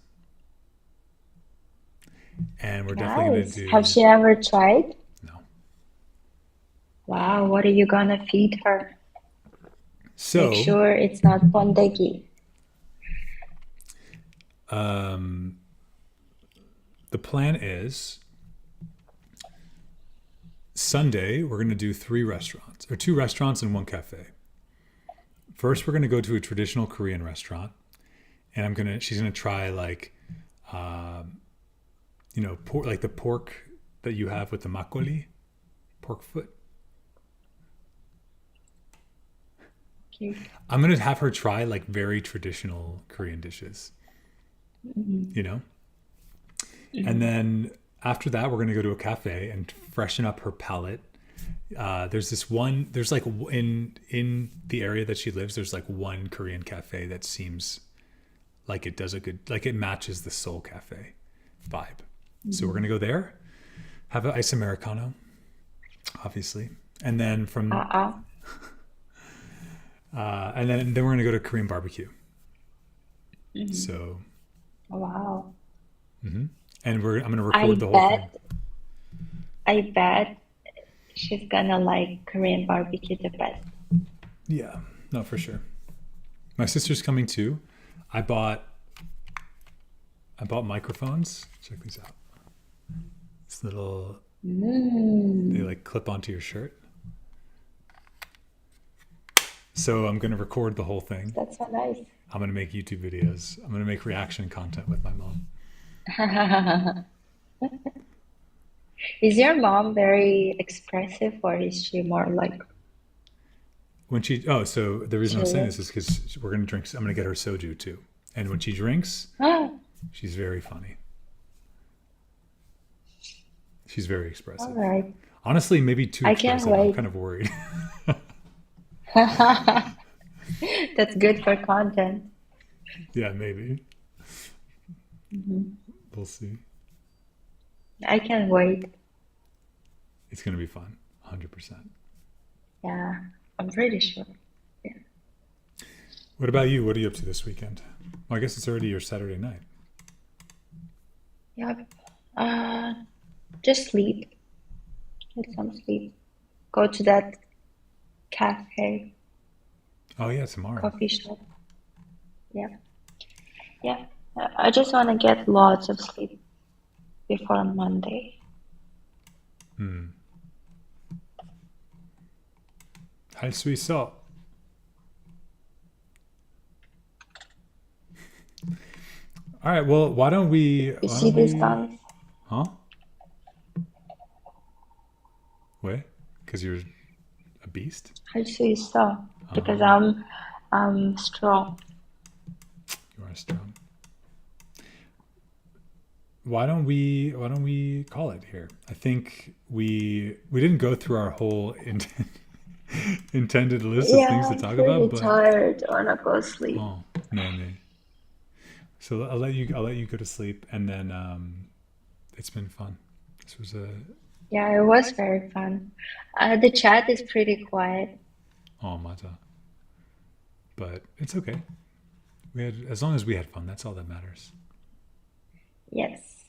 and we're definitely going Nice. to Have do she ever tried? no. Wow, what are you gonna feed her? Make So sure it's not bondegi. um, the plan is Sunday, we're going to do 2 restaurants and 1 cafe. First, we're going to go to a traditional Korean restaurant, and she's going to try like, like the pork that you have with the makgeolli, pork foot. Cute. I'm going to have her try like very traditional Korean dishes, And then after that, we're going to go to a cafe and freshen up her palate. There's like in the area that she lives, there's like one Korean cafe that seems like it does it matches the Seoul cafe vibe. So we're going to go there, have an ice Americano, obviously. And then and then we're going to go to Korean barbecue. So. Wow. And I'm going to record the whole thing. I bet she's gonna like Korean barbecue the best. Yeah, no, for sure. My sister's coming too. I bought microphones. Check these out. This little, they like clip onto your shirt. So I'm going to record the whole thing. That's so nice. I'm going to make YouTube videos. I'm going to make reaction content with my mom. Is your mom very expressive, or is she more like so the reason I'm saying chill? this is because we're going to drink. I'm going to get her soju too. And when she drinks, she's very funny. She's very expressive. All right. Honestly, maybe too I can't expressive. I'm wait. kind of worried. That's good for content. Yeah, maybe. We'll see. I can't wait. It's going to be fun. 100%. Yeah, I'm pretty sure. Yeah. What about you? What are you up to this weekend? Well, I guess it's already your Saturday night. Yep. Just sleep. Get some sleep. Go to that cafe, Oh, yeah, tomorrow. coffee shop. Yeah. Yeah. I just want to get lots of sleep before Monday. 할 수 있어. All right, well, why don't You see these guns? Huh? What? Because you're a beast? 할 수 있어. Because I'm strong. You are strong. Why don't we call it here? I think we didn't go through our whole intended list of Yeah, things to I'm talk pretty about, but tired. I wanna go sleep. oh no. So I'll let you go to sleep, and then it's been fun. This was Yeah, it was very fun. The chat is pretty quiet. mata, but it's okay. As long as we had fun, that's all that matters. Yes.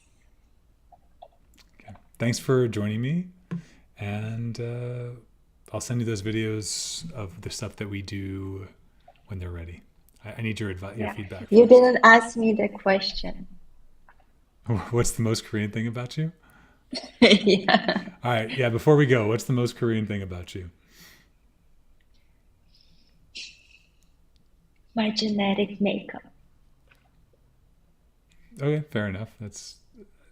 Okay. Thanks for joining me, and I'll send you those videos of the stuff that we do when they're ready. I need your advice, your Yeah. feedback You first. didn't ask me the question. What's the most Korean thing about you? Yeah. All right, yeah. Before we go, what's the most Korean thing about you? My genetic makeup. Okay, fair enough. That's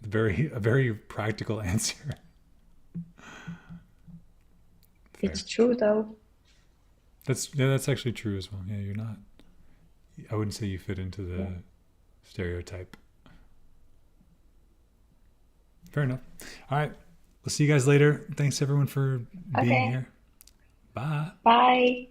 a very practical answer. Fair. It's true though. That's actually true as well. Yeah, you're not. I wouldn't say you fit into the stereotype. Fair enough. All right. We'll see you guys later. Thanks everyone for being Okay. here. Bye. Bye.